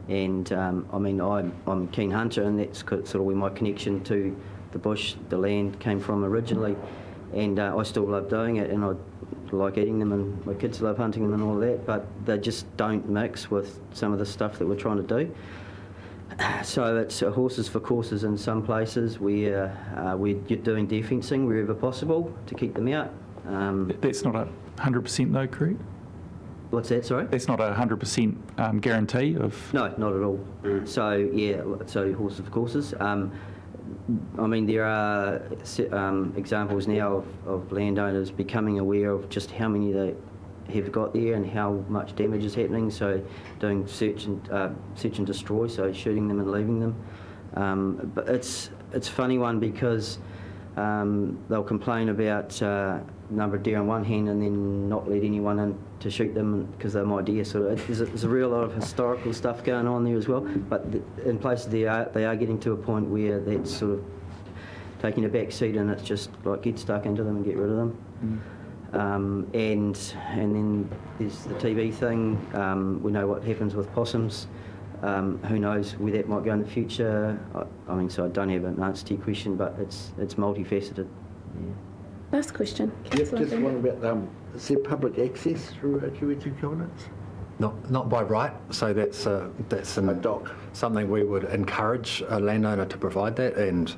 and I'm a keen hunter, and that's sort of where my connection to the bush, the land, came from originally, and I still love doing it, and I like eating them, and my kids love hunting them and all of that, but they just don't mix with some of the stuff that we're trying to do. So it's horses for courses in some places where we're doing defencing wherever possible to keep them out. That's not 100% though, correct? What's that, sorry? That's not 100% guarantee of... No, not at all. So, yeah, so horses for courses. There are examples now of landowners becoming aware of just how many they have got there and how much damage is happening, so doing search and destroy, so shooting them and leaving them. But it's a funny one because they'll complain about number of deer on one hand and then not let anyone in to shoot them because they're my deer. So there's a real lot of historical stuff going on there as well. But in places they are getting to a point where that's sort of taking a back seat, and it's just like get stuck into them and get rid of them. And then there's the TV thing. We know what happens with possums. Who knows where that might go in the future. So I don't have an answer to your question, but it's multifaceted. Yeah. Last question. Just one about, is there public access through QE2 covenants? Not by right, so that's something we would encourage a landowner to provide that, and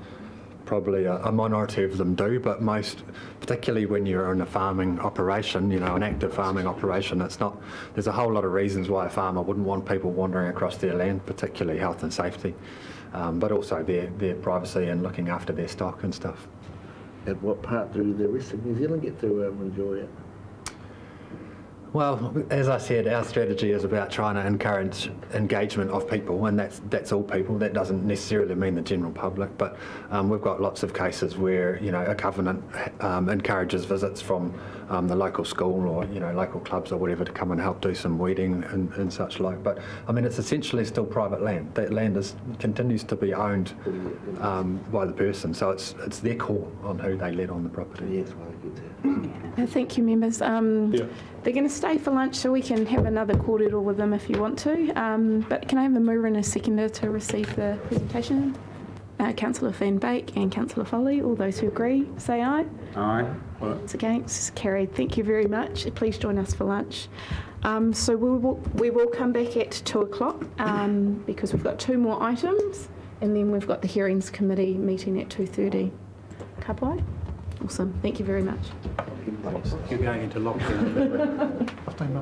probably a minority of them do, but most, particularly when you're in a farming operation, an active farming operation, there's a whole lot of reasons why a farmer wouldn't want people wandering across their land, particularly health and safety, but also their privacy and looking after their stock and stuff. At what part do the rest of New Zealand get to enjoy it? Well, as I said, our strategy is about trying to encourage engagement of people, and that's all people. That doesn't necessarily mean the general public, but we've got lots of cases where, you know, a covenant encourages visits from the local school or, you know, local clubs or whatever to come and help do some weeding and such like. But I mean, it's essentially still private land. That land continues to be owned by the person, so it's their call on who they let on the property. Thank you, members. They're going to stay for lunch, so we can have another kōrero with them if you want to. But can I have a mover and a seconder to receive the presentation? Councillor Van Beek and Councillor Foley. All those who agree, say aye. Aye. It's against. Carried. Thank you very much. Please join us for lunch. So we will come back at 2 o'clock because we've got 2 more items, and then we've got the Hearings Committee meeting at 2:30. Kapai? Awesome. Thank you very much. You're going into lockdown. Going